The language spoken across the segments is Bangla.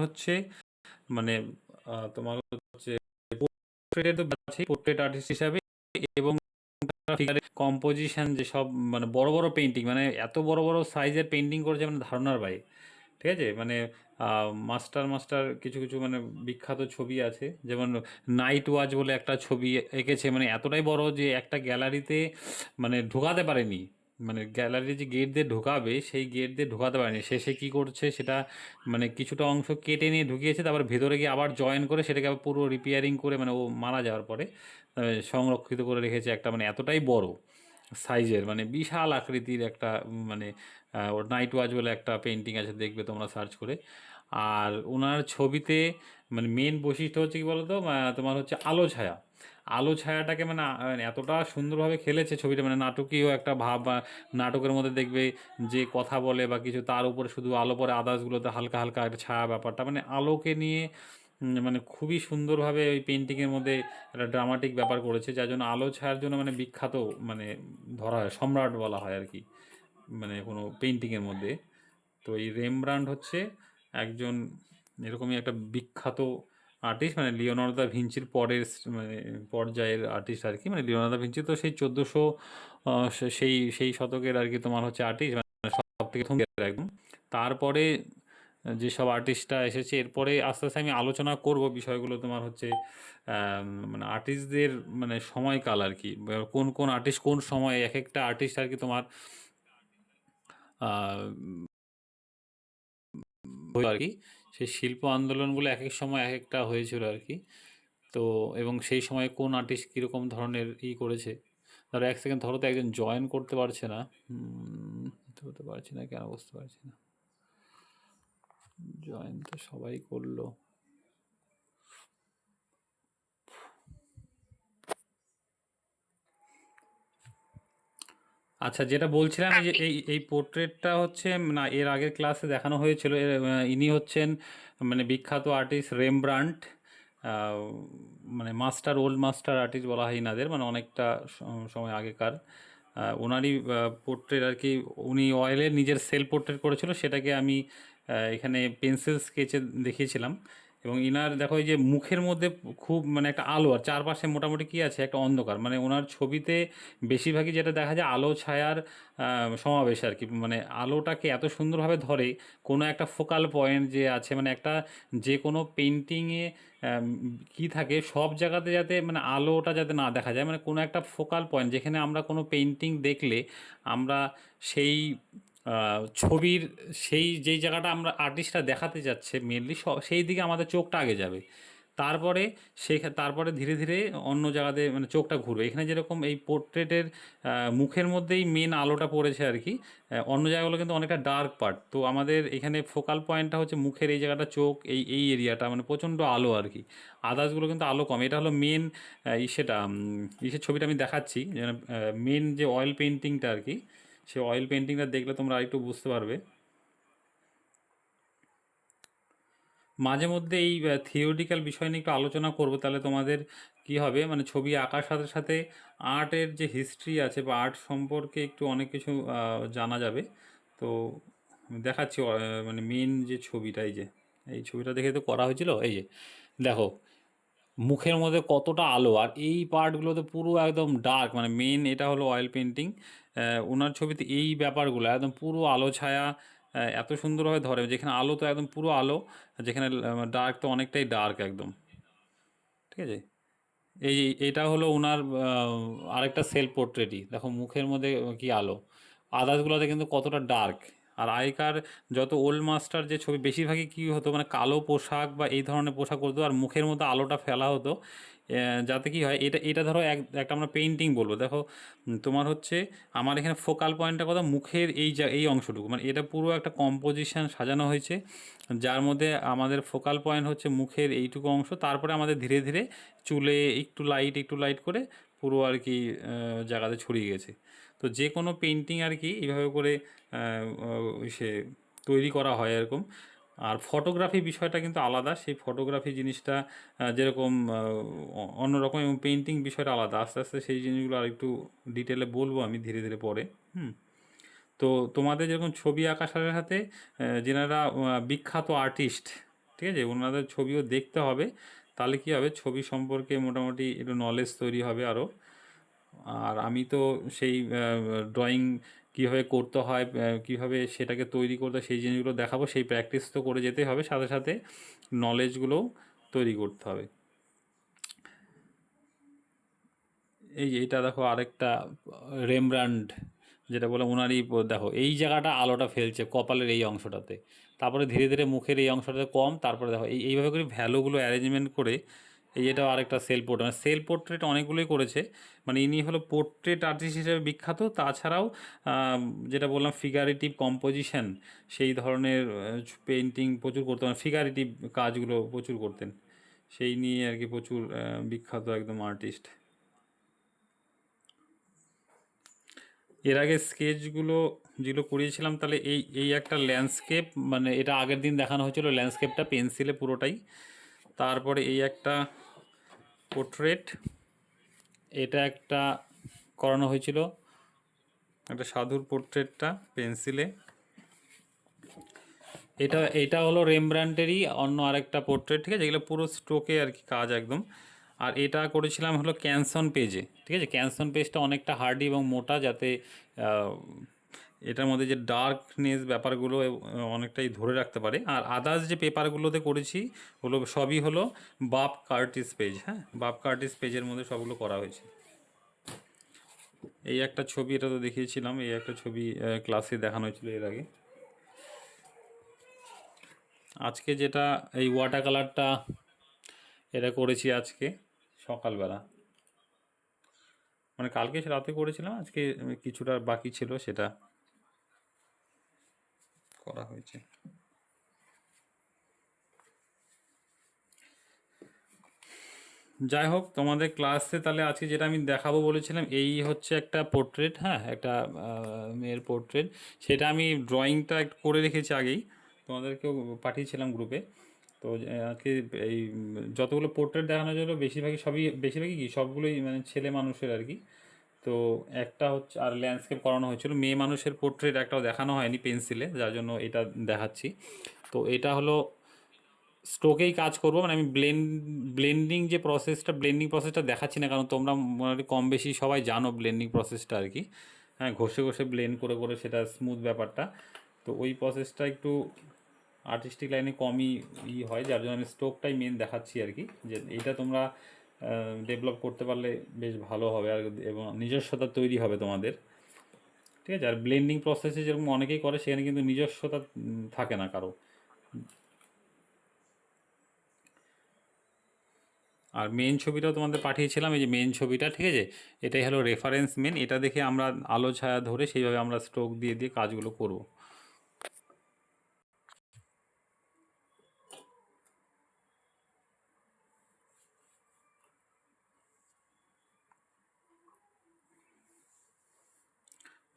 হচ্ছে মানে তোমার হচ্ছে পোর্ট্রেটের তো আছেই, পোর্ট্রেট আর্টিস্ট হিসাবে, এবং ফিগারের কম্পোজিশন যেসব মানে বড় বড় পেন্টিং, মানে এত বড় বড় সাইজের পেন্টিং করেছে মানে ধারণার বাইরে। ঠিক আছে, মানে মাস্টার মাস্টার কিছু কিছু মানে বিখ্যাত ছবি আছে, যেমন নাইট ওয়াচ বলে একটা ছবি এঁকেছে, মানে এতটাই বড় যে একটা গ্যালারিতে মানে ঢোকাতে পারেনি, মানে গ্যালারি যে গেট দিয়ে ঢোকাবে সেই গেট দিয়ে ঢোকাতে পারেনি, সে কী করছে সেটা মানে কিছুটা অংশ কেটে নিয়ে ঢুকিয়েছে, তারপর ভেতরে গিয়ে আবার জয়েন করে সেটাকে আবার পুরো রিপেয়ারিং করে, মানে ও মারা যাওয়ার পরে সংরক্ষিত করে রেখেছে একটা, মানে এতটাই বড় সাইজের, মানে বিশাল আকৃতির একটা মানে ওর নাইট ওয়াচ বলে একটা পেন্টিং আছে, দেখবে তোমরা সার্চ করে। আর ওনার ছবিতে মানে মেন বৈশিষ্ট্য হচ্ছে কী বলতো, তোমার হচ্ছে আলো ছায়া, আলো ছায়াটাকে মানে এতটা সুন্দরভাবে খেলেছে ছবিটা, মানে নাটকীয় একটা ভাব, বা নাটকের মধ্যে দেখবে যে কথা বলে বা কিছু, তার উপরে শুধু আলো পরে, আদার্সগুলোতে হালকা হালকা একটা ছায়া ব্যাপারটা, মানে আলোকে নিয়ে মানে খুবই সুন্দরভাবে ওই পেন্টিংয়ের মধ্যে একটা ড্রামাটিক ব্যাপার করেছে, যার জন্য আলো ছায়ার জন্য মানে বিখ্যাত, মানে ধরা হয়, সম্রাট বলা হয় আর কি, মানে কোনো পেন্টিংয়ের মধ্যে। তো এই রেমব্রান্ড হচ্ছে একজন এরকমই একটা বিখ্যাত আর্টিস্ট, মানে লিওনার্দো দা ভিঞ্চির পরের মানে পর্যায়ের আর্টিস্ট আর কি, মানে লিওনার্দো দা ভিঞ্চি তো সেই 1400 সেই সেই শতকের আর কি তোমার হচ্ছে আর্টিস্ট, মানে সব থেকে একদম। তারপরে যেসব আর্টিস্টরা এসেছে এরপরে আস্তে আস্তে আমি আলোচনা করব বিষয়গুলো, তোমার হচ্ছে মানে আর্টিস্টদের মানে সময়কাল আর কি, কোন কোন আর্টিস্ট কোন সময়, এক একটা আর্টিস্ট আর কি তোমার আর কি, সেই শিল্প আন্দোলনগুলো এক এক সময় এক একটা হয়েছিল আর কি। তো এবং সেই সময় কোন আর্টিস্ট কীরকম ধরনের করেছে, ধরো এক সেকেন্ড ধরো, তো একজন জয়েন করতে পারছে না, হতে পারছি না কেন, বুঝতে পারছি না, জয়েন তো সবাই করলো। আচ্ছা, যেটা বলছিলাম, এই যে এই পোর্ট্রেটটা হচ্ছে না, এর আগের ক্লাসে দেখানো হয়েছিল, ইনি হচ্ছেন মানে বিখ্যাত আর্টিস্ট রেমব্রান্ট, মানে মাস্টার, ওল্ড মাস্টার আর্টিস্ট বলা হয় ইনাদের, মানে অনেকটা সময় আগেকার ওনারই পোর্ট্রেট আর কি, উনি অয়েলের নিজের সেলফ পোর্ট্রেট করেছিল, সেটাকে আমি এখানে পেন্সিল স্কেচে দেখিয়েছিলাম। এবং ইনার দেখো এই যে মুখের মধ্যে খুব মানে একটা আলো, আর চারপাশে মোটামুটি কী আছে একটা অন্ধকার, মানে ওনার ছবিতে বেশিরভাগই যেটা দেখা যায় আলো ছায়ার সমাবেশ আর কি, মানে আলোটাকে এত সুন্দরভাবে ধরে, কোনো একটা ফোকাল পয়েন্ট যে আছে, মানে একটা যে কোনো পেন্টিংয়ে কী থাকে সব জায়গাতে যাতে মানে আলোটা যাতে না দেখা যায়, মানে কোনো একটা ফোকাল পয়েন্ট যেখানে আমরা কোনো পেন্টিং দেখলে আমরা সেই ছবির সেই যেই জায়গাটা আমরা আর্টিস্টটা দেখাতে যাচ্ছে মেনলি সেই দিকে আমাদের চোখটা আগে যাবে, তারপরে তারপরে ধীরে ধীরে অন্য জায়গাতে মানে চোখটা ঘুরবে। এখানে যেরকম এই পোর্ট্রেটের মুখের মধ্যেই মেন আলোটা পড়েছে আর কি, অন্য জায়গাগুলো কিন্তু অনেকটা ডার্ক পার্ট, তো আমাদের এখানে ফোকাল পয়েন্টটা হচ্ছে মুখের এই জায়গাটা, চোখ, এই এরিয়াটা মানে প্রচণ্ড আলো আর কি, আদার্সগুলো কিন্তু আলো কম। এটা হলো মেন সেটা ইসের ছবিটা আমি দেখাচ্ছি, মেন যে অয়েল পেন্টিংটা আর কি, সেই অয়েল পেন্টিংটা দেখলে তোমরা আরেকটু বুঝতে পারবে। মাঝে মধ্যে এই থিওরিটিক্যাল বিষয় নিয়ে একটু আলোচনা করব, তাহলে তোমাদের কি হবে, মানে ছবি আঁকার সাথে সাথে আর্টের যে হিস্ট্রি আছে বা আর্ট সম্পর্কে একটু অনেক কিছু জানা যাবে। তো আমি দেখাচ্ছি মানে মেন যে ছবিটা, এই ছবিটা দেখে তো করা হয়েছিল, এই যে দেখো মুখের মধ্যে কতটা আলো, আর এই পার্টগুলোতে পুরো একদম ডার্ক, মানে মেন এটা হলো অয়েল পেন্টিং। ওনার ছবিতে এই ব্যাপারগুলো একদম পুরো আলো ছায়া এত সুন্দরভাবে ধরে, যেখানে আলো তো একদম পুরো আলো, যেখানে ডার্ক তো অনেকটাই ডার্ক একদম। ঠিক আছে, এটা হলো ওনার আরেকটা সেলফ পোর্ট্রেটই, দেখো মুখের মধ্যে কি আলো, আদার্সগুলোতে কিন্তু কতটা ডার্ক। আর আগেকার যত ওল্ড মাস্টার যে ছবি বেশিরভাগই কী হতো, মানে কালো পোশাক বা এই ধরনের পোশাক করতো, আর মুখের মধ্যে আলোটা ফেলা হতো, যাতে কি হয়, এটা ধরো একটা আমরা পেন্টিং বলবো, দেখো তোমার হচ্ছে আমার এখানে ফোকাল পয়েন্টটা কথা মুখের এই অংশটুকু, মানে এটা পুরো একটা কম্পোজিশন সাজানো হয়েছে, যার মধ্যে আমাদের ফোকাল পয়েন্ট হচ্ছে মুখের এইটুকু অংশ, তারপরে আমাদের ধীরে ধীরে চুলে একটু লাইট করে পুরো আর কি জায়গাতে ছড়িয়ে গেছে। তো যে কোনো পেন্টিং আর কি এইভাবে করে সে তৈরি করা হয় এরকম। আর ফটোগ্রাফি বিষয়টা কিন্তু আলাদা, সেই ফটোগ্রাফি জিনিসটা যেরকম অন্যরকম, এবং পেন্টিং বিষয়টা আলাদা, আস্তে আস্তে সেই জিনিসগুলো আর একটু ডিটেলে বলবো আমি ধীরে ধীরে পরে। তো তোমাদের যেরকম ছবি আঁকার সাথে সাথে যেনারা বিখ্যাত আর্টিস্ট ঠিক আছে, ওনাদের ছবিও দেখতে হবে, তাহলে কী হবে ছবি সম্পর্কে মোটামুটি একটু নলেজ তৈরি হবে আরও। আর আমি তো সেই ড্রয়িং কীভাবে করতে হয়, কীভাবে সেটাকে তৈরি করতে হয় সেই জিনিসগুলো দেখাবো, সেই প্র্যাকটিস তো করে যেতে হবে, সাথে সাথে নলেজগুলোও তৈরি করতে হবে। এই যে এটা দেখো আরেকটা রেমব্রান্ড, যেটা বলে ওনারই দেখো এই জায়গাটা আলোটা ফেলছে কপালের এই অংশটাতে, তারপরে ধীরে ধীরে মুখের এই অংশটাতে কম, তারপরে দেখো এইভাবে করে ভ্যালুগুলো অ্যারেঞ্জমেন্ট করে। এই এটাও আরেকটা সেলফ পোর্ট্রেট, মানে সেলফ পোর্ট্রেট অনেকগুলোই করেছে, মানে ইনি হলো পোর্ট্রেট আর্টিস্ট হিসেবে বিখ্যাত, তাছাড়াও যেটা বললাম ফিগারেটিভ কম্পোজিশন সেই ধরনের পেন্টিং প্রচুর করতেন, ফিগারেটিভ কাজগুলো প্রচুর করতেন, সেই নিয়ে আর কি প্রচুর বিখ্যাত একদম আর্টিস্ট। এর আগে স্কেচগুলো যেগুলো করিয়েছিলাম, তাহলে এই এই একটা ল্যান্ডস্কেপ, মানে এটা আগের দিন দেখানো হয়েছিল ল্যান্ডস্কেপটা পেন্সিলে পুরোটাই। তারপরে এই একটা পোর্ট্রেট, এটা একটা করানো হয়েছিল, একটা সাধুর পোর্ট্রেটটা পেন্সিলে। এটা হলো রেমব্রান্ডেরই অন্য আরেকটা পোর্ট্রেট, ঠিক আছে, এগুলো পুরো স্ট্রোকে আর কি কাজ একদম। আর এটা করেছিলাম হলো ক্যানসন পেজে, ঠিক আছে, ক্যানসন পেজটা অনেকটা হার্ডি এবং মোটা, যাতে এটার মধ্যে যে ডার্কনেস ব্যাপারগুলো অনেকটাই ধরে রাখতে পারে। আর আদার্স যে পেপারগুলোতে করেছি হলো সবই হলো বাব কার্টিস পেজ, হ্যাঁ, বাব কার্টিস পেজের মধ্যে সবগুলো করা হয়েছে। এই একটা ছবি, এটা তো দেখিয়েছিলাম, এই একটা ছবি ক্লাসে দেখানো হয়েছিল এর আগে। আজকে যেটা এই ওয়াটার কালারটা এটা করেছি আজকে সকালবেলা, মানে কালকে রাতে করেছিলাম, আজকে কিছুটা বাকি ছিল সেটা করা হয়েছে। যাই হোক, তোমাদের ক্লাসে তাহলে আজকে যেটা আমি দেখাবো বলেছিলাম, এই হচ্ছে একটা পোর্ট্রেট, হ্যাঁ, একটা মেয়ের পোর্ট্রেট, সেটা আমি ড্রয়িংটা একটু করে রেখেছি আগেই, তোমাদেরকেও পাঠিয়েছিলাম গ্রুপে। তো আজকে এই যতগুলো পোর্ট্রেট দেখানো হলো বেশিরভাগই কি সবগুলোই মানে ছেলে মানুষের আর কি। তো একটা হচ্ছে আর ল্যান্ডস্কেপ করানো হয়েছিল, মেয়ে মানুষের পোর্ট্রেট একটাও দেখানো হয়নি পেন্সিলে, যার জন্য এটা দেখাচ্ছি। তো এটা হলো স্ট্রোকেই কাজ করবো, মানে আমি ব্লেন্ডিং প্রসেসটা দেখাচ্ছি না, কারণ তোমরা মোটামুটি কম বেশি সবাই জানো ব্লেন্ডিং প্রসেসটা আর কি, হ্যাঁ, ঘষে ঘষে ব্লেন্ড করে করে সেটা স্মুথ ব্যাপারটা। তো ওই প্রসেসটা একটু আর্টিস্টিক লাইনে কমই হয়, যার জন্য আমি স্ট্রোকটাই মেন দেখাচ্ছি আর কি, যে এইটা তোমরা ডেভেলপ করতে পারলে বেশ ভালো হবে আর এবং নিজস্বতা তৈরি হবে তোমাদের, ঠিক আছে। আর ব্লেন্ডিং প্রসেসে যেরকম অনেকেই করে, সেখানে কিন্তু নিজস্বতা থাকে না কারো। আর মেন ছবিটাও তোমাদের পাঠিয়েছিলাম, এই যে মেন ছবিটা, ঠিক আছে, এটাই হলো রেফারেন্স মেন, এটা দেখে আমরা আলো ছায়া ধরে সেইভাবে আমরা স্ট্রোক দিয়ে দিয়ে কাজগুলো করব।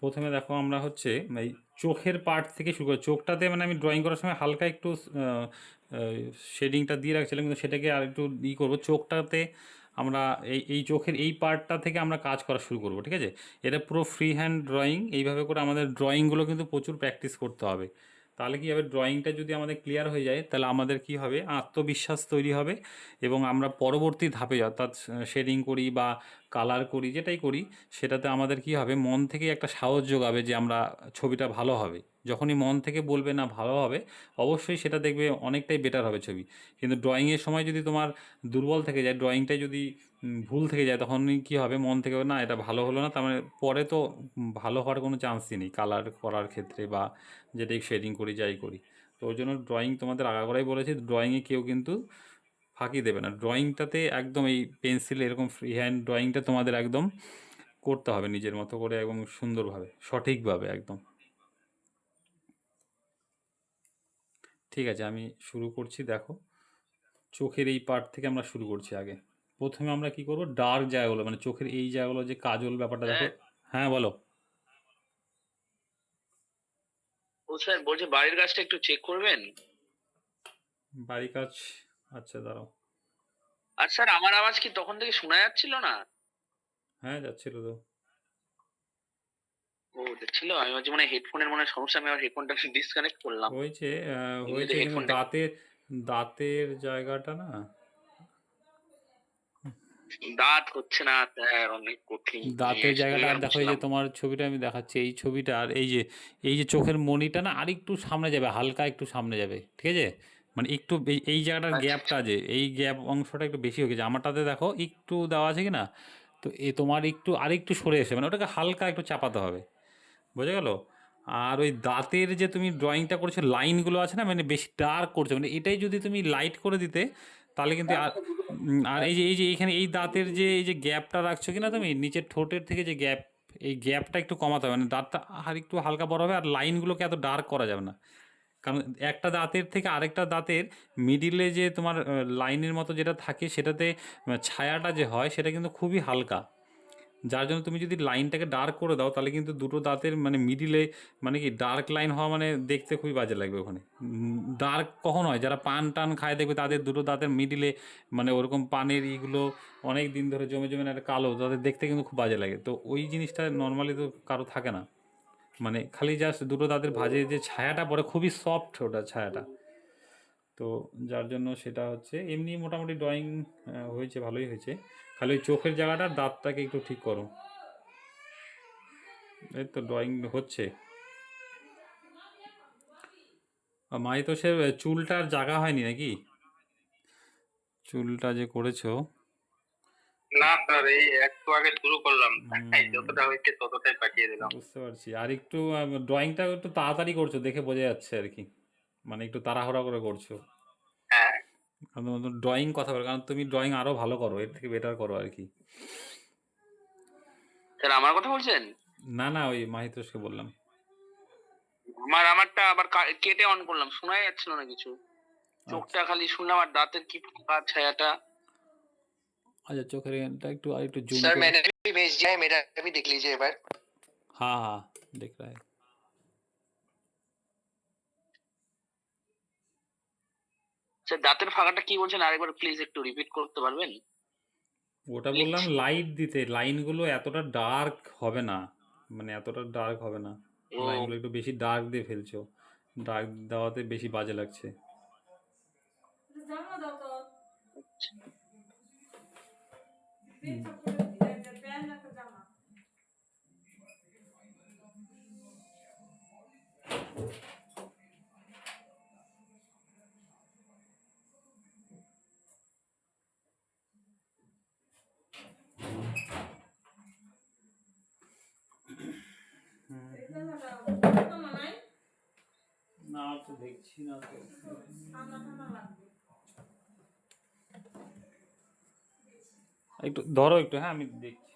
প্রথমে দেখো আমরা হচ্ছে এই চোখের পার্ট থেকে শুরু করি, চোখটাতে মানে আমি ড্রয়িং করার সময় হালকা একটু শেডিংটা দিয়ে রাখছিলাম, কিন্তু সেটাকে আর একটু করবো চোখটাতে। আমরা এই এই চোখের এই পার্টটা থেকে আমরা কাজ করা শুরু করব, ঠিক আছে। এটা পুরো ফ্রি হ্যান্ড ড্রয়িং, এইভাবে করে আমাদের ড্রয়িংগুলো কিন্তু প্রচুর প্র্যাকটিস করতে হবে, তাহলে কী হবে ড্রয়িংটা যদি আমাদের ক্লিয়ার হয়ে যায়, তাহলে আমাদের কী হবে আত্মবিশ্বাস তৈরি হবে, এবং আমরা পরবর্তী ধাপে অর্থাৎ শেডিং করি বা কালার করি যেটাই করি, সেটাতে আমাদের কি হবে মন থেকে একটা সাহস যোগাবে যে আমরা ছবিটা ভালো হবে। যখনই মন থেকে বলবে না ভালো হবে, অবশ্যই সেটা দেখবে অনেকটাই বেটার হবে ছবি। কিন্তু ড্রয়িংয়ের সময় যদি তোমার দুর্বল থেকে যায়, ড্রয়িংটাই যদি ভুল থেকে যায়, তখনই কী হবে মন থেকে না এটা ভালো হলো না, তার মানে পরে তো ভালো হওয়ার কোনো চান্সই নেই কালার করার ক্ষেত্রে বা যেটাই শেডিং করি যাই করি। তো ওই জন্য ড্রয়িং তোমাদের আগাগোড়াই বলেছি, ড্রয়িংয়ে কেউ কিন্তু ফাঁকি দেবে না, ড্রয়িংটাতে একদম এই পেন্সিল এরকম ফ্রি হ্যান্ড ড্রয়িংটা তোমাদের একদম করতে হবে নিজের মতো করে এবং সুন্দরভাবে সঠিকভাবে একদম। ঠিক আছে, আমি শুরু করছি, দেখো চোখের এই পার্ট থেকে আমরা শুরু করছি। আগে প্রথমে আমরা কি করব, ডার্ক জায়গাগুলো মানে চোখের এই জায়গাগুলো যে কাজল ব্যাপারটা দেখো। হ্যাঁ বলো। ও স্যার বলছি বাড়ির কাজটা একটু চেক করবেন। বাড়ির কাজ, আচ্ছা দাঁড়াও। আর স্যার আমার আওয়াজ কি তখন থেকে শোনা যাচ্ছিল না? হ্যাঁ যাচ্ছিল তো। ও ছিল, আমি ভাবছি মানে হেডফোনের মনে হয় সমস্যা, আমি আমার হেডফোনটা ডিসকানেক্ট করলাম। হয়েছে এমনিতে হয়েছে, কিন্তু হেডফোনটা দাঁতের দাঁতের জায়গাটা না, দাঁত হচ্ছে না স্যার, অনেক কঠিন দাঁতের জিনিস, জায়গাটা আর দুইবার দেখো, এই যে বসলাম। তোমার ছবিটা আমি দেখাচ্ছি, এই ছবিটা আর এই যে চোখের মণিটা না আরেকটু সামনে যাবে, হালকা একটু সামনে যাবে, ঠিক আছে? মানে একটু এই জায়গাটার আচ্ছা গ্যাপটা, আচ্ছা। যে এই গ্যাপ অংশটা একটু বেশি হয়ে গেছে আমারটাতে, দেখো একটু দেওয়া আছে কি না? তো তোমার একটু আরেকটু সরে এসে, মানে ওটাকে হালকা একটু চাপাতে হবে, বোঝা গেল? আর ওই দাঁতের যে তুমি ড্রয়িংটা করছো, লাইনগুলো আছে না, মানে বেশি ডার্ক করছো, মানে এটাই যদি তুমি লাইট করে দিতে তাহলে কিন্তু আর আর এই যে এইখানে এই দাঁতের যে এই যে গ্যাপটা রাখছো কিনা তুমি, নিচের ঠোঁটের থেকে যে গ্যাপ, এই গ্যাপটা একটু কমাতে হবে, মানে দাঁতটা আর একটু হালকা বড় হবে, আর লাইনগুলোকে এত ডার্ক করা যাবে না। কারণ একটা দাঁতের থেকে আরেকটা দাঁতের মিডিলে যে তোমার লাইনের মতো যেটা থাকে, সেটাতে ছায়াটা যে হয় সেটা কিন্তু খুবই হালকা। যার জন্য তুমি যদি লাইনটাকে ডার্ক করে দাও তাহলে কিন্তু দুটো দাঁতের মানে মিডিলে, মানে কি ডার্ক লাইন হওয়া মানে দেখতে খুবই বাজে লাগবে ওখানে। ডার্ক কখন হয়, যারা পান টান খায় দেখবে তাদের দুটো দাঁতের মিডিলে মানে ওরকম পানের ইগুলো অনেক দিন ধরে জমে জমে একটা কালো, তাদের দেখতে কিন্তু খুব বাজে লাগে। তো ওই জিনিসটা নর্মালি তো কারো থাকে না, মানে খালি জাস্ট দুটো দাঁতের ভাঁজে যে ছায়াটা পড়ে খুবই সফট ওটা ছায়াটা। তো যার জন্য সেটা হচ্ছে এমনি মোটামুটি ড্রয়িং হয়েছে, ভালোই হয়েছে। খালি ওই চোখের জায়গাটা, দাঁতটাকে একটু ঠিক করো। এই তো ড্রয়িং হচ্ছে। আর মাই তো সে চুলটার জায়গা হয়নি নাকি? চুলটা যে করেছো। না স্যার, এই একটু আগে শুরু করলাম, তাই হুম, যতটা হয়েছে ততটাই পাঠিয়ে দিলাম। বুঝতে পারছি। আর একটু ড্রয়িংটা একটু তাড়াতাড়ি করছো দেখে বোঝা যাচ্ছে আর কি, মানে একটু তাড়াহুড়া করে করছো। হ্যাঁ কারণ ড্রয়িং কথা বলো, কারণ তুমি ড্রয়িং আরো ভালো করো, এর থেকে বেটার করো আর কি। স্যার, আমার কথা বলছেন? না না, ওই মাহিতোষকে বললাম। আমারটা আবার কেটে অন করলাম, শোনাই যাচ্ছিল না কিছু। আচ্ছা চোখটা খালি শুনলাম, আর দাঁতের কি ফাঁকা ছায়াটা। আচ্ছা, চোখের এখানটা একটু আর একটু জুম सर করে। मैंने भी भेज दिया है, मेरा भी देख लीजिए एक बार। হ্যাঁ হ্যাঁ, দেখ রা হ্যায়। স্যার, দাঁতের ফাঁকাটা কি বলছেন, আরেকবার প্লিজ একটু রিপিট করতে পারবেন? ওটা প্লিজ। বললাম লাইট দিতে, লাইনগুলো এতটা ডার্ক হবে না, মানে এতটা ডার্ক হবে না। ও লাইনগুলো একটু বেশি ডার্ক দিয়ে ফেলছো, ডার্ক দেওয়াতে বেশি বাজে লাগছে। না তো দেখছি না তো। একটু ধরো একটু, হ্যাঁ আমি দেখছি।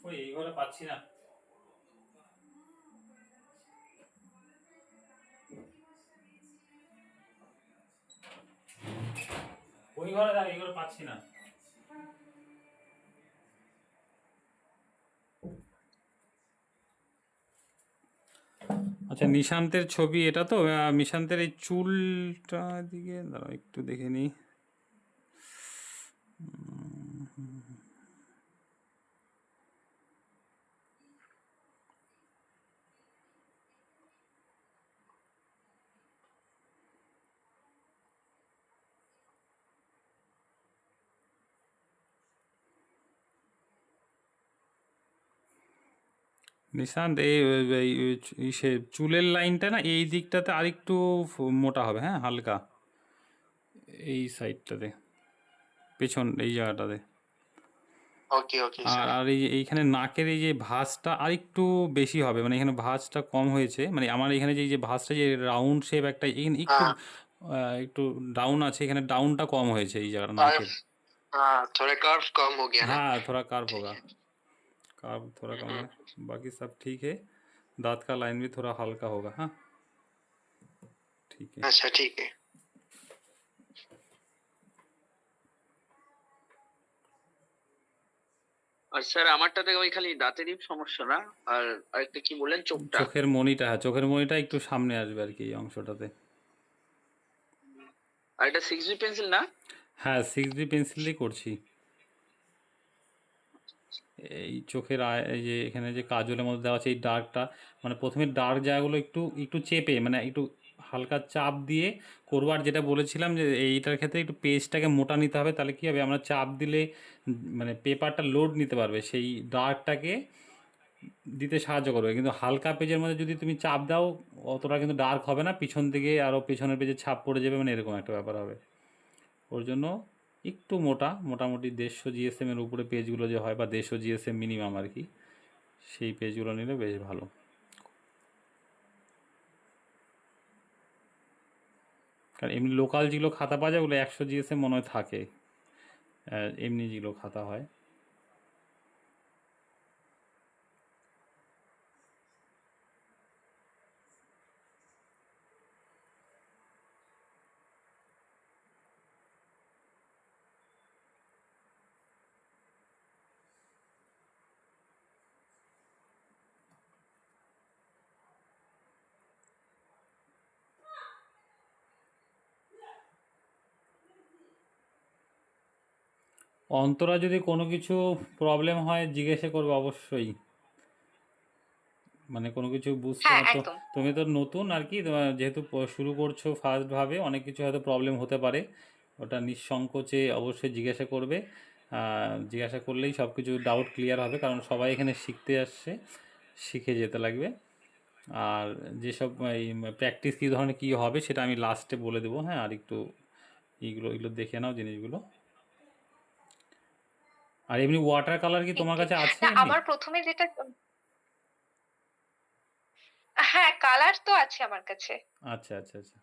ওই এই ঘরে পাচ্ছি না। ওই ঘরে দেখ, এই ঘরে পাচ্ছি না। আচ্ছা, নিশান্তের ছবি এটা তো, নিশান্তের এই চুলটা দিকে দাঁড়াও একটু দেখে নিই। নিশান্ত এই সে চুলের লাইনটা না এই দিকটাতে আরেকটু মোটা হবে, হ্যাঁ হালকা, এই সাইডটাতে, পেছন এই জায়গাটাতে। ওকে ওকে আর স্যার। আর এই যে এইখানে নাকের এই যে ভাঁজটা আরেকটু বেশি হবে, মানে এখানে ভাঁজটা কম হয়েছে, মানে আমার এখানে যে এই যে ভাঁজটা যে রাউন্ড শেপ একটা, এখানে একটু हाँ একটু ডাউন আছে, এখানে डाउनটা কম হয়েছে এই জায়গাটা कर्व। নাকের। हाँ, थोड़ा कर्व कम हो गया ना। हाँ थोड़ा कार्व ठीक होगा, है। कार्व थोड़ा कम है। बाकी सब ठीक है, दांत का लाइन भी थोड़ा हल्का होगा। हाँ ठीक है। अच्छा ठीक है। আর স্যার আমারটাতে ওই খালি দাঁতেরই সমস্যা না, আর আরেকটা কি বললেন, চোখটা? চোখের মণিটা, হ্যাঁ চোখের মণিটা একটু সামনে আসবে আর কি এই অংশটাতে। আর এটা 6B পেন্সিল না? হ্যাঁ 6B পেন্সিল দিয়ে করছি। এই চোখের এই যে এখানে যে কাজলের মধ্যে দেওয়া আছে এই ডার্কটা, মানে প্রথমে ডার্ক জায়গাগুলো একটু একটু চেপে মানে একটু হালকা চাপ দিয়ে করবো। আর যেটা বলেছিলাম যে এইটার ক্ষেত্রে একটু পেজটাকে মোটা নিতে হবে, তাহলে কী হবে আমরা চাপ দিলে মানে পেপারটা লোড নিতে পারবে, সেই ডার্কটাকে দিতে সাহায্য করবে। কিন্তু হালকা পেজের মধ্যে যদি তুমি চাপ দাও অতটা কিন্তু ডার্ক হবে না, পিছন দিকে আরও পেছনের পেজে ছাপ পড়ে যাবে, মানে এরকম একটা ব্যাপার হবে। ওর জন্য একটু মোটা, মোটামুটি 150 জিএসএমের উপরে পেজগুলো যে হয়, বা 150 জিএসএম মিনিমাম আর কি, সেই পেজগুলো নিলে বেশ ভালো। কারণ এমনি লোকাল যেগুলো খাতা পাওয়া যায় ওগুলো 100 জিএসএম মনে হয় থাকে, এমনি যেগুলো খাতা হয়। অন্তরা যদি কোনো কিছু প্রবলেম হয় জিজ্ঞাসা করবে অবশ্যই, মানে কোনো কিছু বুঝতে হ্যাঁ, তো, একদম। তুমি তো নতুন আর কি, তোমার যেহেতু শুরু করছো ফার্স্টভাবে, অনেক কিছু হয়তো প্রবলেম হতে পারে, ওটা নিঃসংকোচে অবশ্যই জিজ্ঞাসা করবে। জিজ্ঞাসা করলেই সব কিছু ডাউট ক্লিয়ার হবে, কারণ সবাই এখানে শিখতে আসছে, শিখে যেতে লাগবে। আর যেসব এই প্র্যাকটিস কী ধরনের কী হবে সেটা আমি লাস্টে বলে দেবো, হ্যাঁ। আর একটু এগুলো এগুলো দেখে নাও জিনিসগুলো। আর এমনি ওয়াটার কালার কি ঠিক, তোমার ঠিক। কাছে আছে না এমনি? আমার ১ম এ যেটা হ্যাঁ, কালার তো আছে আমার কাছে। আচ্ছা আচ্ছা আচ্ছা,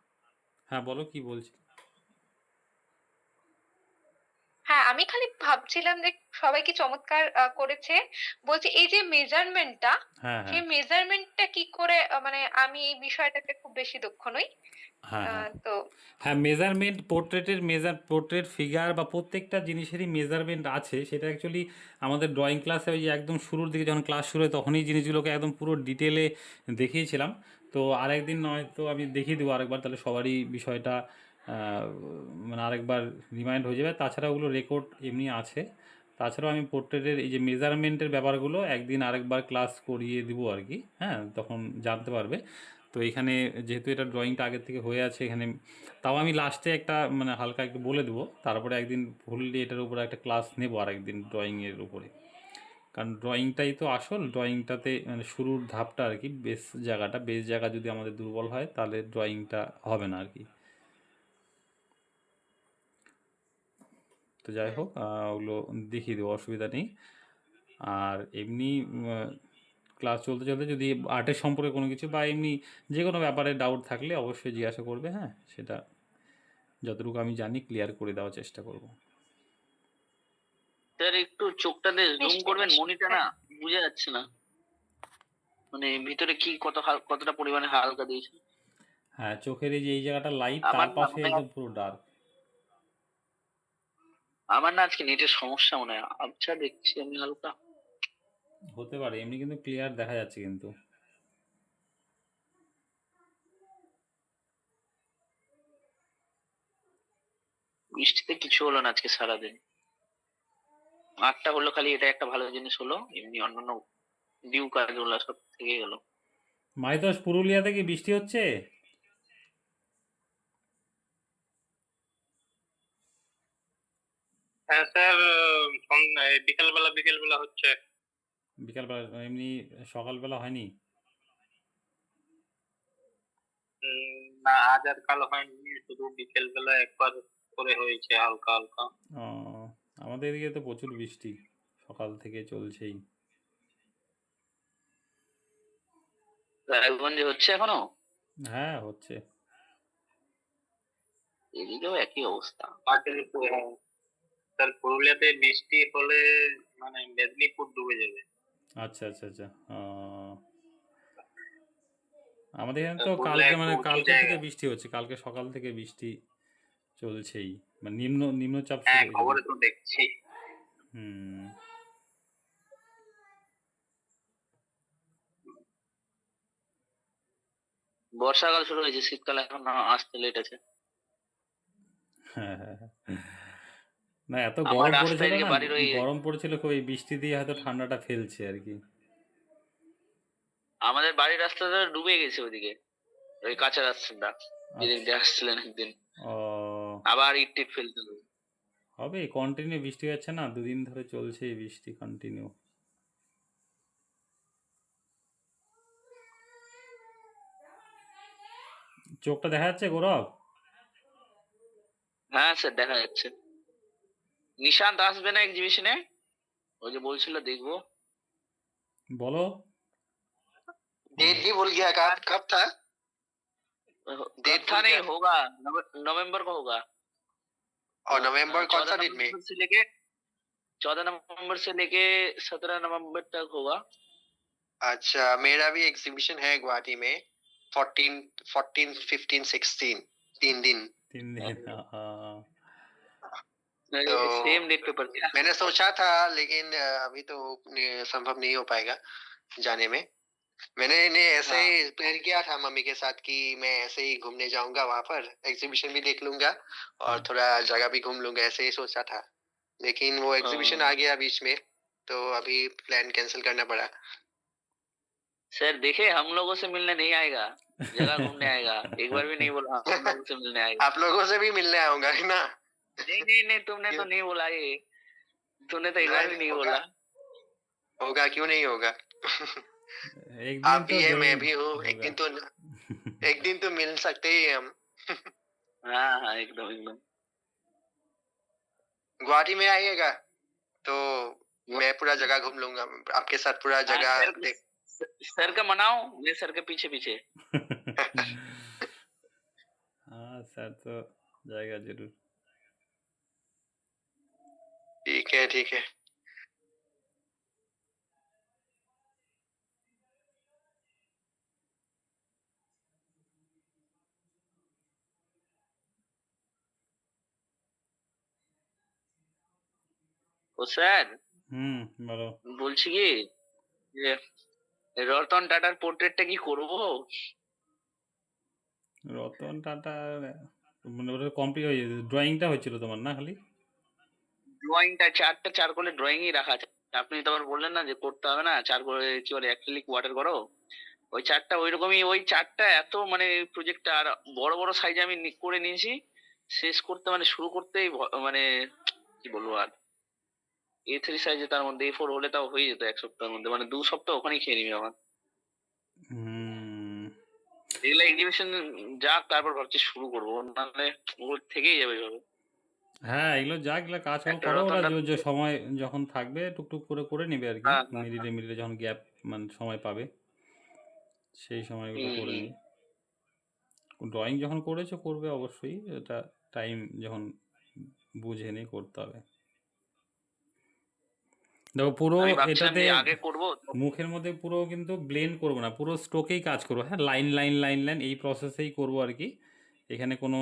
হ্যাঁ বলো কি বলছি। হ্যাঁ, আমি খালি ভাবছিলাম যে সবাই কি চমৎকার করেছে। বলছি এই যে মেজারমেন্টটা, হ্যাঁ হ্যাঁ সেই মেজারমেন্টটা কি করে মানে আমি এই বিষয়টাতে খুব বেশি দক্ষ নই। হ্যাঁ হ্যাঁ তো হ্যাঁ, মেজারমেন্ট পোর্ট্রেটের পোর্ট্রেট ফিগার বা প্রত্যেকটা জিনিসেরই মেজারমেন্ট আছে। সেটা অ্যাকচুয়ালি আমাদের ড্রয়িং ক্লাসে ওই যে একদম শুরুর দিকে যখন ক্লাস শুরু হয় তখনই জিনিসগুলোকে একদম পুরো ডিটেলে দেখিয়েছিলাম। তো আরেকদিন নয়তো আমি দেখিয়ে দেবো আরেকবার, তাহলে সবারই বিষয়টা মানে আরেকবার রিমাইন্ড হয়ে যাবে। তাছাড়া ওগুলো রেকর্ড এমনি আছে। তাছাড়াও আমি পোর্ট্রেটের এই যে মেজারমেন্টের ব্যাপারগুলো একদিন আরেকবার ক্লাস করিয়ে দিব আর কি, হ্যাঁ তখন জানতে পারবে। তো এখানে যেহেতু এটা ড্রয়িংটা আগের থেকে হয়ে আছে এখানে, তাও আমি লাস্টে একটা মানে হালকা একটু বলে দেবো, তারপরে একদিন ফুললি এটার উপরে একটা ক্লাস নেব আর একদিন ড্রয়িংয়ের উপরে। কারণ ড্রয়িংটাই তো আসল, ড্রয়িংটাতে মানে শুরুর ধাপটা আর কি, বেস জায়গা যদি আমাদের দুর্বল হয় তাহলে ড্রয়িংটা হবে না আর কি। তো যাই হুম, হোক ওগুলো দেখিয়ে দেবো, অসুবিধা নেই। আর এমনি ক্লাস চলতে চলতে যদি আর্টের সম্পর্কে কোনো কিছু বা এমনি যে কোনো ব্যাপারে ডাউট থাকলে অবশ্যই জিজ্ঞাসা করবে, হ্যাঁ সেটা যতটুকু আমি জানি ক্লিয়ার করে দেওয়ার চেষ্টা করব। স্যার একটু চোখটাতে জুম নিশ্চয়ই, করবেন, নিশ্চয়ই। মনিটা না হ্যাঁ। বোঝা যাচ্ছে না, মানে ভিতরে কি কতটা পরিমাণে হালকা দিয়েছে। হ্যাঁ চোখের এই যে এই জায়গাটা লাইট, আমার তার না পাশে মানে একদম পুরো ডার্ক। আমার না আজকে নেটের সমস্যা মনে হয়, আচ্ছা দেখছি আমি হালকা। হতে পারে, এমনি কিন্তু ক্লিয়ার দেখা যাচ্ছে কিন্তু। বৃষ্টিতে কিছু হলো না আজকে সারাদিন, আটটা হলো খালি, এটা একটা ভালো জিনিস হলো, এমনি অন্যান্য ডিউ কাজগুলো সব থেকে গেল। মাইতোষ পুরুলিয়াতে কি বৃষ্টি হচ্ছে? হ্যাঁ স্যার, বিকেল বেলা হচ্ছে। বিকালবেলা এমনি, সকালবেলা হয়নি? না আজ আর কাল হয়নি, শুধু বিকেল বেলা একবার করে হয়েছে হালকা হালকা। ও, আমাদের এদিকে তো প্রচুর বৃষ্টি, সকাল থেকে চলছেই। রায়গঞ্জে হচ্ছে এখনো? হ্যাঁ হচ্ছে। এদিকেও একই অবস্থা। হ্যাঁ, স্যার পুরুলিয়াতে বৃষ্টি হলে মানে মেদিনীপুর ডুবে যাবে। আচ্ছা আচ্ছা আচ্ছা, আমাদের এখানে তো পুরুলিয়া কালকে একটু মানে উঁচু কালকে থেকে জায়গা। বৃষ্টি হচ্ছে, কালকে সকাল থেকে বৃষ্টি চলছেই, মানে নিম্নচাপ শুরু হ্যাঁ হয়েছে। খবরে তো দেখছি। হুম। বর্ষাকাল শুরু হয়েছে, শীতকাল এখন আসতে লেট আছে। হ্যাঁ, হ্যাঁ, হ্যাঁ। না এত আমার গরম রাস্তা পড়েছিল এদিকে না, বাড়ির ওই গরম পড়েছিল খুব, এই বৃষ্টি দিয়ে হয়তো ঠান্ডাটা ফেলছে আর কি। আমাদের বাড়ির রাস্তাটা ডুবে গেছে ওদিকে, ওই কাঁচা রাস্তাটা যেদিক আচ্ছা। দিয়ে আসছিলেন একদিন, ও, আবার ইট টিট ফেলতে হবে। হবে কন্টিনিউ বৃষ্টি হচ্ছে না, দুদিন ধরে চলছে এই বৃষ্টি কন্টিনিউ। চোখটা দেখা যাচ্ছে গৌরব? হ্যাঁ স্যার দেখা যাচ্ছে। নিশান্ত আসবে না এক্সিবিশনে? ওই যে বলছিল দেখবো। বলো। डेट भी भूल गया, कब कब था? डेट था नहीं, होगा नवंबर को होगा। और नवंबर कौन 14 सा डेट में? नवंबर से लेके 17 नवंबर तक होगा। अच्छा, मेरा भी एग्जीबिशन है गुवाहाटी में 14 15 16 3 दिन। 3 दिन, हाँ। तो सेम डेट पे पड़ गया। मैंने सोचा था लेकिन अभी तो संभव नहीं हो पाएगा जाने में। मैंने इन्हें ऐसे ही प्लान किया था मम्मी के साथ कि मैं ऐसे ही घूमने जाऊंगा, वहां पर एग्जीबिशन भी देख लूंगा और थोड़ा जगह भी घूम लूंगा, ऐसे ही सोचा था। लेकिन वो एग्जीबिशन आ गया बीच में, तो अभी प्लान कैंसिल करना पड़ा। सर देखे, हम लोगों से मिलने नहीं आएगा, जगह घूमने आएगा। एक बार भी नहीं बोला हम लोगों से मिलने आएगा। आप लोगों से भी मिलने आऊंगा है ना? नहीं नहीं नहीं, तुमने तो नहीं बोला ये, तुमने तो एक बार भी नहीं बोला। होगा, क्यों नहीं होगा? एक आप दिन भी तो है, मैं जरूर भी हूँ, होगा। एक दिन तो मिल सकते ही हम। हाँ हाँ एकदम एकदम। गुवाहाटी में आइएगा तो मैं पूरा जगह घूम लूंगा, आपके साथ पूरा जगह हाँ, देख। सर का मनाओ, मैं सर के पीछे पीछे। हाँ सर तो जाएगा जरूर। ठीक है ठीक है। ও স্যার, বলো। বলছি কি যে রতন টাটার পোর্ট্রেটটা কি করব? রতন টাটা মানে ওটা কমপ্লিট হয়ে ড্রয়িংটা হয়েছিল তোমার না খালি? ড্রয়িংটা চারটা চারকোলে ড্রয়িংই রাখা আছে। আপনি তো আবার বললেন না যে করতে হবে না, চারকোলে কি বলে অ্যাক্রিলিক ওয়াটার করো। ওই চারটা ওইরকমই, ওই চারটা এত মানে প্রজেক্টটা আর বড় বড় সাইজে আমি করে নিয়েছি। শেষ করতে মানে শুরু করতেই মানে কি বলবো আর, A3 সাইজে, তার মধ্যে A4 হলে তাও হয়ে যেত এক সপ্তাহের মধ্যে, মানে 2 সপ্তাহ ওখানেই খেয়ে নিবে আমার। হুম। এগুলো এক্সিবিশন যাক, তারপর ভাবছি শুরু করবো, নাহলে ওগুলো থেকেই যাবে এভাবে। হ্যাঁ এগুলো যা এগুলো কাজ একটা করো, ওরা রতনটা যে সময় যখন থাকবে টুকটুক করে করে নেবে আর কি, হ্যাঁ হ্যাঁ মিডিলে মিডিলে যখন গ্যাপ মানে সময় পাবে সেই সময়গুলো করে হুম। নেবে। ড্রয়িং যখন করেছো করবে অবশ্যই, এটা টাইম যখন বুঝে নিয়ে করতে হবে। দেখো পুরো আমি ভাবছিলাম এটাতে যে আগে করবো মুখের মধ্যে পুরো কিন্তু ব্লেন্ড করবো না, পুরো স্ট্রোকেই কাজ করবো। হ্যাঁ লাইন লাইন লাইন লাইন এই প্রসেসেই করবো আর কি। এখানে কোনো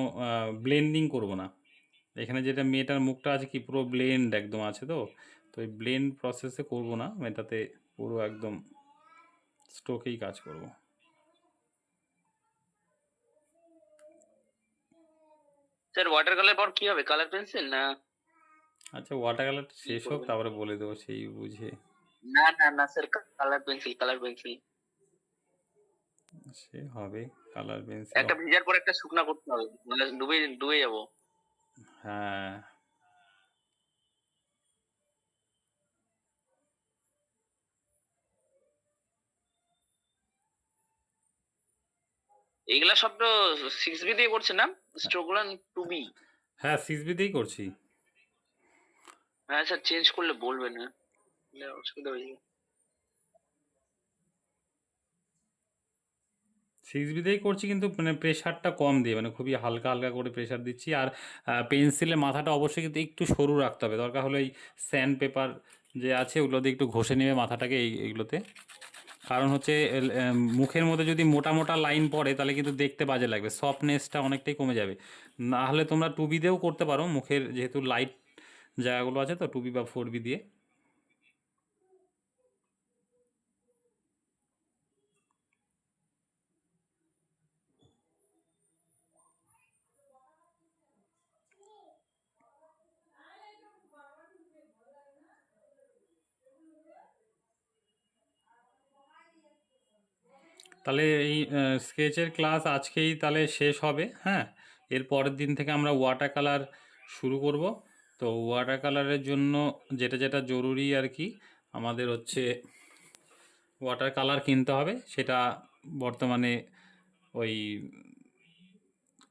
ব্লেন্ডিং করবো না। এখানে যেটা মেয়েটার মুখটা আছে কি পুরো ব্লেন্ড একদম আছে, তো তো এই ব্লেন্ড প্রসেসে করবো না, এটাতে পুরো একদম স্ট্রোকেই কাজ করবো। স্যার। ওয়াটার কালার পর কি হবে, কালার পেন্সিল না? আচ্ছা ওয়াটার কালার কি শেষ হোক করবেন? তারপরে বলে দেবো সেই বুঝে। না না না sir, colour pencil colour pencil. সে হবে কালার পেন্সিল। একটা ভিজার পর একটা শুকনা করতে হবে, মানে ডুবে ডুবে যাবো। হ্যাঁ এইগুলা সব তো 6B দিয়ে করছে না, স্ট্রোক গুলো 2B। হ্যাঁ 6B দিয়েই করছি। হ্যাঁ স্যার, চেঞ্জ করলে বলবেন না, অসুবিধা হয়ে যাবে। 6B দিয়েই করছি, কিন্তু মানে প্রেশারটা কম দিয়ে, মানে খুবই হালকা হালকা করে প্রেশার দিচ্ছি। আর পেন্সিলের মাথাটা অবশ্যই কিন্তু একটু সরু রাখতে হবে, দরকার হলে এই স্যান্ড পেপার যে আছে ওগুলো দিয়ে একটু ঘষে নেবে মাথাটাকে এইগুলোতে। কারণ হচ্ছে মুখের মধ্যে যদি মোটা মোটা লাইন পড়ে তাহলে কিন্তু দেখতে বাজে লাগবে, সফটনেসটা অনেকটাই কমে যাবে। না হলে তোমরা 2B দিয়েও করতে পারো, মুখের যেহেতু লাইট জায়গাগুলো আছে তো 2B বা 4B দিয়ে। তাহলে এই স্কেচের ক্লাস আজকেই তাহলে শেষ হবে, হ্যাঁ। এর পরের দিন থেকে আমরা ওয়াটার কালার শুরু করব। তো ওয়াটার কালারের জন্য যেটা যেটা জরুরি আর কি, আমাদের হচ্ছে ওয়াটার কালার কিনতে হবে। সেটা বর্তমানে ওই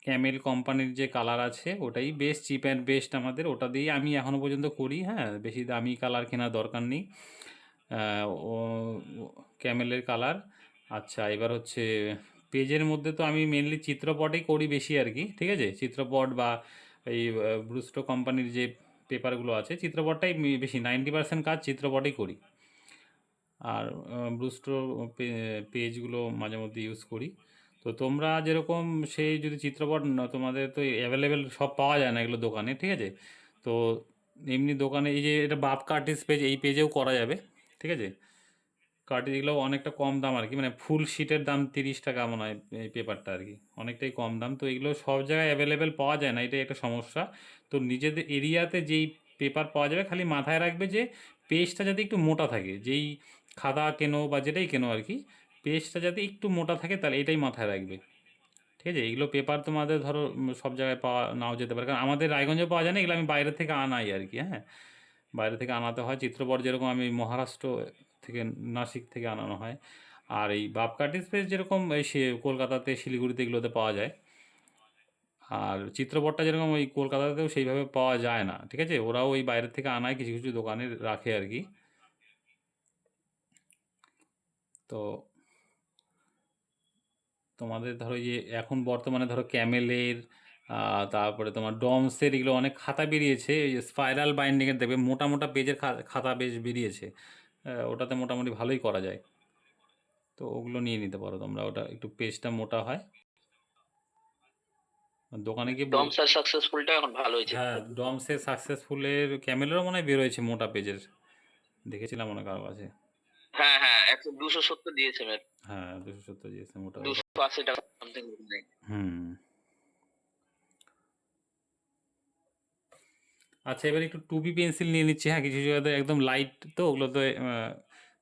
ক্যামেল কোম্পানির যে কালার আছে ওটাই বেস্ট, চিপ অ্যান্ড বেস্ট আমাদের, ওটা দিয়েই আমি এখনও পর্যন্ত করি, হ্যাঁ। বেশি দামি কালার কেনার দরকার নেই। ও ক্যামেলের কালার। আচ্ছা, এবার হচ্ছে পেজের মধ্যে তো আমি মেনলি চিত্রপটই করি বেশি আর কি, ঠিক আছে। চিত্রপট বা এই ব্রুস্টো কোম্পানির যে পেপারগুলো আছে, চিত্রপটটাই বেশি, 90% কাজ চিত্রপটেই করি। আর ব্রুস্টো পেজগুলো মাঝে মধ্যে ইউজ করি। তো তোমরা যেরকম সেই যদি চিত্রপট তোমাদের তো অ্যাভেলেবেল সব পাওয়া যায় না এগুলো দোকানে, ঠিক আছে। তো এমনি দোকানে এই যে এটা বাপ কার্টিস পেজ, এই পেজেও করা যাবে, ঠিক আছে। কার্টিস এগুলো অনেকটা কম দাম আর কি, মানে ফুল শিটের দাম 30 টাকা মনে হয় এই পেপারটা আর কি, অনেকটাই কম দাম। তো এগুলো সব জায়গায় অ্যাভেলেবেল পাওয়া যায় না, এটাই একটা সমস্যা। তো নিজেদের এরিয়াতে যেই পেপার পাওয়া যাবে খালি মাথায় রাখবে যে পেজটা যাতে একটু মোটা থাকে, যেই খাতা কেনো বা যেটাই কেনো আর কি, পেজটা যাতে একটু মোটা থাকে, তাহলে এটাই মাথায় রাখবে, ঠিক আছে। এগুলো পেপার তোমাদের ধরো সব জায়গায় পাওয়া নাও যেতে পারে, কারণ আমাদের রায়গঞ্জে পাওয়া যায় না, এগুলো আমি বাইরে থেকে আনাই আর কি, হ্যাঁ। বাইরে থেকে আনাতে হয় চিত্রপট, যেরকম আমি মহারাষ্ট্র থেকে, নাসিক থেকে আনানো হয়। আর এই বাপ কার্টিস পেজ যেরকম এই কলকাতাতে, শিলিগুড়িতে এগুলোতে পাওয়া যায়। আর চিত্রপটটা যেরকম ওই কলকাতাতেও সেইভাবে পাওয়া যায় না, ঠিক আছে। ওরাও ওই বাইরের থেকে আনায়, কিছু কিছু দোকানে রাখে আর কি। তো তোমাদের ধরো যে এখন বর্তমানে ধরো ক্যামেলের, তারপরে তোমার ডমসের, এগুলো অনেক খাতা বেরিয়েছে, ওই যে স্পাইরাল বাইন্ডিংয়ের দেখবে মোটা মোটা পেজের খাতা বেশ বেরিয়েছে। ওটাতে মোটামুটি ভালোই করা যায়। তো ওগুলো নিয়ে নিতে পারো তোমরা, ওটা একটু পেজটা মোটা হয়। দোকানে গিয়ে ডমস আর সাকসেসফুলটা এখন ভালো হয়েছে। হ্যাঁ, ডমসের, সাকসেসফুলের, ক্যামেলেরও মনে হয় বেরোয়েছে মোটা পেজের, দেখেছিলাম মনে কারো কাছে। হ্যাঁ হ্যাঁ, 270 দিয়েছে মের, হ্যাঁ, 270 দিয়েছে মোটা। 280 টাকা সামথিং। হুম। আচ্ছা, এবার একটু টুবি পেন্সিল নিয়ে নিচ্ছি, হ্যাঁ। কিছু জায়গাতে একদম লাইট, তো ওগুলোতে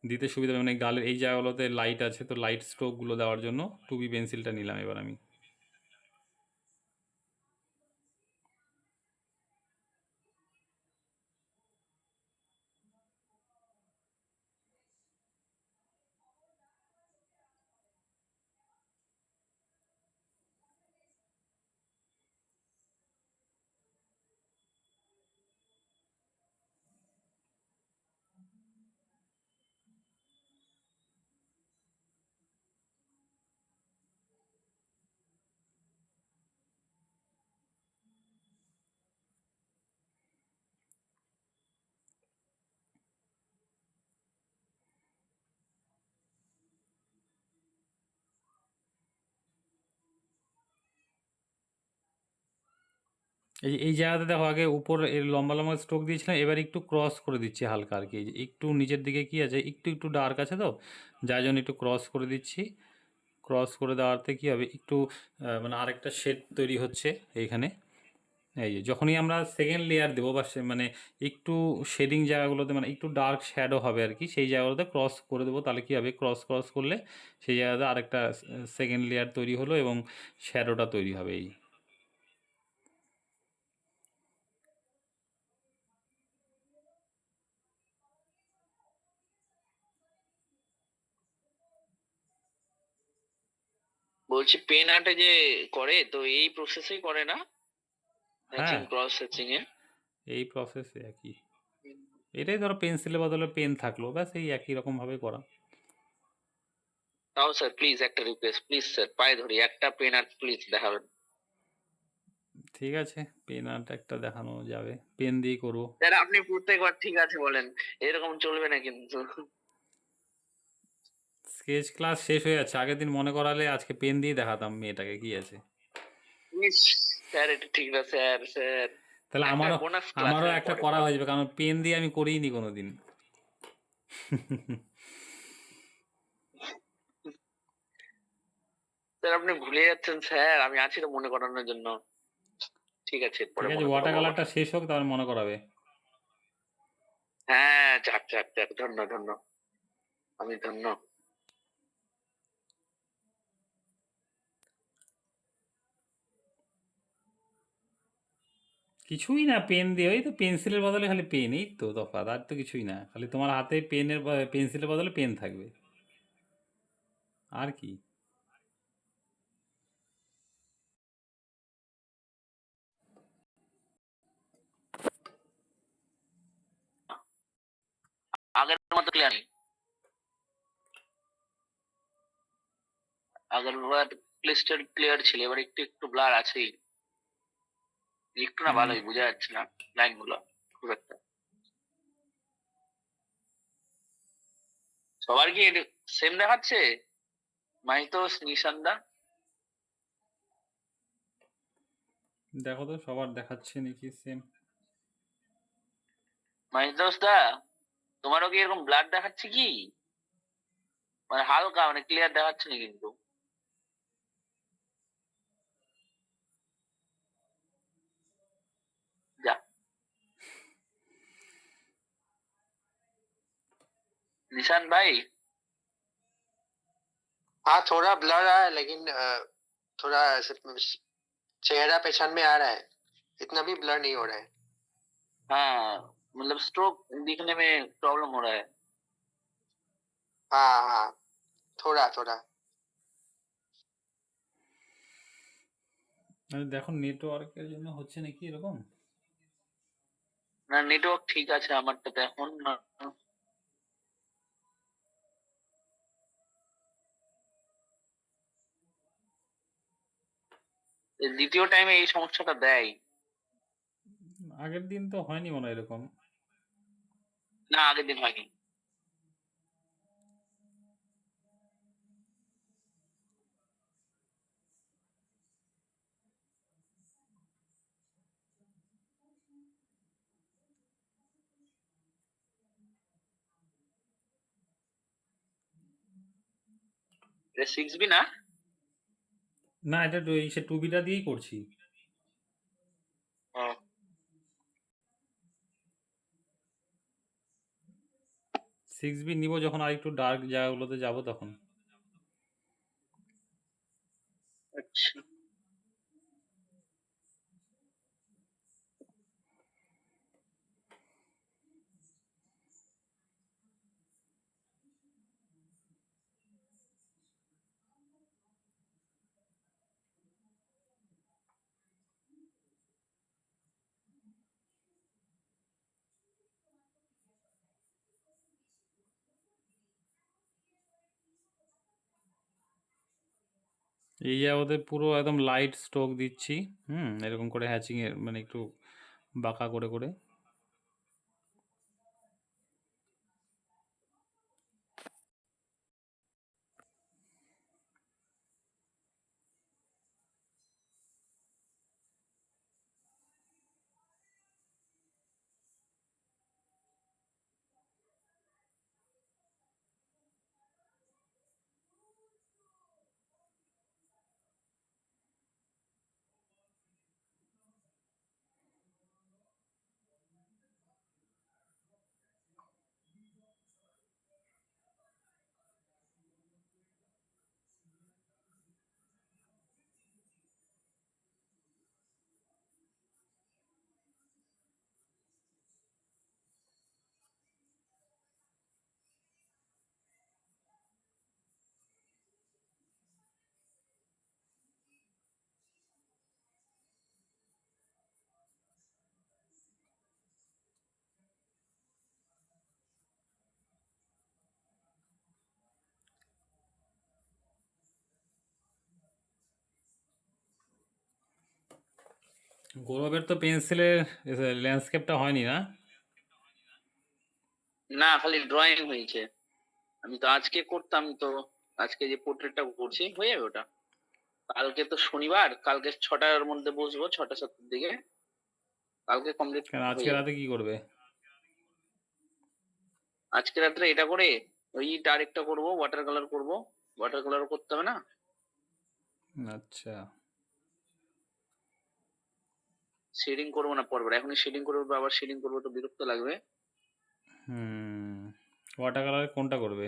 দিতে সুবিধা হবে, মানে গালের এই জায়গাগুলোতে লাইট আছে, তো লাইট স্ট্রোকগুলো দেওয়ার জন্য টুবি পেন্সিলটা নিলাম এবার আমি। এই জায়গাতে দেখো, আগে উপর এর লম্বা লম্বা স্ট্রোক দিয়েছিলাম, এবার একটু ক্রস করে দিচ্ছি হালকা আর কি। এই যে একটু নিচের দিকে কি আছে, একটু একটু ডার্ক আছে, তো যার জন্য একটু ক্রস করে দিচ্ছি। ক্রস করে দেওয়াতে কী হবে, একটু মানে আরেকটা শেড তৈরি হচ্ছে এইখানে। এই যে যখনই আমরা সেকেন্ড লেয়ার দেবো, বা মানে একটু শেডিং জায়গাগুলোতে, মানে একটু ডার্ক শ্যাডো হবে আর কি, সেই জায়গাগুলোতে ক্রস করে দেবো। তাহলে কী হবে, ক্রস ক্রস করলে সেই জায়গাতে আরেকটা সেকেন্ড লেয়ার তৈরি হলো এবং শ্যাডোটা তৈরি হবে। এই বলছি পেন আর্টে যে করে, তো এই প্রসেসেই করে না, হ্যাচিং হ্যাঁ, ক্রস হ্যাচিং এ? এই প্রসেস একই। এটাই ধরো পেন্সিলের বদলে পেন থাকলো, ব্যাস এই একই রকমভাবে করা। তাও স্যার প্লিজ একটা রিকোয়েস্ট, প্লিজ স্যার পায়ে ধরি, একটা পেন আর্ট প্লিজ দেখাবেন। ঠিক আছে, পেন আর্ট একটা দেখানো যাবে, পেন দিয়েই করবো। স্যার আপনি প্রত্যেকবার ঠিক আছে বলেন, এরকম চলবে না কিন্তু। স্কেচ ক্লাস শেষ হয়ে যাচ্ছে, আগের দিন মনে করালে আজকে পেন দিয়ে দেখাতাম মেয়েটাকে, কি আছে। ইস, স্যার এটা ঠিক না স্যার, স্যার তাহলে একটা আমারও বোনাস আমারও ক্লাসের একটা পরে। করা হয়ে যাবে, কারণ পেন দিয়ে আমি করিনি কোনোদিন। স্যার আপনি ভুলে যাচ্ছেন স্যার, আমি আছি তো মনে করানোর জন্য। ঠিক আছে, ঠিক পরে আছে, মনে ওয়াটার করাবো আবার। কালারটা শেষ হোক, তারপর মনে করাবে। হ্যাঁ, যাক যাক যাক, ধন্য ধন্য, আমি ধন্য। কিছুই না, পেন দিয়ে, ওই তো পেন্সিলের বদলে খালি পেন, এই তো তফাৎ, আর তো কিছুই না, খালি তোমার হাতে পেন্সিলের বদলে পেন থাকবে, আর কি। আগের মতো ক্লিয়ার নেই, আগের বার ক্লিস্টার ক্লিয়ার ছিল, এবার একটু একটু ব্লার আছেই, একটু না, ভালোই বোঝা যাচ্ছে না লাইন গুলো খুব একটা। সবার কি সেম দেখাচ্ছে? মাইতোস, নিশানদা? দেখো তো সবার দেখাচ্ছে নাকি সেম। মাইতোস দা, তোমারও কি এরকম ব্লাড দেখাচ্ছে কি? মানে হালকা, মানে ক্লিয়ার দেখাচ্ছে না কিন্তু। যা, निशान भाई। हाँ थोड़ा ब्लर आ है लेकिन थोड़ा ऐसे चेहरा पहचान में आ रहा है, इतना भी ब्लर नहीं हो रहा है। हाँ, मतलब स्ट्रोक दिखने में प्रॉब्लम हो रहा है। हाँ हाँ थोड़ा थोड़ा। দেখো নেটওয়ার্কের জন্য হচ্ছে নাকি এরকম। না, নেটওয়ার্ক ঠিক আছে আমারটাতে এখন না। দ্বিতীয় টাইমে এই সমস্যাটা দেয়। আগের দিন তো হয়নি মনে হয় এরকম। না, আগের দিন হয়নি। এটা 6B না? না, এটা সে টুবিটা দিয়েই করছি। ও, 6B নিব যখন আর একটু ডার্ক জায়গাগুলোতে যাব তখন। আচ্ছা। এই জায়গাতে পুরো একদম লাইট স্ট্রোক দিচ্ছি, এরকম করে হ্যাচিং এর মানে একটু বাঁকা করে করে। গৌরবের তো পেন্সিলের ল্যান্ডস্কেপটা হয়নি না? না, খালি ড্রয়িং হয়েছে। আমি তো আজকে করতাম, তো আজকে যে পোর্ট্রেটটা করছি হয়ে যাবে ওটা। কালকে তো শনিবার, কালকে 6টার মধ্যে বসবো, 6টা 7টার দিকে, কালকে কমপ্লিট কেন হয়ে আজকে যাবে। রাতে কি করবে? আজকে রাত্রে এটা করে ওই আরেকটা করবো, ওয়াটার কালার করবো। ওয়াটার কালার করতে হবে না? আচ্ছা। শেডিং করবো না পরবার, এখনই শেডিং করবো, আবার শেডিং করবো তো বিরক্ত লাগবে। ওয়াটার কালার কোনটা করবে?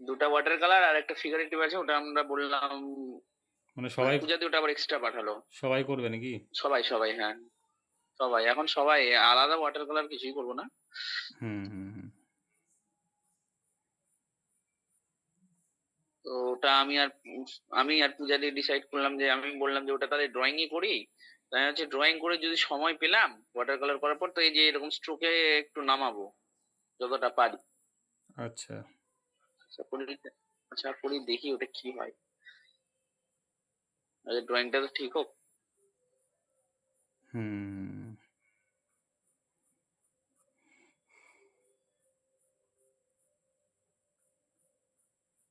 দুটা ওয়াটার কালার আর একটা ফিগারেটিভ আছে, ওটা আমরা বললাম মানে সবাই পূজাতে ওটা আবার এক্সট্রা পাঠালো। সবাই করবে নাকি? সবাই হ্যাঁ, সবাই। এখন সবাই আলাদা ওয়াটার কালার কিছুই করবো না। হুম, হুম, হুম। তো ওটা আমি আর পূজা দিয়ে ডিসাইড করলাম যে আমি বললাম যে ওটা তাহলে ড্রয়িংই করি। তাই হচ্ছে ড্রয়িং করে যদি সময় পেলাম ওয়াটার কালার করার পর, তো এই যে এরকম স্ট্রোকে একটু নামাবো যতটা পারি। আচ্ছা। আশা করি দেখি ওটা কি হয়। আগে ড্রয়িংটা তো ঠিক হোক। হুম।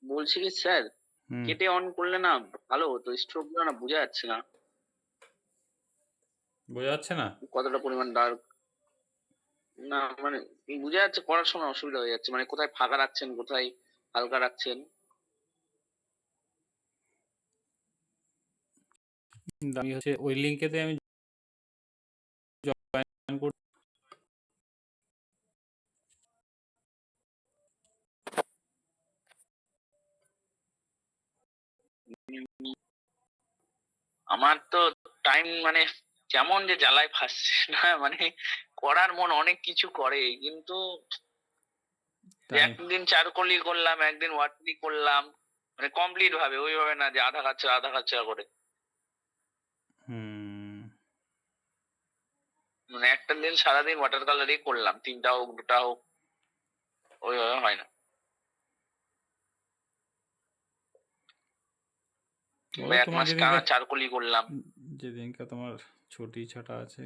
বলছি কি স্যার, হুম। কেটে অন করলে না ভালো হতো, স্ট্রোক গুলো না বোঝা যাচ্ছে না বোঝা যাচ্ছে না? কতটা পরিমাণ ডার্ক। না মানে বোঝা যাচ্ছে, করার সময় অসুবিধা হয়ে যাচ্ছে, মানে কোথায় ফাঁকা রাখছেন কোথায় হালকা রাখছেন। আমি হচ্ছে ওই লিঙ্কেতে আমি জয়েন করছি। আমার তো টাইম মানে কেমন যে জ্বালায় ফাঁসছে না, মানে করার মন অনেক কিছু করে, কিন্তু টাইম একদিন চারকোলি করলাম একদিন ওয়াটারি করলাম, মানে কমপ্লিট ভাবে, ওইভাবে না যে আধা কাচ্চা করে। হুম। মানে একটা দিন সারাদিন ওয়াটার কালারই করলাম, 3টা হোক 2টা হোক, ওইভাবে হয় না। কিংবা বলো এক তোমার মাস যেদিনকে টানা চারকোলি করলাম। যেদিনকে তোমার ছুটি ছাটা আছে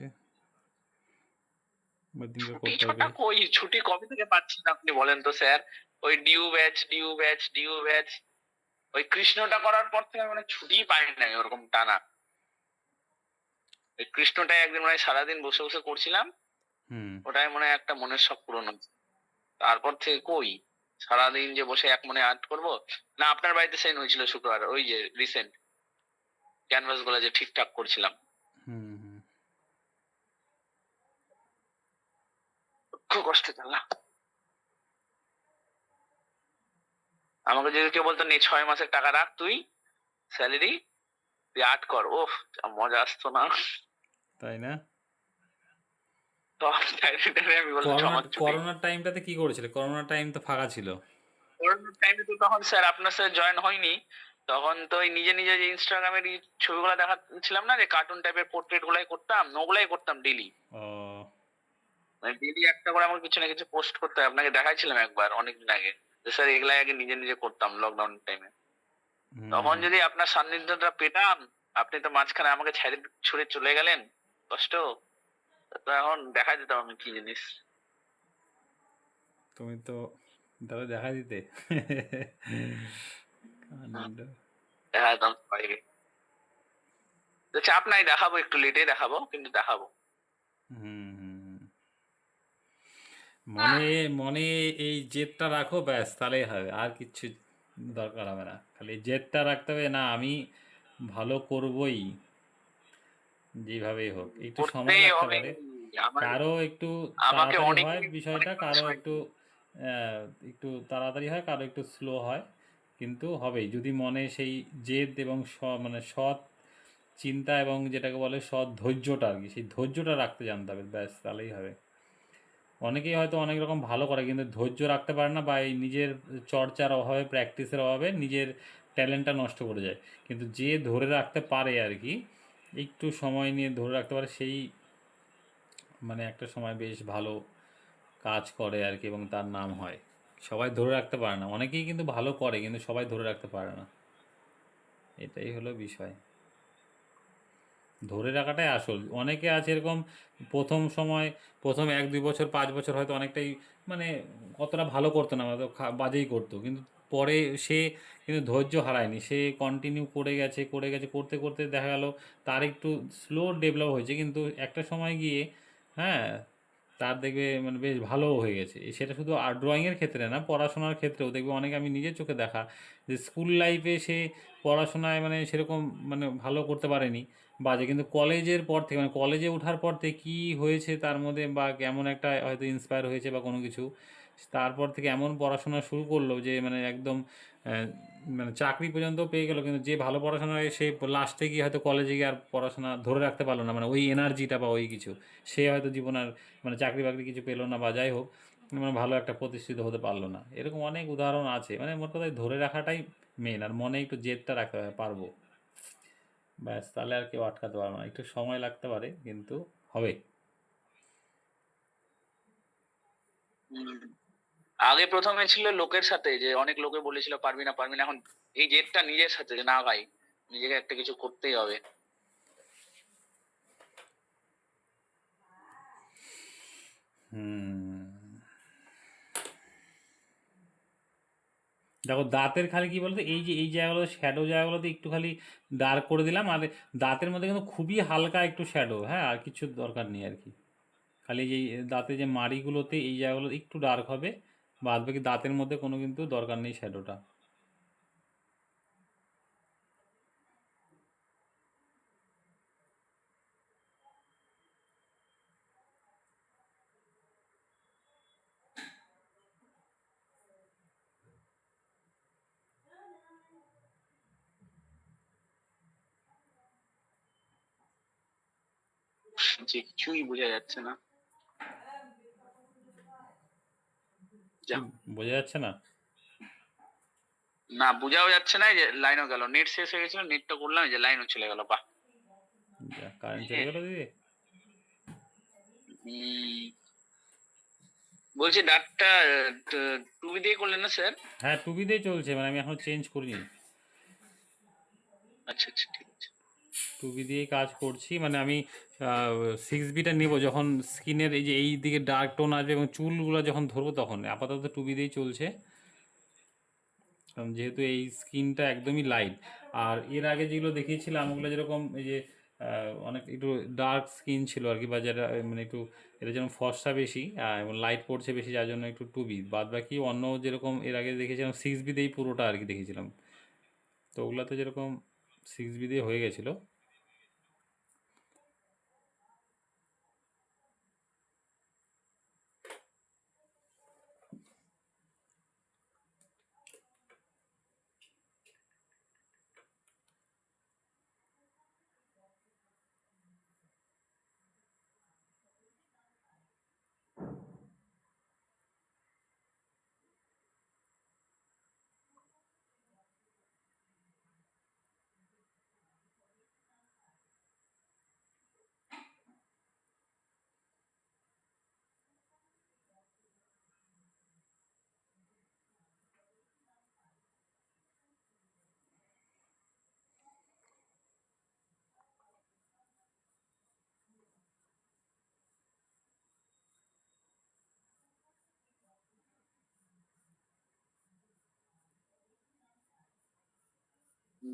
ওই দিনকে ছুটি করতে হবে। ছটা কই, ছুটি কবে থেকে পাচ্ছি না আপনি বলেন তো স্যার। ওই ডিউ ব্যাচ ওই কৃষ্ণটা করার পর থেকে মানে ছুটিই পাই নাই ওরকম টানা। ওই কৃষ্ণটাই একদিন মানে সারাদিন বসে বসে করছিলাম, হুম। ওটাই মনে হয় একটা মনের শখ পূরণ হচ্ছে। তারপর থেকে কই সারাদিন যে বসে এক মনে আর্ট করবো না। আপনার বাড়িতে সেন হয়েছিল শুক্রবার, ওই যে রিসেন্ট ক্যানভাস গুলো যে ঠিকঠাক করছিলাম, হুম। হুম। খুব কষ্ট চালা। আমাকে যদি কেউ বলতো নে 6 মাসের টাকা রাখ তুই স্যালারি, তুই আর্ট কর, ওহ মজা আসতো না। তাই না? তো আমি বললাম আমার ছুটি। করোনার টাইমটাতে কি করেছিলে? করোনার টাইম তো ফাঁকা ছিল। করোনার টাইমে তো তখন স্যার আপনার সাথে জয়েন হয়নি। তখন তো ওই নিজে নিজে যে ইনস্টাগ্রামের ছবিগুলো দেখাচ্ছিলাম না, যে কার্টুন টাইপের পোর্ট্রেট গুলাই করতাম, ওগুলাই করতাম ডেইলি। ও। মানে ডেইলি একটা করে আমার কিছু না কিছু পোস্ট করতে হয়। আপনাকে দেখাইছিলাম একবার অনেকদিন আগে যে স্যার এগুলাই আগে নিজে নিজে করতাম লকডাউন টাইমে। হুম, তখন হুম। যদি আপনার সান্নিধ্যটা পেতাম, আপনি তো মাঝখানে আমাকে ছুড়ে চলে গেলেন, কষ্ট। তো এখন দেখা যেতাম আমি কি জিনিস। তুমি তো তাহলে দেখা দিতে। কাণ্ড। দেখা যেতাম বাইরে। তো চাপ নাই, দেখাবো, একটু লেটে দেখাবো কিন্তু দেখাবো। হুম, হুম, হুম। মনে মনে এই জেদটা রাখো, ব্যাস তাহলেই হবে, আর কিচ্ছু দরকার হবে না। খালি জেদটা রাখতে হবে, না আমি ভালো করবই যেভাবেই হোক। একটু করতে সময় লাগতে অনেক পারে, আমার কারো একটু আমাকে তাড়াতাড়ি অনেক হয় বিষয়টা, অনেক কারো সময় একটু একটু তাড়াতাড়ি হয়, কারো একটু স্লো হয়, কিন্তু হবেই যদি মনে সেই জেদ এবং মানে সৎ চিন্তা এবং যেটাকে বলে সৎ ধৈর্যটা আর কি, সেই ধৈর্যটা রাখতে জানতে হবে, ব্যাস তাহলেই হবে। অনেকেই হয়তো অনেক রকম ভালো করে কিন্তু ধৈর্য রাখতে পারে না, বা এই নিজের চর্চার অভাবে প্র্যাকটিসের অভাবে নিজের ট্যালেন্টটা নষ্ট করে যায়। কিন্তু যে ধরে রাখতে পারে আর কি, একটু সময় নিয়ে ধরে রাখতে পারে, সেই মানে একটা সময় বেশ ভালো কাজ করে আর কি, এবং তার নাম হয়। সবাই ধরে রাখতে পারে না, অনেকেই কিন্তু ভালো করে কিন্তু সবাই ধরে রাখতে পারে না, এটাই হলো বিষয়। ধরে রাখাটাই আসল। অনেকে আছে এরকম, প্রথম সময় প্রথম 1-2 বছর 5 বছর হয়তো অনেকটাই মানে অতটা ভালো করতো না, হয়তো বাজেই করতো, কিন্তু পরে সে কিন্তু ধৈর্য হারায়নি, সে কন্টিনিউ করে গেছে করতে করতে দেখা গেল তার একটু স্লো ডেভেলপ হয়েছে, কিন্তু একটা সময় গিয়ে হ্যাঁ তার দেখবে মানে বেশ ভালো হয়ে গেছে। সেটা শুধু আর্ট ড্রয়িংয়ের ক্ষেত্রে না, পড়াশোনার ক্ষেত্রেও দেখবে অনেকে, আমি নিজের চোখে দেখা, যে স্কুল লাইফে সে পড়াশোনায় মানে সেরকম মানে ভালো করতে পারেনি, বাজে, কিন্তু কলেজের পর থেকে মানে কলেজে ওঠার পর থেকে কী হয়েছে তার মধ্যে, বা কেমন একটা হয়তো ইন্সপায়ার হয়েছে বা কোনো কিছু, তারপর থেকে এমন পড়াশোনা শুরু করলো যে মানে একদম মানে চাকরি পর্যন্ত পেয়ে গেল, কিন্তু যে ভালো পড়াশোনা হয় সে লাস্টে গিয়ে হয়তো কলেজে গিয়ে আর পড়াশোনা ধরে রাখতে পারলো না, মানে ওই এনার্জিটা বা ওই কিছু, সে হয়তো জীবন আর মানে চাকরি বাকরি কিছু পেলো না বা যাই হোক, মানে ভালো একটা প্রতিষ্ঠিত হতে পারলো না। এরকম অনেক উদাহরণ আছে, মানে মোট কথা ধরে রাখাটাই মেন, আর মনে একটু জেদটা রাখতে হবে, পারবো, ব্যাস, তাহলে আর কেউ আটকাতে পারবে না। একটু সময় লাগতে পারে কিন্তু হবে। হুম। আগে প্রথমে ছিল লোকের সাথে, যে অনেক লোকে বলেছিল পারবি না পারবি না, এখন এই জেদটা নিজের সাথে, যে না ভাই নিজেকে একটা কিছু করতেই হবে। হুম। দেখো দাঁতের খালি কি বলতো, এই যে এই জায়গাগুলো শ্যাডো জায়গাগুলোতে একটু খালি ডার্ক করে দিলাম, আর দাঁতের মধ্যে কিন্তু খুবই হালকা একটু শ্যাডো, হ্যাঁ, আর কিছু দরকার নেই আর কি। খালি যে দাঁতে যে মাড়িগুলোতে এই জায়গাগুলো একটু ডার্ক হবে, বাদ বাকি দাঁতের মধ্যে কোনো কিন্তু দরকার নেই শ্যাডোটা। যে কিছুই বোঝা যাচ্ছে না। কি যা, বোঝা যাচ্ছে না? না বোঝাও যাচ্ছে না, এই যে লাইনও গেল, নেট শেষ হয়ে গেছিল, নেটটা করলাম, এই যে লাইনও চলে গেল, বাহ। কারেন্ট চলে গেল দিদি। উম, বলছি ডাক্তার, টুবি দিয়ে করলেন না স্যার? হ্যাঁ, টুবিতেই চলছে, মানে আমি এখনো চেঞ্জ করিনি, আচ্ছা আচ্ছা, ঠিক আছে। টুবি দিয়েই কাজ করছি। মানে আমি 6B-টা নেবো যখন স্কিনের এই যে এই দিকে ডার্ক টোন আসবে এবং চুলগুলো যখন ধরবো, তখন আপাতত টুবি দিয়েই চলছে, কারণ যেহেতু এই স্কিনটা একদমই লাইট। আর এর আগে যেগুলো দেখিয়েছিলাম ওগুলো যেরকম এই যে অনেক একটু ডার্ক স্কিন ছিল আর কি, বা যারা মানে একটু এটা যেরকম ফর্সা বেশি এবং লাইট পড়ছে বেশি, যার জন্য একটু টুবি, বাদ বাকি অন্য যেরকম এর আগে দেখেছিলাম 6B-তেই পুরোটা আর কি দেখেছিলাম, তো ওগুলোতে যেরকম 6B-তেই হয়ে গেছিলো।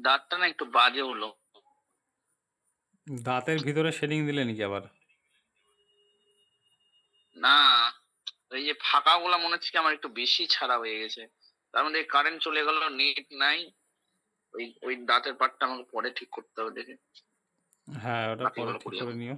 দাঁতটা না একটু বাজে হলো। দাঁতের ভিতরে শেডিং দিলে নাকি আবার? না, এই যে ফাঁকা গুলা মনে হচ্ছে কি আমার একটু বেশি ছাড়া হয়ে গেছে, তার মধ্যে কারেন্ট চলে গেল, নেট নাই। ওই ওই দাঁতের পাটটা আমাকে পরে ঠিক করতে হবে দেখে, হ্যাঁ, ওটা পরে বাকিগুলো ঠিক করি করে এখন। নিও।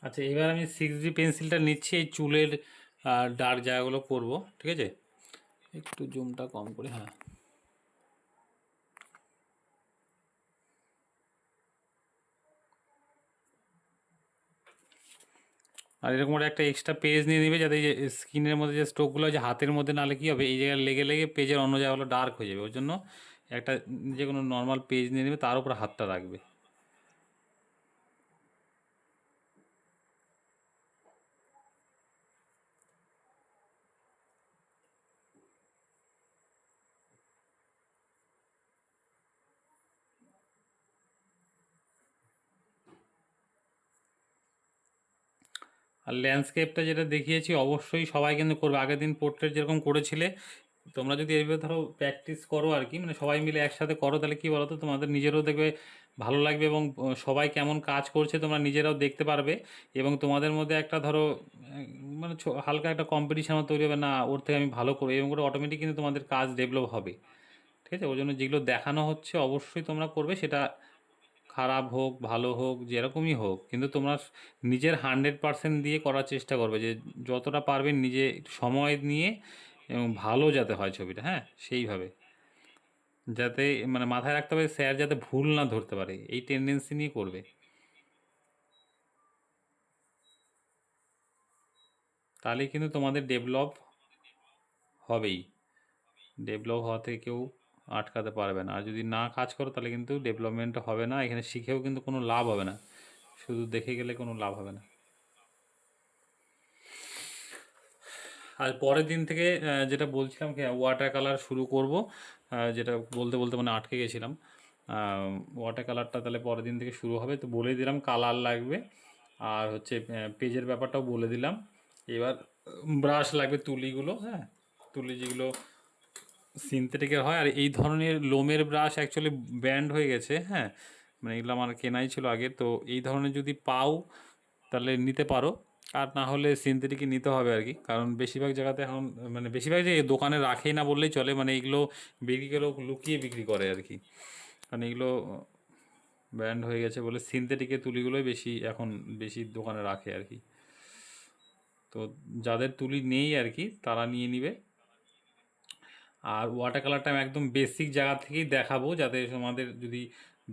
আচ্ছা, এবার আমি 6B পেন্সিলটা নিচ্ছি, এই চুলের ডার্ক জায়গাগুলো করবো, ঠিক আছে? একটু জুমটা কম করে, হ্যাঁ। আর এরকম করে একটা এক্সট্রা পেজ নিয়ে নিবে, যাতে যে স্ক্রিনের মধ্যে যে স্ট্রোকগুলো আছে হাতের মধ্যে, নাহলে কী হবে, এই জায়গায় লেগে লেগে পেজের অন্য জায়গাগুলো ডার্ক হয়ে যাবে। ওর জন্য একটা যে কোনো নর্মাল পেজ নিয়ে নেবে, তার উপর হাতটা রাখবে। আর ল্যান্ডস্কেপটা যেটা দেখিয়েছি অবশ্যই সবাই কিন্তু করবে। আগের দিন পোর্ট্রেট যেরকম করেছিলে, তোমরা যদি এইভাবে ধরো প্র্যাকটিস করো আর কি, মানে সবাই মিলে একসাথে করো, তাহলে কী বলো তো, তোমাদের নিজেরও দেখবে ভালো লাগবে, এবং সবাই কেমন কাজ করছে তোমরা নিজেরাও দেখতে পারবে, এবং তোমাদের মধ্যে একটা ধরো মানে হালকা একটা কম্পিটিশন তৈরি হবে, না ওর থেকে আমি ভালো করবো, এবং করে অটোমেটিক কিন্তু তোমাদের কাজ ডেভেলপ হবে। ঠিক আছে, ওই জন্য যেগুলো দেখানো হচ্ছে অবশ্যই তোমরা করবে, সেটা খারাপ হোক ভালো হোক যেরকমই হোক, কিন্তু তোমরা নিজের 100% দিয়ে করার চেষ্টা করবে, যে যতটা পারবে নিজে একটু সময় নিয়ে, এবং ভালো যাতে হয় ছবিটা, হ্যাঁ, সেইভাবে যাতে মানে মাথায় রাখতে হবে, স্যার যাতে ভুল না ধরতে পারে, এই টেন্ডেন্সি নিয়ে করবে। তাহলেই কিন্তু তোমাদের ডেভেলপ হবেই। ডেভেলপ হওয়া থেকে কেউ আটকাতে পারবে না। আর যদি না কাজ করো তাহলে কিন্তু ডেভেলপমেন্ট হবে না, এখানে শিখেও কিন্তু কোনো লাভ হবে না, শুধু দেখে গেলে কোনো লাভ হবে না। আর পরের দিন থেকে যেটা বলছিলাম কি, ওয়াটার কালার শুরু করব, যেটা বলতে বলতে মানে আটকে গেছিলাম। ওয়াটার কালারটা তাহলে পরের দিন থেকে শুরু হবে, তো বলে দিলাম কালার লাগবে, আর হচ্ছে পেজের ব্যাপারটাও বলে দিলাম। এবার ব্রাশ লাগবে, তুলিগুলো, হ্যাঁ, তুলি যেগুলো সিনথেটিকের হয়, আর এই ধরনের লোমের ব্রাশ অ্যাকচুয়ালি ব্যান্ড হয়ে গেছে, হ্যাঁ, মানে এগুলো আমার কেনাই ছিল আগে, তো এই ধরনের যদি পাও তাহলে নিতে পারো, আর না হলে সিনথেটিকই নিতে হবে আর কি, কারণ বেশিরভাগ জায়গাতে এখন মানে বেশিরভাগ যে দোকানে রাখেই না বললেই চলে, মানে এগুলো বিক্রি করেও লুকিয়ে বিক্রি করে আর কি, কারণ এগুলো ব্যান্ড হয়ে গেছে বলে সিনথেটিকের তুলিগুলোই বেশি এখন বেশি দোকানে রাখে আর কি। তো যাদের তুলি নেই আর কি তারা নিয়ে নিবে। আর ওয়াটার কালারটা আমি একদম বেসিক জায়গা থেকেই দেখাবো, যাতে তোমাদের যদি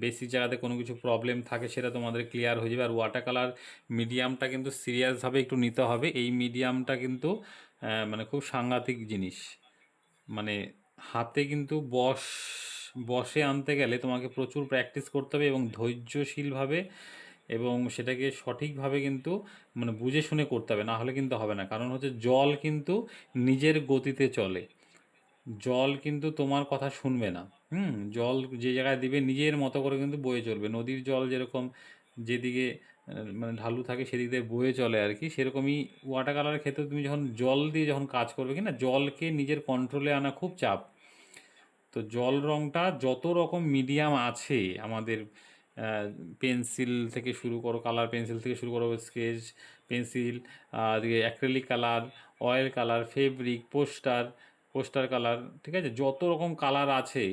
বেসিক জায়গাতে কোনো কিছু প্রবলেম থাকে সেটা তোমাদের ক্লিয়ার হয়ে যাবে। আর ওয়াটার কালার মিডিয়ামটা কিন্তু সিরিয়াসভাবে একটু নিতে হবে, এই মিডিয়ামটা কিন্তু মানে খুব সাংঘাতিক জিনিস, মানে হাতে কিন্তু বসে আনতে গেলে তোমাকে প্রচুর প্র্যাকটিস করতে হবে, এবং ধৈর্যশীলভাবে, এবং সেটাকে সঠিকভাবে কিন্তু মানে বুঝে শুনে করতে হবে, না হলে কিন্তু হবে না। কারণ হচ্ছে জল কিন্তু নিজের গতিতে চলে, জল কিন্তু তোমার কথা শুনবে না। জল যে জায়গায় দিবে নিজের মতো করে কিন্তু বয়ে চলবে, নদীর জল যেরকম যেদিকে মানে ঢালু থাকে সেদিক দিয়ে বয়ে চলে আর কি, সেরকমই ওয়াটার কালারের ক্ষেত্রে তুমি যখন জল দিয়ে যখন কাজ করবে কি না, জলকে নিজের কন্ট্রোলে আনা খুব চাপ। তো জল রঙটা যত রকম মিডিয়াম আছে আমাদের, পেন্সিল থেকে শুরু করো, কালার পেন্সিল থেকে শুরু করো, sketch pencil, acrylic colour, oil colour, fabric, poster colour, ঠিক আছে, যত রকম কালার আছে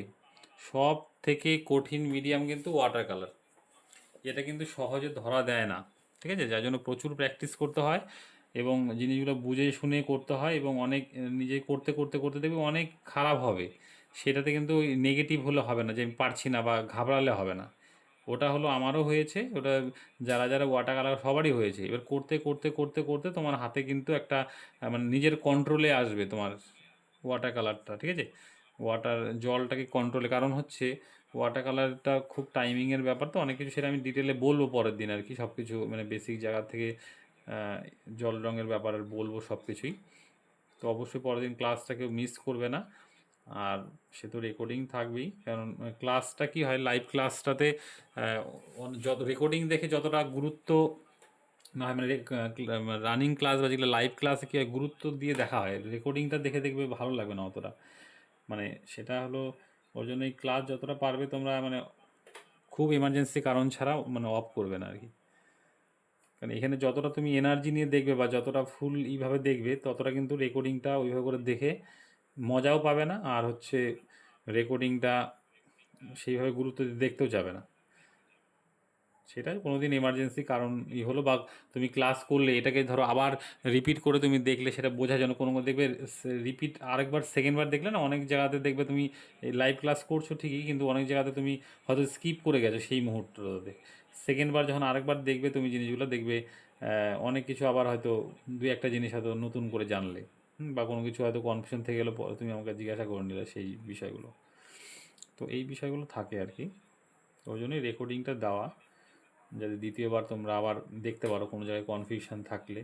সব থেকে কঠিন মিডিয়াম কিন্তু ওয়াটার কালার। এটা কিন্তু সহজে ধরা দেয় না, ঠিক আছে, যার জন্য প্রচুর প্র্যাকটিস করতে হয়, এবং জিনিসগুলো বুঝে শুনে করতে হয়, এবং অনেক নিজে করতে করতে করতে দেখবে অনেক খারাপ হবে, সেটাতে কিন্তু নেগেটিভ হলে হবে না, যে আমি পারছি না বা ঘাবড়ালে হবে না। ওটা হলো আমারও হয়েছে, ওটা যারা যারা ওয়াটার কালার সবারই হয়েছে। এবার করতে করতে করতে করতে তোমার হাতে কিন্তু একটা মানে নিজের কন্ট্রোলে আসবে তোমার ওয়াটার কালারটা, ঠিক আছে, জলটাকে কন্ট্রোলে, কারণ হচ্ছে ওয়াটার কালারটা খুব টাইমিংয়ের ব্যাপার, তো অনেক কিছু সেটা আমি ডিটেলে বলবো পরের দিন আর কি, সব কিছু মানে বেসিক জায়গা থেকে জল রঙের ব্যাপার বলবো সব কিছুই। তো অবশ্যই পরের দিন ক্লাসটাকে মিস করবে না, আর সে তো রেকর্ডিং থাকবেই, কারণ ক্লাসটা কি হয়, লাইভ ক্লাসটাতে যত রেকর্ডিং দেখে যতটা গুরুত্ব না হয়, মানে রানিং ক্লাস বা যেগুলো লাইভ ক্লাসে কী হয় গুরুত্ব দিয়ে দেখা হয়, রেকর্ডিংটা দেখে দেখবে ভালো লাগবে না অতটা, মানে সেটা হলো ওর জন্য এই ক্লাস যতটা পারবে তোমরা মানে খুব এমার্জেন্সি কারণ ছাড়া মানে অফ করবে না আর কি, কারণ এখানে যতটা তুমি এনার্জি নিয়ে দেখবে বা যতটা ফুল এইভাবে দেখবে ততটা কিন্তু রেকর্ডিংটা ওইভাবে করে দেখে মজাও পাবে না, আর হচ্ছে রেকর্ডিংটা সেইভাবে গুরুত্ব দিয়ে দেখতেও যাবে না। সেটা কোনোদিন এমার্জেন্সি কারণ হলো বা তুমি ক্লাস করলে এটাকে ধরো আবার রিপিট করে তুমি দেখলে সেটা বোঝার জন্য কোনো দেখবে রিপিট আরেকবার সেকেন্ডবার দেখলে না অনেক জায়গাতে দেখবে তুমি লাইভ ক্লাস করছো ঠিকই কিন্তু অনেক জায়গাতে তুমি হয়তো স্কিপ করে গেছো সেই মুহূর্তটাতে। সেকেন্ডবার যখন আরেকবার দেখবে তুমি জিনিসগুলো দেখবে অনেক কিছু আবার হয়তো দুই একটা জিনিস হয়তো নতুন করে জানলে বা কোনো কিছু হয়তো কনফিউশন থেকে গেলে তুমি আমাকে জিজ্ঞাসা করে নিলে সেই বিষয়গুলো। তো এই বিষয়গুলো থাকে আর কি, ওই জন্যই রেকর্ডিংটা দেওয়া, যাতে দ্বিতীয়বার তোমরা আবার দেখতে পারো কোনো জায়গায় কনফিউশন থাকলে।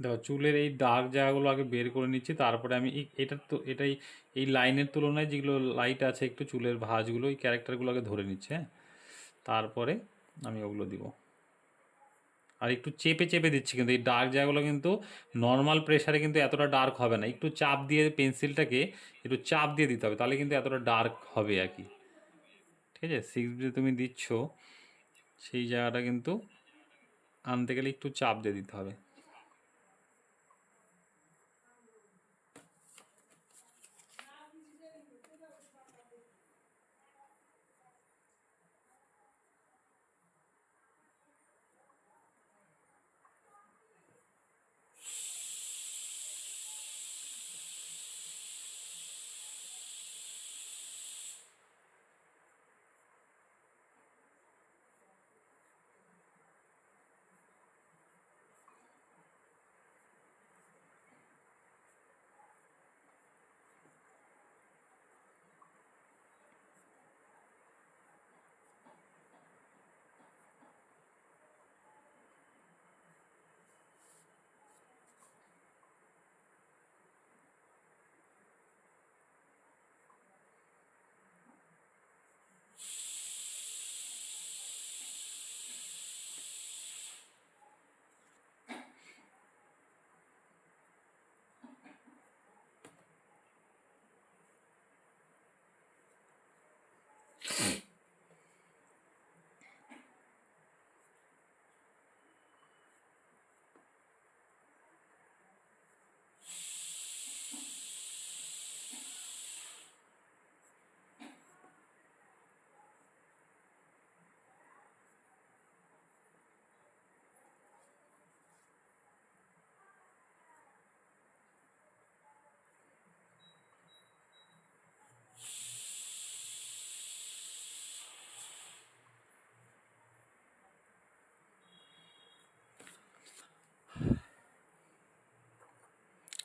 দেখো চুলের এই ডার্ক জায়গাগুলো আগে বের করে নিচ্ছি, তারপরে আমি এটাই এই লাইনের তুলনায় যেগুলো লাইট আছে একটু চুলের ভাঁজগুলো এই ক্যারেক্টারগুলো আগে ধরে নিচ্ছে, হ্যাঁ, তারপরে আমি ওগুলো দিব। আর একটু চেপে চেপে দিচ্ছি, কিন্তু এই ডার্ক জায়গাগুলো কিন্তু নর্মাল প্রেশারে কিন্তু এতটা ডার্ক হবে না, একটু চাপ দিয়ে পেন্সিলটাকে একটু চাপ দিয়ে দিতে হবে, তাহলে কিন্তু এতটা ডার্ক হবে আর কি। ঠিক আছে, 6B তুমি দিচ্ছ সেই জায়গাটা কিন্তু আনতে গেলে একটু চাপ দিয়ে দিতে হবে।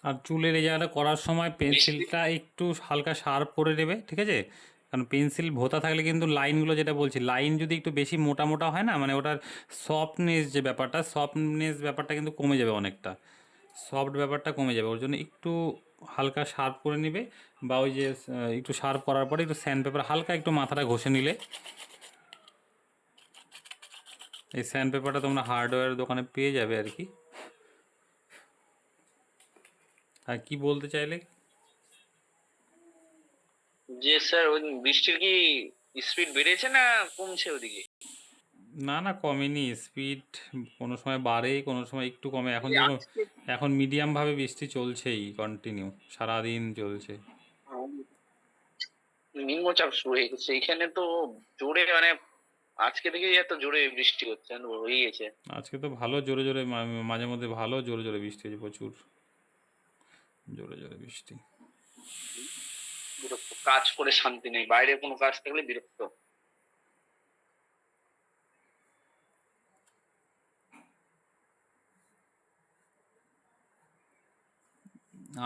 আর চুলের এই জায়গাটা করার সময় পেন্সিলটা একটু হালকা শার্প করে নেবে, ঠিক আছে, কারণ পেন্সিল ভোঁতা থাকলে কিন্তু লাইনগুলো, যেটা বলছি লাইন যদি একটু বেশি মোটা মোটা হয় না, মানে ওটার সফটনেস ব্যাপারটা কিন্তু কমে যাবে অনেকটা, সফট ব্যাপারটা কমে যাবে, ওর জন্য একটু হালকা শার্প করে নেবে, বা ওই যে একটু শার্প করার পরে একটু স্যান্ড পেপার হালকা একটু মাথাটা ঘষে নিলে, এই স্যান্ড পেপারটা তোমরা হার্ডওয়্যার দোকানে পেয়ে যাবে আর কি। আর কি বলতে চাইলে? যে স্যার ওই বৃষ্টির কি স্পিড বেড়েছে না কমছে ওদিকে? না না, কমেনি, স্পিড কোনো সময় বাড়ে কোনো সময় একটু কমে, এখন এই যেরকম আজকে এখন মিডিয়ামভাবে বৃষ্টি চলছেই, কন্টিনিউ সারাদিন চলছে। নিম্নচাপ শুরু হয়ে গেছে এখানে তো, জোরে মানে আজকে থেকে এত জোরে বৃষ্টি হচ্ছে হয়ে গেছে। আজকে তো ভালো জোরে জোরে মাঝে মধ্যে ভালো জোরে জোরে বৃষ্টি হয়েছে, প্রচুর জোরে জোরে বৃষ্টি। বিরক্ত, কাজ করে শান্তি নেই, বাইরে কোনো কাজ থাকলে বিরক্ত।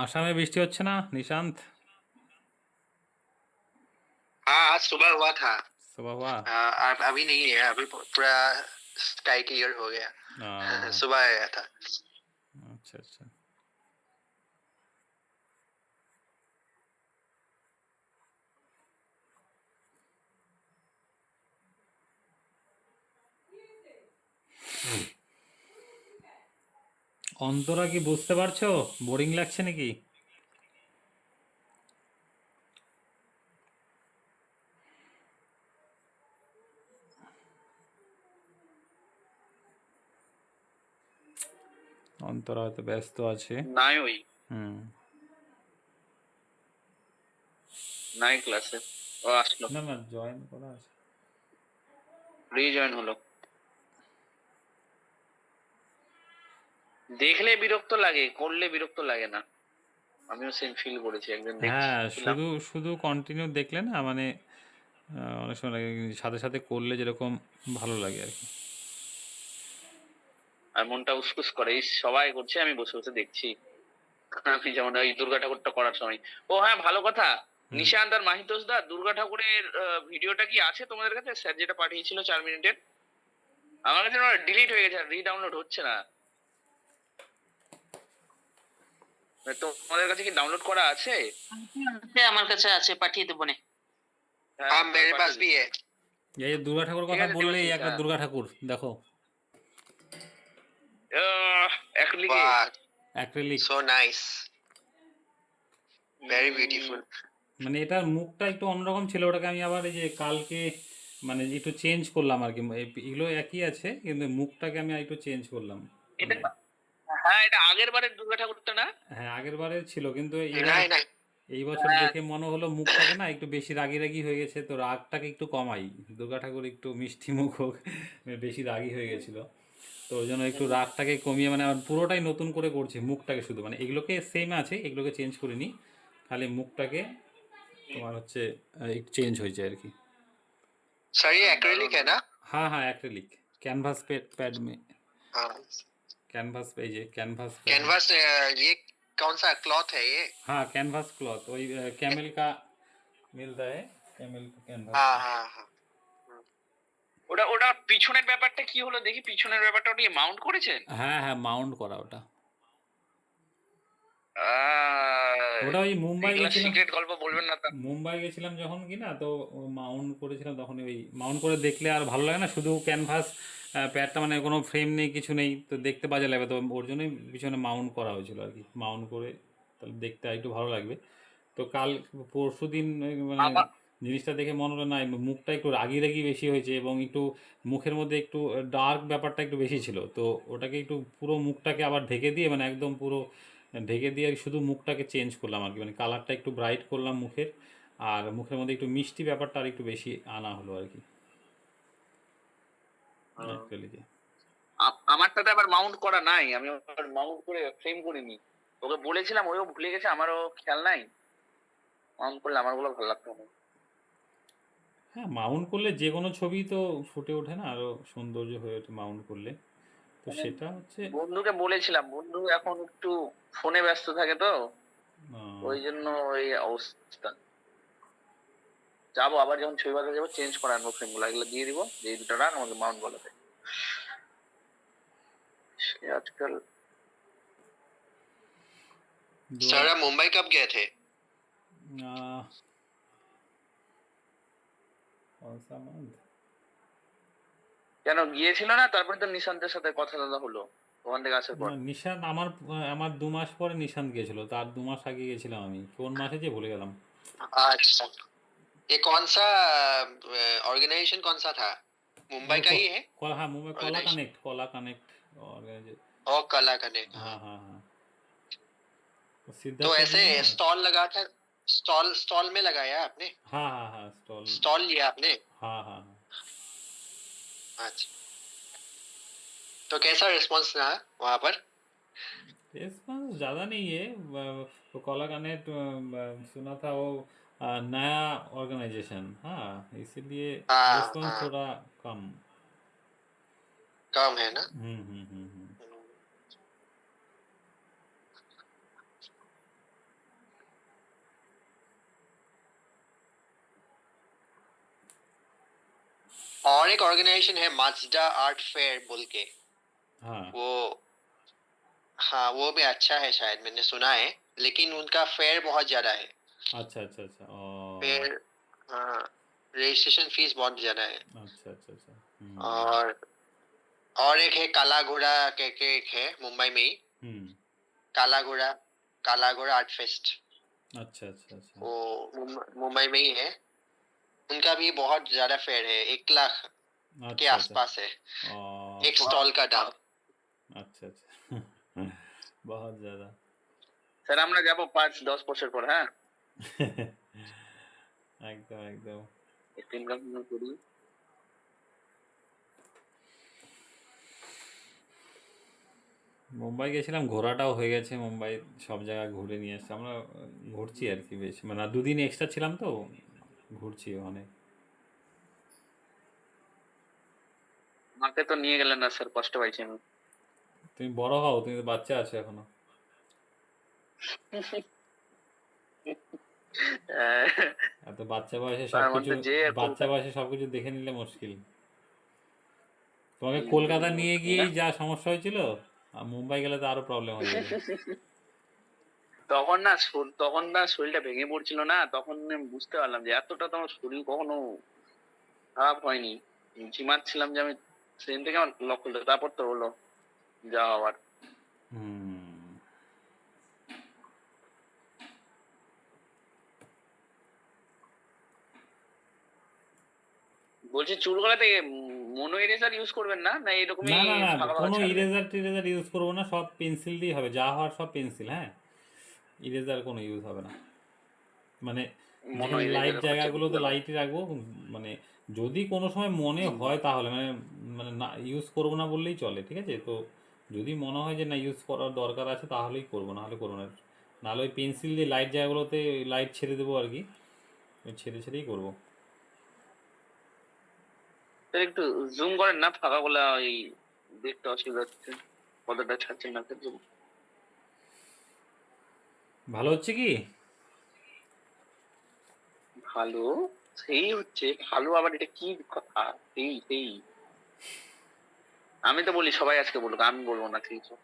আসামে বৃষ্টি হচ্ছে না নিশান্ত? हाँ आज सुबह हुआ था। सुबह हुआ? अब अभी नहीं है, अभी पूरा स्काई क्लियर हो गया। सुबह आया था। अच्छा अच्छा। অন্তরা কি বুঝতে পারছো? বোরিং লাগছে নাকি? অন্তরা হয়তো ব্যস্ত আছে। নাই ওই হুম। নাই ক্লাসে, ও আসলো, না না, জয়েন করা আছে। রিজয়েন হলো। দেখলে বিরক্ত লাগে, করলে বিরক্ত লাগে না। আমিও সেম ফিল করেছি, একদিন হ্যাঁ, দেখছিলাম। শুধু শুধু কন্টিনিউ দেখলে না মানে অনেক সময় লাগে, সাথে সাথে করলে যেরকম ভালো লাগে আর কি। আর মনটা উসকুস করে, ইস সবাই করছে আমি বসে বসে দেখছি। আমি যেমন ওই দুর্গা ঠাকুরটা করার সময়। ও হ্যাঁ, ভালো কথা, হুম। নিশান্ত আর মাহিতোষ দা, দুর্গা ঠাকুরের ভিডিওটা কি আছে তোমাদের কাছে? স্যার যেটা পাঠিয়েছিল 4 মিনিটের, আমার কাছে ডিলিট হয়ে গেছে, রিডাউনলোড হচ্ছে না। তোমাদের কাছে কি ডাউনলোড করা আছে? আমার কাছে আছে, পাঠিয়ে দেবো নে। হ্যাঁ, हाँ मेरे পাঠিয়ে पास দিও। भी है। এই যে দুর্গা ঠাকুর ঠিক কথা আছে, বললে এই দেবাশিস, একটা হ্যাঁ। দুর্গা ঠাকুর দেখো, অ্যাক্রিলিকে। वाह, acrylic. so nice, very beautiful। মানে এটার মুখটা একটু অন্যরকম ছিল, ওটাকে আমি আবার এই যে কালকে মানে একটু চেঞ্জ করলাম আর কি। এগুলো একই আছে কিন্তু মুখটাকে আমি একটু চেঞ্জ করলাম। এটা, মানে হ্যাঁ, এটা আগের বারের দুর্গা ঠাকুরটা না? হ্যাঁ, আগের বারে ছিল কিন্তু এবার नहीं नहीं, এই বছর হ্যাঁ। দেখে মনে হলো মুখটাকে না একটু বেশি রাগি রাগি হয়ে গেছে, তো রাগটাকে একটু কমাই, দুর্গা ঠাকুর একটু মিষ্টি মুখ হোক, বেশি রাগি হয়ে গেছিল। তো ওই জন্য একটু রাগটাকে কমিয়ে মানে আমার পুরোটাই নতুন করে করছি মুখটাকে, শুধু মানে এগুলোকে সেম আছে, এগুলোকে চেঞ্জ করিনি, খালি মুখটাকে তোমার হচ্ছে একটু চেঞ্জ হয়েছে আর কি। सर ये एक्रिलिक है ना? हाँ हाँ, एक्रिलिक कैनवास पे पैड में, हाँ, कैनवास पे ये कैनवास पे। कैनवास, ये कौन सा क्लॉथ है ये? हाँ, कैनवास क्लॉथ वही कैमल का मिलता है, कैमल का कैनवास। हाँ हाँ हाँ, ওটা ওটা পিছনের ব্যাপারটা কি হলো দেখি, পিছনের ব্যাপারটা ওটা মাউন্ট করেছেন? হ্যাঁ হ্যাঁ, মাউন্ট করা ওটা। আহ, ওটা ওই মুম্বাই এগুলো গেছিলাম, সিক্রেট গল্প বলবেন না তা। মুম্বাই গেছিলাম যখন কি না, তো মাউন্ট করেছিলাম তখন। ওই মাউন্ট করে দেখলে আর ভালো লাগে না, শুধু ক্যানভাস প্যাডটা, মানে কোনো ফ্রেম নেই কিছু নেই, তো দেখতে বাজে লাগবে, তো ওর জন্যই পিছনে মাউন্ট করা হয়েছিল আর কি। মাউন্ট করে তাহলে দেখতে একটু ভালো লাগবে। তো কাল পরশু দিন মানে আমার জিনিসটা দেখে মনে হলো না, এই মুখটা একটু রাগি রাগি বেশি হয়েছে এবং একটু মুখের মধ্যে একটু ডার্ক ব্যাপারটা একটু বেশি ছিল, তো ওটাকে একটু পুরো মুখটাকে আবার ঢেকে দিয়ে মানে একদম পুরো ঢেকে দিয়ে শুধু মুখটাকে চেঞ্জ করলাম আর কি, মানে কালারটা একটু ব্রাইট করলাম মুখের, আর মুখের মধ্যে একটু মিষ্টি ব্যাপারটা আর একটু বেশি আনা হলো আর কি অ্যাকচুয়ালি। আমারটাতে আবার মাউন্ট করা নাই, আমি মাউন্ট করে ফ্রেম করিনি। ওকে বলেছিলাম, ওও ভুলে গেছে, আমারও খেয়াল নাই। মাউন্ট করলে আমারগুলো ভালো লাগতো না। হ্যাঁ, মাউন্ট করলে যে কোনো ছবি তো ফুটে ওঠে না, আরও সৌন্দর্য হয়ে ওঠে মাউন্ট করলে, তো সেটা হচ্ছে বন্ধুকে বলেছিলাম, বন্ধু এখন একটু ফোনে ব্যস্ত থাকে তো, আহ, ওই জন্য ওই অবস্থা। যাবো আবার যখন ছবি বাজাতে যাবো, চেঞ্জ করে আনবো ফ্রেম গুলো, এগুলো দিয়ে দিবো, যে এই দুটো রাখ, আমাকে মাউন্ট বলাতে। সে আজকাল सर आप मुंबई कब गए थे? আহ, कौन सा month? কেন গিয়েছিল না? তারপরে তো নিশান্তের সাথে কথা দাদা হলো ওখান থেকে আসার পর। না, নিশান্ত আমার আমার 2 মাস পরে নিশান্ত গেছিল, তার 2 মাস আগে গেছিলাম আমি, কোন মাসে যে ভুলে গেলাম। अच्छा, ये कौन सा ऑर्गेनाइजेशन कौन सा था? मुंबई का ही है? हाँ, मुंबई कला Organization। कनेक्ट, कला कनेक्ट और और कला कनेक्ट। हाँ हाँ हाँ, तो सिद्धार्थ ऐसे में ना? स्टॉल लगा था, स्टॉल स्टॉल में लगाया आपने? हाँ हाँ हाँ, स्टॉल, स्टॉल लिया आपने? हाँ हाँ हाँ। अच्छा, तो कैसा रिस्पॉन्स रहा वहाँ पर? रिस्पॉन्स ज़्यादा नहीं है, तो कला कनेक्ट सुना था वो नया ऑर्गेनाइजेशन, हाँ, इसीलिए हाँ रिस्पॉन्स हाँ, थोड़ा कम। कम है ना? हम्म। और एक ऑर्गेनाइजेशन है माजदा आर्ट फेयर बोल के, हाँ वो, हाँ वो भी अच्छा है शायद, मैंने सुना है, लेकिन उनका फेयर बहुत ज्यादा है। अच्छा अच्छा अच्छा, फेयर, हाँ, रजिस्ट्रेशन फीस बहुत ज्यादा है। अच्छा अच्छा अच्छा, और एक है काला घोड़ा के एक है मुंबई में ही, हम्म, काला घोड़ा आर्ट फेस्ट, अच्छा अच्छा अच्छा, वो मुंबई में ही है। उनका भी बहुत ज्यादा फेयर है, 1 लाख के अच्छा अच्छा, आसपास है ओ, एक स्टॉल का दाम। अच्छा अच्छा बहुत ज्यादा। স্যার আমরা যাবো 5-10 বছর পর, হ্যাঁ একদম একদম। একটু ইনকাম করি। মুম্বাই গেছিলাম, ঘোরাটাও হয়ে গেছে, মুম্বাই সব জায়গা ঘুরে নিয়ে এসছি আমরা। ঘুরছি আর কি বেশ, মানে আর 2 দিন এক্সট্রা ছিলাম তো, ঘুরছি অনেক। মাকে তো নিয়ে গেলেন না স্যার, কষ্ট পাইছি আমি। তুমি বড় হও, তুমি তো বাচ্চা আছো এখনো। এত বাচ্চা বয়সে তার সবকিছু, মধ্যে যে বাচ্চা বয়সে সবকিছু দেখে নিলে মুশকিল। তোমাকে কলকাতা নিয়ে গিয়েই যা সমস্যা হয়েছিল, আর মুম্বাই গেলে তো আরো প্রবলেম হয়ে যাবে। তখন না শরীরটা ভেঙে পড়ছিল না, তখন আমি বুঝতে পারলাম যে এতটা তো আমার শরীর কখনো খারাপ হয়নি। ঝিমাচ্ছিলাম যে আমি, সেদিন থেকে আমার লক হলো, তারপর তো হলো যা হওয়ার। হুম। বলছি চুল গলাতে মনো ইরেজার ইউজ করবেন না, না এরকমই না না না, ফাঁকা ফাঁকা কোনো ছাড়বেন? ইরেজার টিরেজার ইউজ করবো না, সব পেন্সিল দিয়ে হবে, যা হওয়ার সব পেন্সিল। হ্যাঁ, ইরেজার কোনো ইউজ হবে না। মানে মনো যেখানে লাইট ইরেজার জায়গাগুলোতে লাইটই রাখবো। মানে যদি কোনো সময় মনে হয় তাহলে, মানে মানে না ইউজ করবো না বললেই চলে, ঠিক আছে? তো যদি মনে হয় যে না ইউজ করার দরকার আছে তাহলেই করবো, নাহলে করবো না। নাহলে ওই পেন্সিল দিয়ে লাইট জায়গাগুলোতে লাইট ছেড়ে দেবো আর কি, ওই ছেড়ে ছেড়েই করবো। একটু জুম করেন না, ফাঁকা গুলা ওই দেখতে অসুবিধা হচ্ছে, কতটা ছাড়ছেন না zoom। ভালো হচ্ছে কি? ভালো, সেই হচ্ছে ভালো, আবার এটা কি কথা? সেই সেই আমি তো বলি সবাই আজকে বলুক, আমি বলবো না, ঠিক আছে?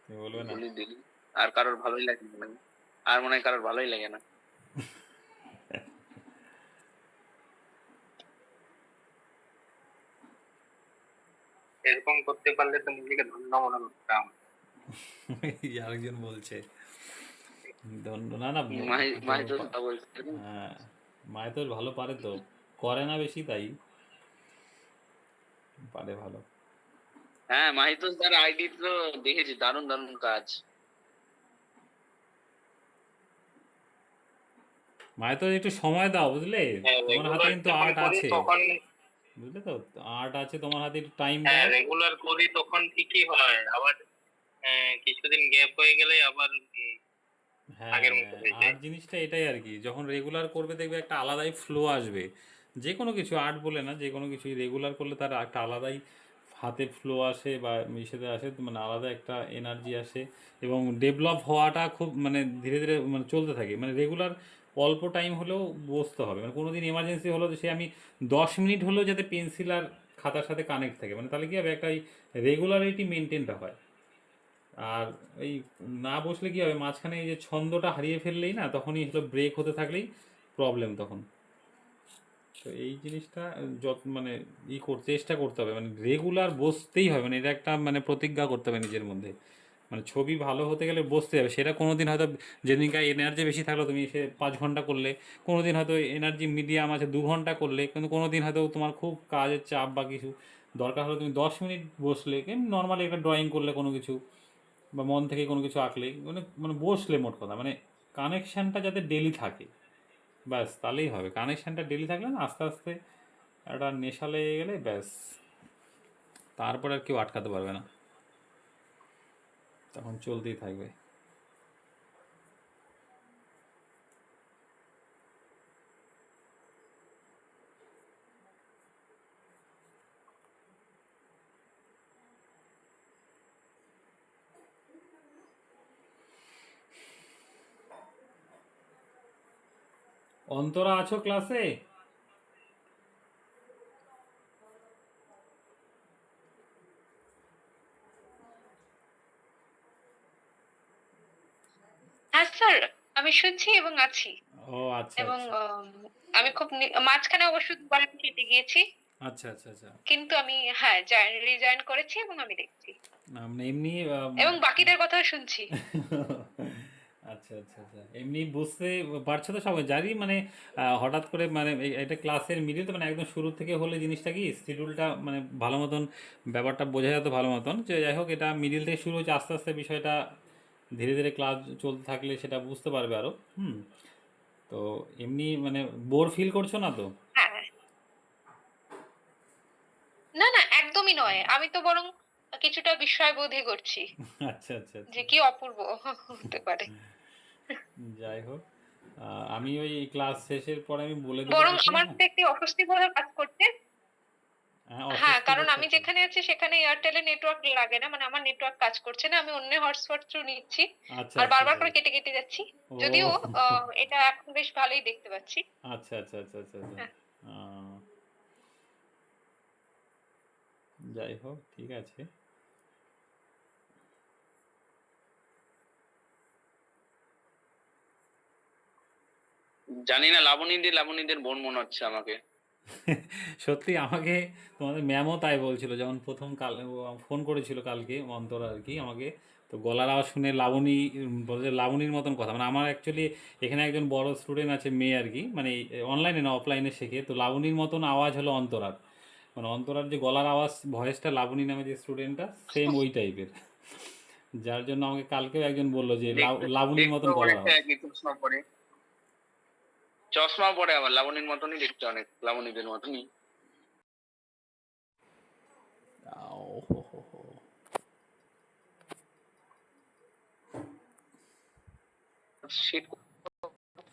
তুমি বলবে না? বলি দিলি, আর কারোর ভালোই লাগে না, আর মনে হয় কারোর ভালোই লাগে না। এরকম করতে পারলে তো নিজেকে ধন্য মনে করতাম। আরেকজন বলছে ধন্য, না না মাই তো কথা বলছে। হ্যাঁ, মায় তো ভালো পারে, তো করে না বেশি, তাই পারে ভালো। হ্যাঁ মাহিতুস তার আইডি তো দেখেছি, দারুণ দারুণ কাজ। মায় তো একটু সময় দাও, বুঝলে? হ্যাঁ, তোমার হাতে রেগুলার কিন্তু যখন আর্ট করি আছে, তখন, বুঝলে তো, আর্ট আছে তোমার হাতে, একটু টাইম হ্যাঁ দাও। রেগুলার করি তখন ঠিকই হয়, আবার কিছুদিন গ্যাপ হয়ে গেলে আবার হ্যাঁ, আগের মতো হয়ে যায়। আর্ট জিনিসটা এটাই আর কি, যখন রেগুলার করবে দেখবে একটা আলাদাই ফ্লো আসবে। যে কোনো কিছু, আর্ট বলে না, যে কোনো কিছুই রেগুলার করলে তার একটা আলাদাই হাতে ফ্লো আসে বা মিশেতে আসে, মানে আলাদা একটা এনার্জি আসে, এবং ডেভেলপ হওয়াটা খুব মানে ধীরে ধীরে মানে চলতে থাকে। মানে রেগুলার অল্প টাইম হলেও বসতে হবে, মানে কোনো দিন এমার্জেন্সি হলো যে সে আমি 10 মিনিট হলেও যাতে পেন্সিল আর খাতার সাথে কানেক্ট থাকে, মানে তাহলে কী হবে, একটা রেগুলারিটি মেনটেনটা হয়। আর এই না বসলে কি হবে, মাঝখানে এই যে ছন্দটা হারিয়ে ফেললেই না, তখনই হলো ব্রেক হতে থাকলেই প্রবলেম তখন। তো এই জিনিসটা যত মানে চেষ্টা করতে হবে, মানে রেগুলার বসতেই হবে, মানে এটা একটা মানে প্রতিজ্ঞা করতে হবে নিজের মধ্যে। মানে ছবি ভালো হতে গেলে বসতে হবে। সেটা কোনো দিন হয়তো, যেদিনকার এনার্জি বেশি থাকলো তুমি সে 5 ঘন্টা করলে, কোনো দিন হয়তো এনার্জি মিডিয়াম আছে 2 ঘন্টা করলে, কিন্তু কোনো দিন হয়তো তোমার খুব কাজের চাপ বা কিছু দরকার হলে তুমি 10 মিনিট বসলে, নর্মালি একটা ড্রয়িং করলে কোনো কিছু, বা মন থেকে কোনো কিছু আঁকলে, মানে মানে বসলে, মোট কথা মানে কানেকশানটা যাতে ডেলি থাকে, ব্যাস তাহলেই হবে। কানেকশানটা ডেলি থাকলে না, আস্তে আস্তে একটা নেশা লেগে গেলে ব্যাস, তারপর আর কেউ আটকাতে পারবে না, তখন চলতেই থাকবে। অন্তরা আছো ক্লাসে? হ্যাঁ স্যার, আমি শুনছি এবং আছি। ও আচ্ছা এবং আচ্ছা আমি খুব মাঝখানে অবশ্য দুবার আমি কেটে গিয়েছি, আচ্ছা আচ্ছা আচ্ছা। কিন্তু আমি হ্যাঁ রিজয়েন করেছি এবং আমি দেখছি না মানে এমনি এবং বাকিদের কথাও শুনছি। আচ্ছা আচ্ছা আচ্ছা আচ্ছা, এমনি বুঝতে পারছো তো সবাই জানি মানে হঠাৎ করে মানে এটা ক্লাসের মিডিল তো মানে একদম শুরু থেকে হলে জিনিসটা কি শিডিউলটা মানে ভালো মতন ব্যাপারটা বোঝা যেত ভালো মতন, যে যাই হোক এটা মিডিল থেকে শুরু হচ্ছে, আস্তে আস্তে বিষয়টা ধীরে ধীরে ক্লাস চলতে থাকলে সেটা বুঝতে পারবে আরো। তো এমনি মানে বোর ফিল করছো না তো? হ্যাঁ, না না একদমই নয়, আমি তো বরং কিছুটা বিস্ময়বোধই করছি আচ্ছা আচ্ছা আচ্ছা, যে কি অপূর্ব হতে পারে। যাই হোক আমি ওই ক্লাস শেষের পরে আমি বলে দেবো বরং কিছু। আমার হ্যাঁ, তো একটি অস্বস্তি বোধের কাজ করছে। হ্যাঁ হ্যাঁ, অস্বস্তি কারণ বোধ আমি করছো। যেখানে আছি সেখানে এয়ারটেলের নেটওয়ার্ক লাগে না, মানে আমার নেটওয়ার্ক কাজ করছে না, আমি অন্য হটস্পট থ্রু নিচ্ছি আচ্ছা আর আচ্ছা বারবার আচ্ছা, করে কেটে কেটে যাচ্ছি। ও যদিও এটা এখন বেশ ভালোই দেখতে পাচ্ছি। আচ্ছা আচ্ছা আচ্ছা আচ্ছা আচ্ছা, হ্যাঁ, আহ, যাই হোক ঠিক আছে। জানি না, লাবণীদের বোন মনে হচ্ছে আমাকে। সত্যি আমাকে তোমাদের ম্যামও তাই বলছিল, যখন প্রথম কাল ফোন করেছিল কালকে অন্তরা আর কি আমাকে, তো গলার আওয়াজ শুনে লাবণী বলে লাবণীর মতন কথা, মানে আমার অ্যাকচুয়ালি এখানে একজন বড় স্টুডেন্ট আছে মেয়ে আর কি, মানে অনলাইনে না অফলাইনে শেখে, তো লাবণীর মতন আওয়াজ হলো অন্তরার, মানে অন্তরার যে গলার আওয়াজ ভয়েসটা লাবণী নামে যে স্টুডেন্টটা সেম ওই টাইপের, যার জন্য আমাকে কালকেও একজন বললো যে দেখতে লাবণীর মতন দেখতেও গলার অনেকটা আওয়াজ। একই, চশমা পরে আবার লাবণীর মতনই দেখতে, অনেক লাবণীদের মতনই। আও হো হো হো। শীত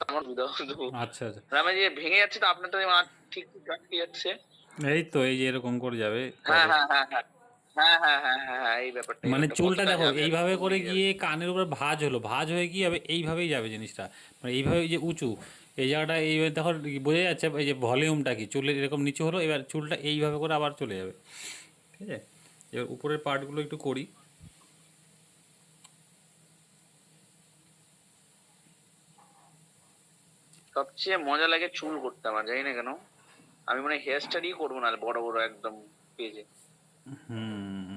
আমার সুবিধা হতো। আচ্ছা আচ্ছা, আমি যে ভেঙে যাচ্ছে তো আপনার, তো ঠিক ঠিক আটকে যাচ্ছে। এই তো এই যে এরকম করে যাবে হ্যাঁ পরে, হ্যাঁ হ্যাঁ হ্যাঁ হ্যাঁ হ্যাঁ হ্যাঁ হ্যাঁ হ্যাঁ, এই ব্যাপারটা মানে চুলটা কতটা দেখো যাবে আর এইভাবে কত করে ভেঙে যাবে। গিয়ে কানের উপর ভাঁজ হলো, ভাঁজ হয়ে গিয়ে হবে এইভাবেই যাবে জিনিসটা, মানে এইভাবে যে উঁচু এই জায়গাটা এইভাবে দেখো বোঝা যাচ্ছে এই যে ভলিউমটা কি চুলের এরকম নিচু হলো, এবার চুলটা এইভাবে করে আবার চলে যাবে, ঠিক আছে? এবার উপরের পার্টগুলো একটু করি। সবচেয়ে মজা লাগে চুল করতে আমার, জানি না কেন। আমি মানে হেয়ার স্টাইলই করবো না, বড় বড় একদম পেজে হুম,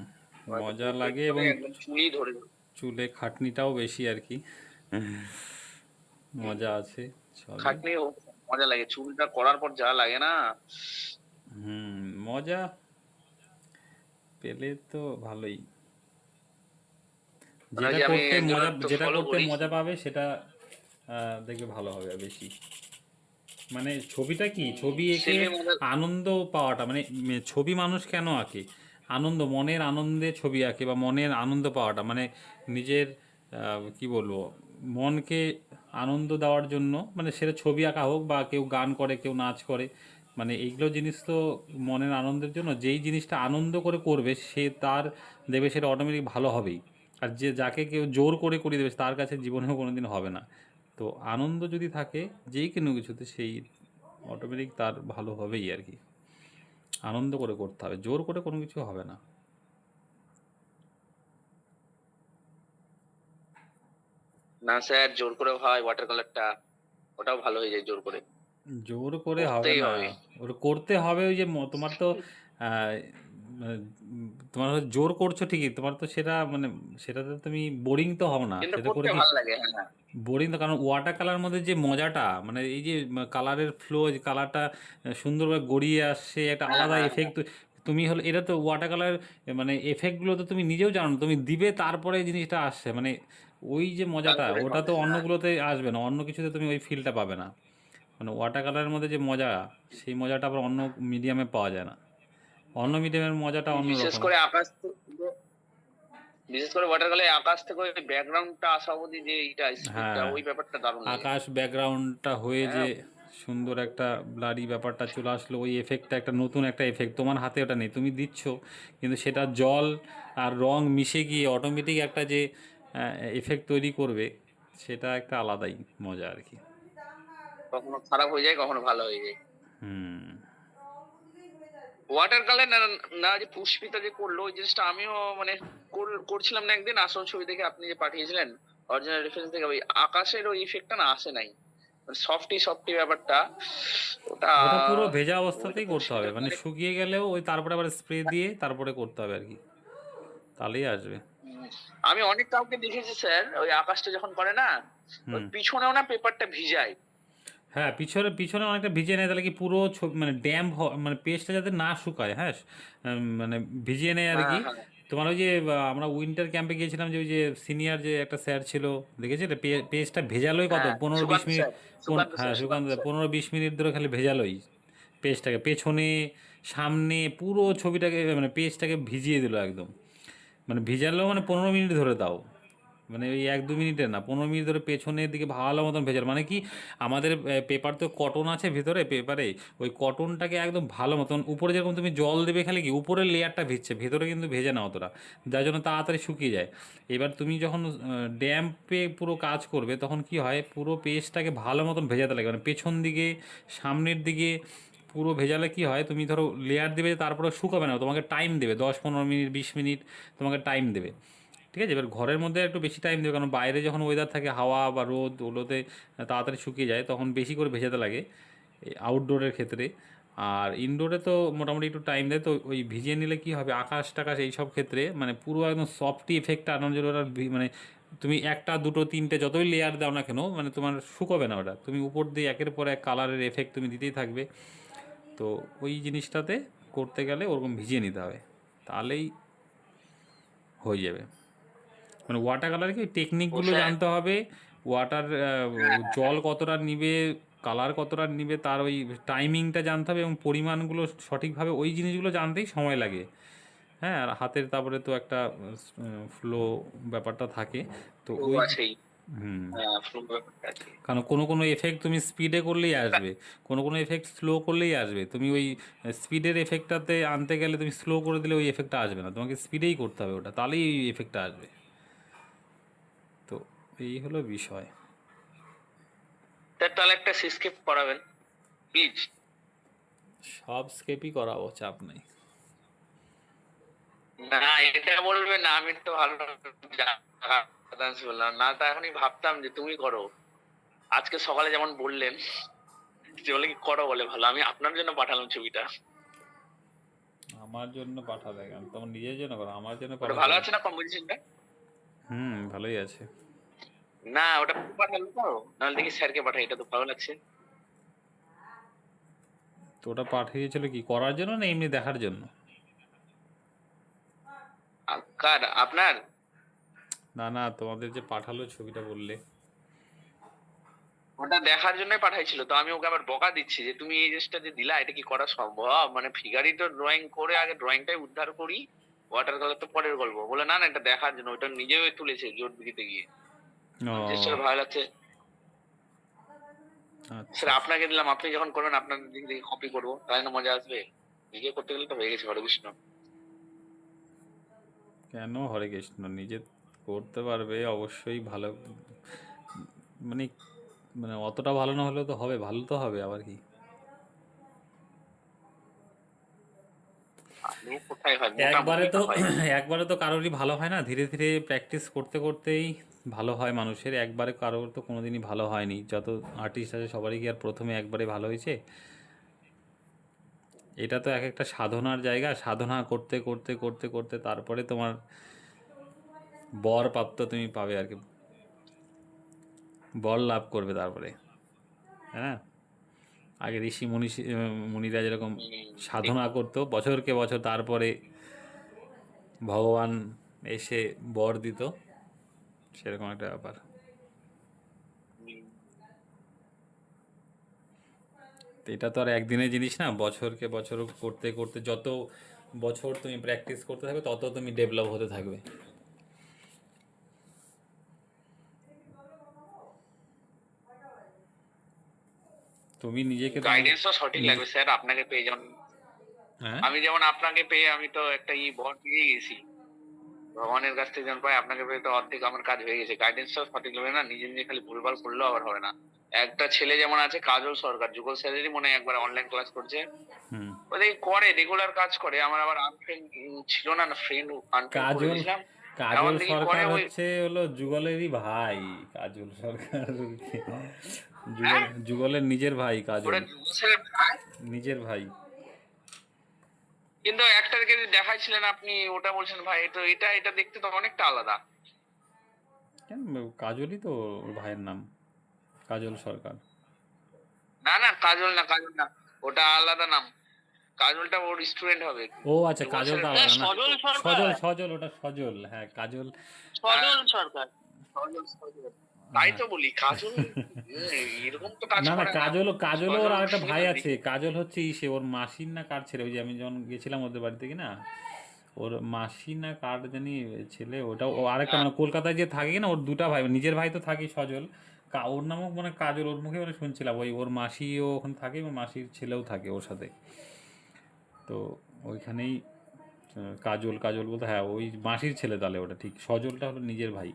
মজা লাগে এবং একদম চুলই ধরে দেবো। চুলে খাটনিটাও বেশি আর কি, মজা আছে, চলো। খাটনি মজা লাগে, চুলটা করার পর যা লাগে না। মজা পেলে তো ভালোই, মানে ওই যে আমি একজনের তো যেটা ফলো করতে করি। মজা পাবে সেটা দেখবে ভালো হবে বেশি, মানে ছবিটা কি ছবি এঁকে সেলফি মজা। আনন্দ পাওয়াটা, মানে ছবি মানুষ কেন আঁকে? আনন্দ, মনের আনন্দে ছবি আঁকে বা মনের আনন্দ পাওয়াটা, মানে নিজের কি বলবো মনকে আনন্দ দেওয়ার জন্য, মানে সেটা ছবি আঁকা হোক বা কেউ গান করে কেউ নাচ করে, মানে এইগুলো জিনিস তো মনের আনন্দের জন্য, যেই জিনিসটা আনন্দ করে করবে সে তার দেবে সেটা অটোমেটিক ভালো হবেই, আর যে যাকে কেউ জোর করে করিয়ে দেবে তার কাছে জীবনেও কোনো দিন হবে না। তো আনন্দ যদি থাকে যেই কোনো কিছুতে সেই অটোমেটিক তার ভালো হবেই আর কি, আনন্দ করে করতে হবে, জোর করে কোনো কিছু হবে না। না স্যার, জোর করে হয় ওয়াটার কালারটা, ওটাও ভালো হয়ে যায় জোর করে। জোর করে হবে করতেই না, হবে। ওটা করতে হবে, ওই যে তোমার তো আহ, মানে, তোমার হয়তো জোর করছো ঠিকই, তোমার তো সেটা মানে সেটাতে তুমি বোরিং তো হবে না কিন্তু সেটা করে করতে কি, ভালো লাগে, হ্যাঁ। বোরিং তো, কারণ ওয়াটার কালার মধ্যে যে মজাটা, মানে এই যে কালারের ফ্লো, যে কালারটা সুন্দরভাবে গড়িয়ে আসছে একটা হ্যাঁ আলাদা হ্যাঁ হ্যাঁ। এফেক্ট, তুমি হলো এটা তো ওয়াটার কালার, মানে এফেক্টগুলো তো তুমি নিজেও জানো না, তুমি দিবে তারপরে এই জিনিসটা আসছে, মানে ওই যে মজাটা তারপরে ওটা হবে, তো হ্যাঁ। অন্যগুলোতে আসবে না, অন্য কিছুতে তুমি ওই ফিলটা পাবে না, মানে ওয়াটার কালারের মধ্যে যে মজা সেই মজাটা আবার অন্য মিডিয়ামে পাওয়া যায় না, অন্য মিডিয়ামের মজাটা অন্য বিশেষ রকম। করে বিশেষ করে ওয়াটার কালারে আকাশ থেকে ওই ব্যাকগ্রাউন্ডটা আসা অবধি যে এইটা স্পিডটা, হ্যাঁ, ওই ব্যাপারটা দারুণ লাগে। আকাশ ব্যাকগ্রাউন্ডটা হয়ে যে হ্যাঁ। সুন্দর একটা ব্লারি ব্যাপারটা চলে আসলো, ওই এফেক্টটা একটা নতুন একটা এফেক্ট, তোমার হাতে ওটা নেই, তুমি দিচ্ছ, কিন্তু সেটা জল আর রং মিশে গিয়ে অটোমেটিক একটা যে এফেক্ট তৈরি করবে, সেটা একটা আলাদাই মজা আর কি। কখনো খারাপ হয়ে যায়, কখনো ভালো হয়ে যায়। হুম, ওয়াটার কালার না, না যে পুষ্পিতা যে করলো ওই জিনিসটা আমিও মানে করছিলাম না একদিন, আসল ছবি দেখে আপনি যে পাঠিয়েছিলেন অরিজিনাল রেফারেন্স থেকে, ওই আকাশের ওই ইফেক্টটা না আসে নাই, সফটি সফটি ব্যাপারটা ওটা। ওটা পুরো ভেজা ওইটা অবস্থাতেই করতে হবে, পুষ্পিতার মানে কাছে। শুকিয়ে গেলেও ওই তারপরে আবার স্প্রে দিয়ে তারপরে করতে হবে আর কি, তাহলেই আসবে। আমি অনেক কাউকে দেখেছি স্যার, ওই আকাশটা যখন করে না ওই হুম পিছনেও না পেপারটা ভিজায়। হ্যাঁ, পিছনে পিছনে অনেকটা ভিজিয়ে নেয়, তাহলে কি পুরো মানে ড্যাম্প মানে পেস্টটা যাতে না শুকায়, হ্যাঁ, মানে ভিজিয়ে নেয় আর হ্যাঁ কি। হ্যাঁ তোমার ওই যে আমরা উইন্টার ক্যাম্পে গিয়েছিলাম, যে ওই যে সিনিয়র যে একটা স্যার ছিল, দেখেছিলে পেস্টটা ভেজালোই কত হ্যাঁ, 15-20 সুকান্ত মিনিট। স্যার, সুকান্ত হ্যাঁ, sir, Sukanta Sukanta sir. 15-20 minute ধরে খালি ভেজালোই পেস্টটাকে, পেছনে সামনে পুরো ছবিটাকে মানে পেস্টটাকে ভিজিয়ে দিল একদম। মানে ভিজালো মানে 15 মিনিট ধরে দাও, মানে ওই 1-2 মিনিটে না, 15 মিনিট ধরে পেছনের দিকে ভালো মতন ভেজাল। মানে কি, আমাদের পেপার তো কটন আছে ভিতরে পেপারে, ওই কটনটাকে একদম ভালো মতন, উপরে যেরকম তুমি জল দেবে খালি কি উপরের লেয়ারটা ভিজছে, ভেতরে কিন্তু ভেজে না অতটা, যার জন্য তাড়াতাড়ি শুকিয়ে যায়। এবার তুমি যখন ড্যাম্পে পুরো কাজ করবে, তখন কি হয়, পুরো পেজটাকে ভালো মতন ভেজাতে লাগে, মানে পেছন দিকে সামনের দিকে পুরো ভেজালে কি হয়, তুমি ধরো লেয়ার দেবে, তারপরে শুকাবে না, তোমাকে টাইম দেবে 10-15 মিনিট 20 মিনিট তোমাকে টাইম দেবে। ঠিক আছে, এবার ঘরের মধ্যে একটু বেশি টাইম দেবে, কারণ বাইরে যখন ওয়েদার থাকে হাওয়া বা রোদ, ওগুলোতে তাড়াতাড়ি শুকিয়ে যায়, তখন বেশি করে ভেজাতে লাগে আউটডোরের ক্ষেত্রে। আর ইনডোরে তো মোটামুটি একটু টাইম দেয়, তো ওই ভিজিয়ে নিলে কি হবে, আকাশ টাকাশ এই সব ক্ষেত্রে মানে পুরো একদম সফটি এফেক্টটা আনার জন্য ওটা মানে তুমি একটা দুটো তিনটে যতই লেয়ার দাও না কেন, মানে তোমার শুকোবে না ওটা, তুমি উপর দিয়ে একের পর এক কালারের এফেক্ট তুমি দিতেই থাকবে। তো ওই জিনিসটাতে করতে গেলে ওরকম ভিজিয়ে নিতে হবে, তাহলেই হয়ে যাবে। মানে ওয়াটার কালার কি ও টেকনিকগুলো স্যার, জানতে হবে, ওয়াটার হ্যাঁ হ্যাঁ জল কতটা নিবে, কালার কতটা নিবে, তার ওই টাইমিংটা জানতে হবে, এবং পরিমাণগুলো সঠিকভাবে ওই জিনিসগুলো জানতেই সময় লাগে। হ্যাঁ, আর হাতের তারপরে তো একটা ফ্লো ব্যাপারটা থাকে, তো ও ওই আছেই। হুম, হ্যাঁ, ফ্লো ব্যাপারটা আছে। কারণ কোনো কোনো এফেক্ট তুমি স্পিডে করলেই আসবে, কোনো কোনো এফেক্ট স্লো করলেই আসবে। তুমি ওই স্পিডের এফেক্টটাতে আনতে গেলে তুমি স্লো করে দিলে ওই এফেক্টটা আসবে না, তোমাকে স্পিডেই করতে হবে ওটা, তাহলেই ওই এফেক্টটা আসবে। তো এই হলো বিষয়। স্যার তাহলে একটা সিস্কেপ করাবেন প্লিজ। সব স্কেপই করাবো, চাপ নেই। না, এটা বলবেন না, আমি তো ভালো ডান্স বললাম না, তা এখনই ভাবতাম যে তুমি করো। আজকে সকালে যেমন বললেন যে বলে কি করো বলে ভালো, আমি আপনার জন্য পাঠালাম ছবিটা। আমার জন্য পাঠাবে কেন, তোমার নিজের জন্য করো, আমার জন্য ওটা পাঠাতে ভালো হবে? আছে না কম্পোজিশনটা? হুম, ভালোই আছে। না, ওটা পাঠালো তো, নাহলে দেখি স্যারকে পাঠাই, এটা তো ভালো লাগছে। তো ওটা পাঠিয়েছিল কি করার জন্য না এমনি দেখার জন্য? কার, আপনার? না না, তোমাদের যে পাঠালো ছবিটা বললে। ওটা দেখার জন্যই পাঠাইছিল, তো আমি ওকে আবার বকা দিচ্ছি যে তুমি এই জিনিসটা যে দিলা, এটা কি করা সম্ভব? মানে ফিগারই তো ড্রয়িং করে আগে ড্রয়িংটাই উদ্ধার করি, ওয়াটার কালার তো পরের গল্প। বলে না না, এটা দেখার জন্য, ওটা নিজেও তুলেছে জোর দিতে গিয়ে। যে স্যার ও ভালো লাগছে আচ্ছা, স্যার, আপনাকে দিলাম, আপনি যখন করবেন আপনার দিক থেকে কপি করবো, তাই না মজা আসবে। নিজে করতে গেলে তো হয়ে গেছে, হরে কৃষ্ণ। কেন হরে কৃষ্ণ, নিজে করতে পারবে অবশ্যই, ভালো মানে, মানে অতটা ভালো না হলেও তো হবে, ভালো তো হবে আবার কি। আপনি কোথায় হয়, একবারে মোটামুটি তো তো হয়। একবারে তো কারোরই ভালো হয় না, ধীরে ধীরে প্র্যাকটিস করতে করতেই ভালো হয় মানুষের। একবারে কারোর তো কোনোদিনই ভালো হয়নি, যত আর্টিস্ট আছে সবারই কি আর প্রথমে একবারে ভালো হয়েছে? এটা তো এক একটা সাধনার জায়গা, সাধনা করতে করতে করতে করতে তারপরে তোমার বর প্রাপ্ত তুমি পাবে আর কি, বর লাভ করবে তারপরে। হ্যাঁ, আগে ঋষি মুনিরা যেরকম ঠিক। সাধনা করতো বছরকে বছর, তারপরে ভগবান এসে বর দিত, সেরকম একটা ব্যাপার। হুম, তো এটা তো আর একদিনের জিনিস না, বছরকে বছর করতে করতে যত বছর তুমি প্র্যাকটিস করতে থাকবে, তত তুমি ডেভেলপ হতে থাকবে। তুমি নিজেকে তোমাকে গাইডেন্সও সঠিক লাগবে স্যার, আপনাকে পেয়ে যেমন, হ্যাঁ, আমি যেমন আপনাকে পেয়ে আমি তো একটা বর পেয়ে গেছি ভগবানের কাছ থেকে, যেমন পাই আপনাকে পেয়ে তো অর্ধেক আমার কাজ হয়ে গেছে। গাইডেন্সটাও সঠিক লাগবে না, নিজে নিজে খালি ভুলভাল করলেও আবার হবে না। একটা ছেলে যেমন আছে কাজল সরকার, যুগল স্যারেরই মনে হয় একবার অনলাইন ক্লাস করছে, হুম। ও দেখি করে রেগুলার কাজ করে। আমার আবার আনফ্রেন্ড ছিল না, ফ্রেন্ড আনফ্রেন্ড করে কাজল দিয়েছিলাম। এমন কাজল দেখি সরকার করে ওই, হচ্ছে হলো যুগলেরই ভাই, কাজল সরকার যুগল, হ্যাঁ, যুগলের নিজের ভাই কাজল, ওটা যুগল স্যারের ভাই। নিজের ভাই। কিন্তু একটাকে যে দেখাইছিলেন আপনি, ওটা বলছেন ভাই, এটা এটা এটা দেখতে তো অনেকটা আলাদা। কেন কাজলই তো ওর ভাইয়ের নাম, কাজল সরকার। না না, কাজল না, কাজল না, ওটা আলাদা নাম। কাজলটা ওর স্টুডেন্ট হবে। ও আচ্ছা, যুগল কাজলটা স্যারের আলাদা না। সজল সরকার, সজল, সজল, ওটা সজল, হ্যাঁ কাজল। সজল সরকার। সজল, সজল। তাই তো বলি কাজল এরকম তো কাজ না না, করে না। কাজল, কাজলও ওর সজল আরেকটা ভাই শুনেছেন আছে, দেখি। কাজল হচ্ছে ইসে ওর মাসির না কার ছেলে, ওই যে আমি যখন গেছিলাম ওদের বাড়িতে কি না, ওর মাসি না কার জানি ছেলে, ওটা ও আরেকটা হ্যাঁ, মানে কলকাতায় যে থাকে কি না, ওর দুটা ভাই, নিজের ভাই তো থাকি সজল, ওর নামও মানে কাজল, ওর মুখে মানে শুনছিলাম, ওই ওর মাসিও ওখানে থাকে, ওর মাসির ছেলেও থাকে ওর সাথে, তো ওইখানেই কাজল, কাজল বলতে হ্যাঁ ওই মাসির ছেলে, তাহলে ওটা ঠিক, সজলটা হলো নিজের ভাই,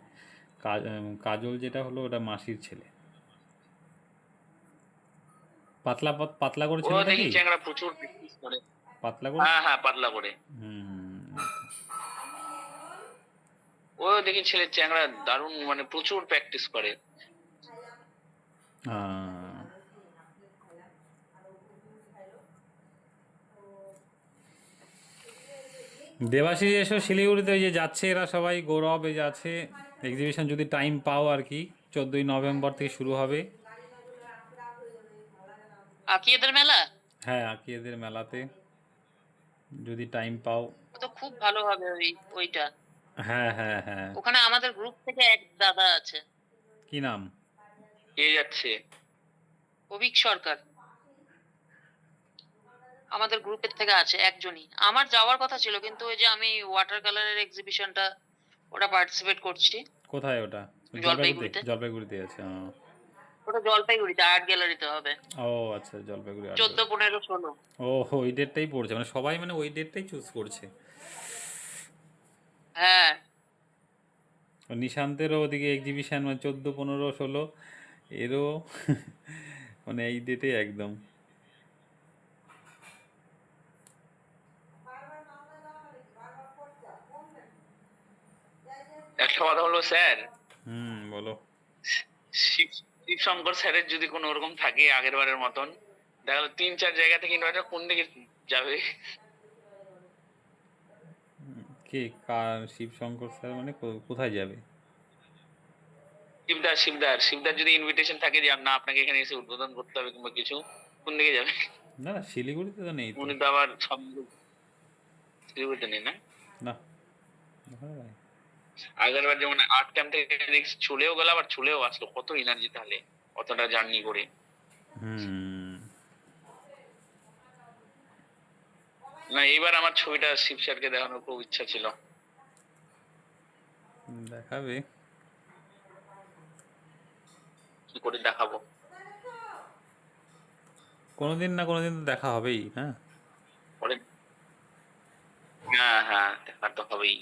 কাজল যেটা হলো ওটা মাসির ছেলে। পাতলা পাতলা করে ও ছেলেটা দেখি কি, চ্যাংড়া প্রচুর প্র্যাকটিস করে। পাতলা করে। হ্যাঁ হ্যাঁ, পাতলা করে। হুম। ও দেখি ছেলে চ্যাংড়া দারুণ, মানে প্রচুর প্র্যাকটিস করে। আহ, দেবাশিস এসো শিলিগুড়িতে, ওই যে যাচ্ছে এরা সবাই, গৌরব এই যে আছে, এক্সিবিশন যদি টাইম পাও আর কি, 14ই নভেম্বর থেকে শুরু হবে। আকিয়েদের মেলা, হ্যাঁ আকিয়েদের মেলাতে যদি টাইম পাও। ও তো খুব ভালো হবে ওইটা। হ্যাঁ হ্যাঁ হ্যাঁ। ওখানে আমাদের গ্রুপ থেকে এক দাদা আছে, কি নাম? কে যাচ্ছে? অভিক সরকার, আমাদের গ্রুপের থেকে আছে একজনই। আমার যাওয়ার কথা ছিল, কিন্তু ওই যে আমি ওয়াটার কালারের এক্সিবিশনটা ওটা পার্টিসিপেট করছি কোথায় ওটা? জলপাইগুড়িতে, জলপাইগুড়িতে। জলপাইগুড়িতে আছে। ওটা জলপাইগুড়িতে আর্ট গ্যালারিতে হবে, ও আচ্ছা, জলপাইগুড়ি 14, 15, 16। ও ওই ডেটটাই পড়ছে, মানে সবাই মানে ওই ডেটটাই চুজ করছে। হ্যাঁ, ও নিশান্তেরও ওদিকে এক্সিবিশন, মানে 14, 15, 16 এরও মানে এই ডেটে একদম। একটা কথা বলবো স্যার, বলো। শিব শিবশঙ্কর স্যারের যদি কোনো ওরকম থাকে আগের বারের মতন, দেখা গেলো 3-4 জায়গা থেকে ইনভাইটার কোন দিকে যাবে? কে কার শিবশঙ্কর স্যার মানে কোথায় যাবে? শিবদার, শিবদার, শিবদার যদি ইনভিটেশন থাকে যে না আপনাকে এখানে এসে উদ্বোধন করতে হবে কিংবা কিছু, কোন দিকে যাবে? না না, শিলিগুড়িতে তো নেই তো। উনি তো আবার সব শিলিগুড়িতে নেই না। না দেখা যায়। আগের বার যেমন আর্ট ক্যাম্প থেকে দেখছি চলেও গেল, আবার চলেও আসলো, কত এনার্জি তাহলে, অতটা জার্নি করে। হুম। না এবার আমার ছবিটা শিব স্যারকে দেখানোর খুব ইচ্ছা ছিল। দেখাবে। কি করে দেখাবো? কোনোদিন না কোনোদিন তো দেখা হবেই, হ্যাঁ। পরে হ্যাঁ হ্যাঁ, দেখা তো হবেই।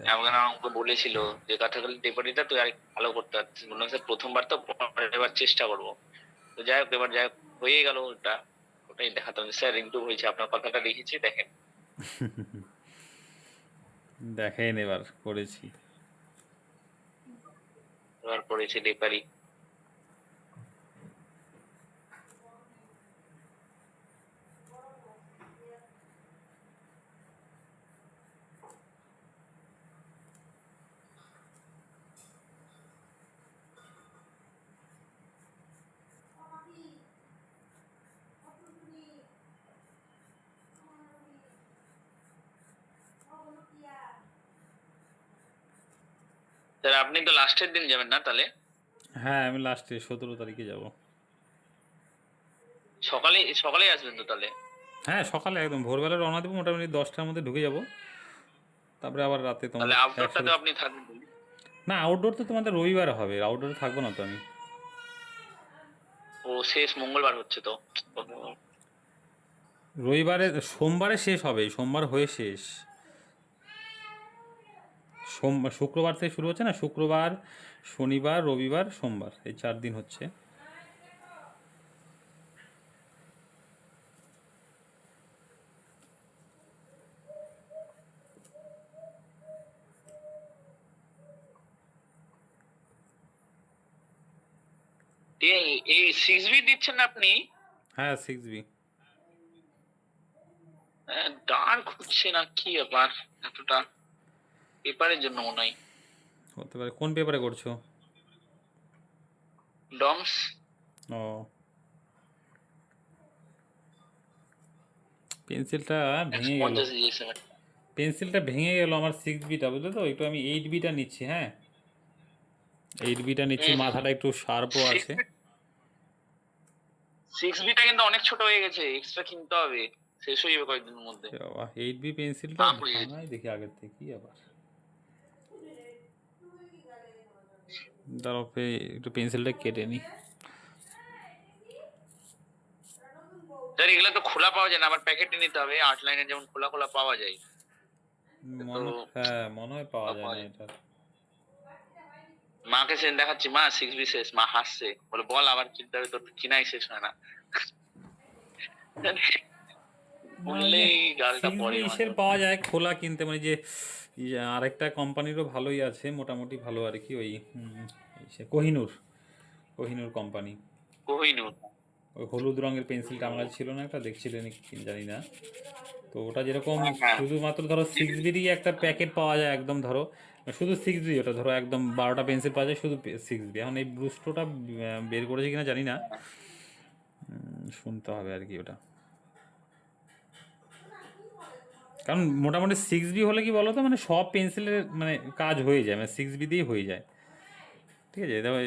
আমাকে বলেছিল যে কাঁঠাকালি পেপারিটা তুই আর ভালো করতে পারছিস, বললাম স্যার প্রথমবার তো, এবার চেষ্টা করবো। তো যাই হোক, এবার যাই হোক হয়ে গেল ওটা, ওটাই দেখাতাম স্যার ইমপ্রুভ হয়েছে, আপনার কথাটা লিখেছি দেখেন। দেখেন এবার করেছি। এবার করেছি পেপারি। স্যার আপনি তো লাস্টের দিন যাবেন না তাহলে? হ্যাঁ আমি লাস্টে 17 তারিখে যাব। সকালে সকালেই আসবেন তো তাহলে? হ্যাঁ সকালে একদম ভোরবেলা রওনা দেবো, মোটামুটি 10টার মধ্যে ঢুকে যাব, তারপরে আবার রাতে তোমাদের তাহলে আউটডোরটাতে একসাথে। আপনি থাকবেন? না আউটডোর তো তোমাদের রবিবার হবে, আউটডোরে থাকবো না তো আমি। ও শেষ মঙ্গলবার হচ্ছে তো। রবিবারে, সোমবারে শেষ হবে, সোমবার হয়ে শেষ। শুক্রবার থেকে শুরু হচ্ছে না, শুক্রবার, শনিবার, রবিবার, সোমবার, এই 4 দিন হচ্ছে। এই 6B দিচ্ছেন না আপনি? হ্যাঁ 6B। ডান খুঁজছে না কি ব্যাপার, এতটা পেপারের জন্য মনে হয়। হতে পারে। কোন পেপারে করছো? ডমস। ও, পেন্সিলটা ভেঙে গেল। 150 GSM। পেন্সিলটা ভেঙে গেল আমার 6Bটা, বুঝলে তো? একটু আমি 8Bটা নিচ্ছি। হ্যাঁ, 8Bটা নিচ্ছি, মাথাটা একটু শার্পও আছে। 6B টা কিন্তু অনেক ছোট হয়ে গেছে, এক্সট্রা কিনতে হবে, শেষ হয়ে যাবে কয়েকদিনের মধ্যে। 8B পেন্সিলটা আপ হয়ে গেছে। ভাঙাই দেখি আগের থেকে আবার। দাঁড়াও, একটু পেন্সিলটা কেটে নি। স্যার এগুলো তো খোলা পাওয়া যায় না, আবার প্যাকেটে নিতে হবে, আর্ট লাইনের যেমন খোলা খোলা পাওয়া যায়। হ্যাঁ, মনে হয় পাওয়া যায় না এটা। মাকে সেদিন দেখাচ্ছি, মা 6B শেষ, মা হাসছে, বলে বল আবার কিনতে হবে, তোর তো কিনাই শেষ হয় না। বললেই গালটা 6B পড়ে ইসের মাঝে পাওয়া যায় খোলা কিনতে, মানে যে আরেকটা কোম্পানিরও ভালোই আছে, মোটামুটি ভালো আর কি। ওই কোহিনূর কোম্পানি। কোহিনূর। ওই হলুদ রঙের পেন্সিলটা আমার কাছে ছিল না, একটা দেখছিলেন কি জানি না। তো ওটা যেরকম হ্যাঁ। শুধুমাত্র ধরো 6Bরই একটা প্যাকেট পাওয়া যায়, একদম ধরো শুধু 6B, ওটা ধরো একদম 12টা পেন্সিল পাওয়া যায় শুধু 6B। এখন এই ব্রুস্টোটা বের করেছে কিনা জানি না, শুনতে হবে আর কি ওটা। কারণ মোটামুটি 6B হলে কি বলো তো, মানে সব পেন্সিলের মানে কাজ হয়ে যায়, মানে 6B দিয়েই হয়ে যায়। ঠিক আছে, দেখো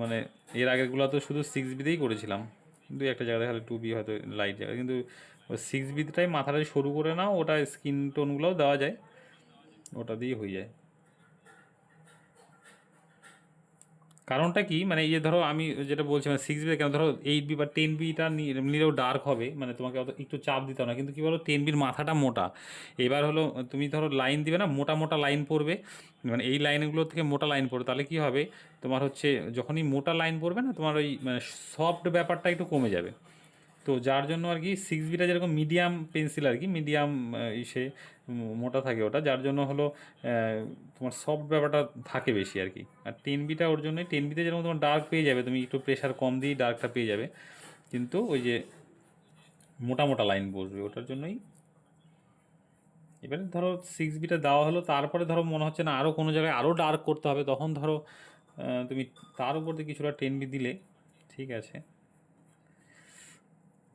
মানে এর আগেরগুলো তো শুধু 6B দিয়েই করেছিলাম, দুই একটা জায়গায় খালি 2B হয়তো লাইট জায়গায়, কিন্তু 6Bটাই মাথাটা সরু করে নাও, ওটা স্কিন টোনগুলোও দেওয়া যায়, ওটা দিয়েই হয়ে যায়। কারণটা কি, মানে এই যে ধরো আমি যেটা বলছি, মানে 6B কেন, ধরো 8B বা 10Bটা নিলেও ডার্ক হবে, মানে তোমাকে অত একটু চাপ দিতে হবে না। কিন্তু কী বলো, 10Bর মাথাটা মোটা, এবার হলো তুমি ধরো লাইন দিবে না, মোটা মোটা লাইন পড়বে, মানে এই লাইনগুলো থেকে মোটা লাইন পড়বে, তাহলে কি হবে তোমার হচ্ছে, যখনই মোটা লাইন পড়বে না, তোমার ওই মানে সফট ব্যাপারটা একটু কমে যাবে। তো যার জন্য আর কি 6Bটা যেরকম মিডিয়াম পেন্সিল আর কি, মিডিয়াম ইসে মোটা থাকে ওটা, যার জন্য হলো তোমার সফট ব্যাপারটা থাকে বেশি আর কি। আর 10Bটা ওর জন্যই, 10Bতে যেরকম তোমার ডার্ক পেয়ে যাবে, তুমি একটু প্রেশার কম দিয়েই ডার্কটা পেয়ে যাবে, কিন্তু ওই যে মোটা মোটা লাইন বসবে ওটার জন্যই। এবারে ধরো 6Bটা দেওয়া হলো, তারপরে ধরো মনে হচ্ছে না আরও কোনো জায়গায় আরও ডার্ক করতে হবে, তখন ধরো তুমি তার উপর দিয়ে কিছুটা 10B দিলে ঠিক আছে।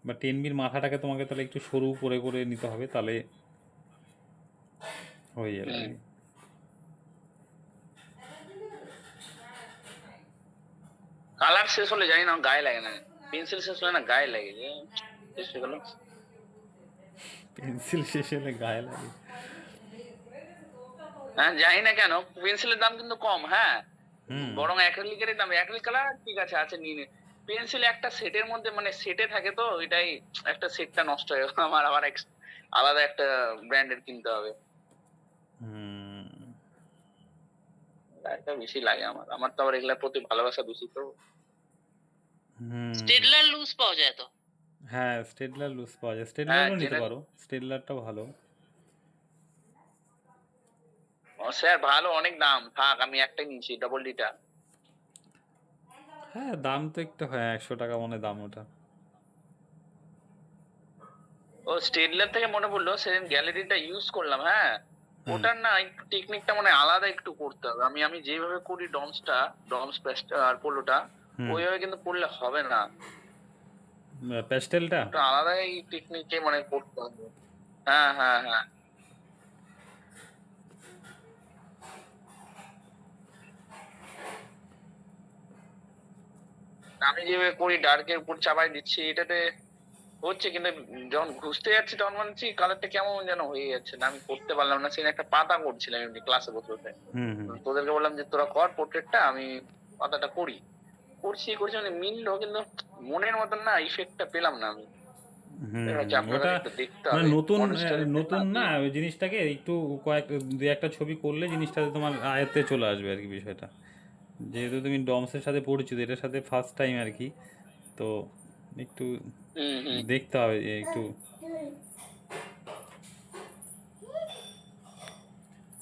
বা 10Bর মাথাটাকে তোমাকে তাহলে একটু সরু করে করে নিতে হবে, তাহলে হয়ে যাবে। কালার শেষ হলে জানি না গায়ে লাগে না, পেন্সিল শেষ হলে না গায়ে লাগে, যে শেষ হয়ে গেল। পেন্সিল শেষ হলে গায়ে লাগে। হ্যাঁ জানি না কেন, পেন্সিলের দাম কিন্তু কম, হ্যাঁ, হুম, বরং অ্যাক্রিলিকের দাম, অ্যাক্রিলিক কালার ঠিক আছে আছে নিয়ে নে। পেন্সিল একটা সেটের মধ্যে মানে সেটে থাকে, তো এটাই একটা সেটটা নষ্ট হয়ে গেল আমার, আবার আলাদা একটা ব্র্যান্ডের কিনতে হবে, হুম, একটা বেশি লাগে আমার তো আবার এগুলার প্রতি ভালোবাসা বেশি তো। হুম। স্টেডলার লুজ পাওয়া যায় তো? হ্যাঁ, স্টেডলার লুজ পাওয়া যায়, হ্যাঁ স্টেডলারও নিতে পারো, স্টেডলারটাও ভালো। স্যার ভালো, অনেক দাম, থাক আমি একটাই নিয়েছি, ডবল ডিটা। হ্যাঁ, দাম তো একটু, হ্যাঁ 100 টাকা মনে দাম ওটা। ও স্টেডলার থেকে মনে পড়লো, সেদিন গ্যালারিটা ইউজ করলাম, হ্যাঁ, ওটার না একটু টেকনিকটা মানে আলাদা একটু করতে হবে। আমি যেভাবে করি ডমস পেস্ট আর পোলোটা, ওইভাবে কিন্তু করলে হবে না, প্যাস্টেলটা। একটু আলাদাই টেকনিকে মানে করতে হবে। হ্যাঁ হ্যাঁ হ্যাঁ, আমি যেভাবে করি ডার্কের উপর চাপাই দিচ্ছি, এটাতে হচ্ছে, কিন্তু যখন ঘুষতে যাচ্ছি তখন মনে হচ্ছে কালারটা কেমন যেন হয়ে যাচ্ছে, না আমি করতে পারলাম না। সেদিন একটা পাতা করছিলাম এমনি ক্লাসে বসে বসে, হুম, হুম, তোদেরকে বললাম যে তোরা কর পোর্ট্রেটটা, আমি পাতাটা করছি মানে মিললো, কিন্তু মনের মতন না ইফেক্টটা পেলাম না আমি। আপনার ওটা একটু দেখতে মানে হবে, নতুন Monastery নতুন না, ওই জিনিসটাকে একটু দুই একটা ছবি করলে জিনিসটাতে তোমার আয়ত্তে চলে আসবে আর কি বিষয়টা। যেহেতু তুমি ডমসের সাথে পরিচিত, এটার সাথে ফার্স্ট টাইম আর কি, তো একটু হুম। দেখতে হবে যে একটু।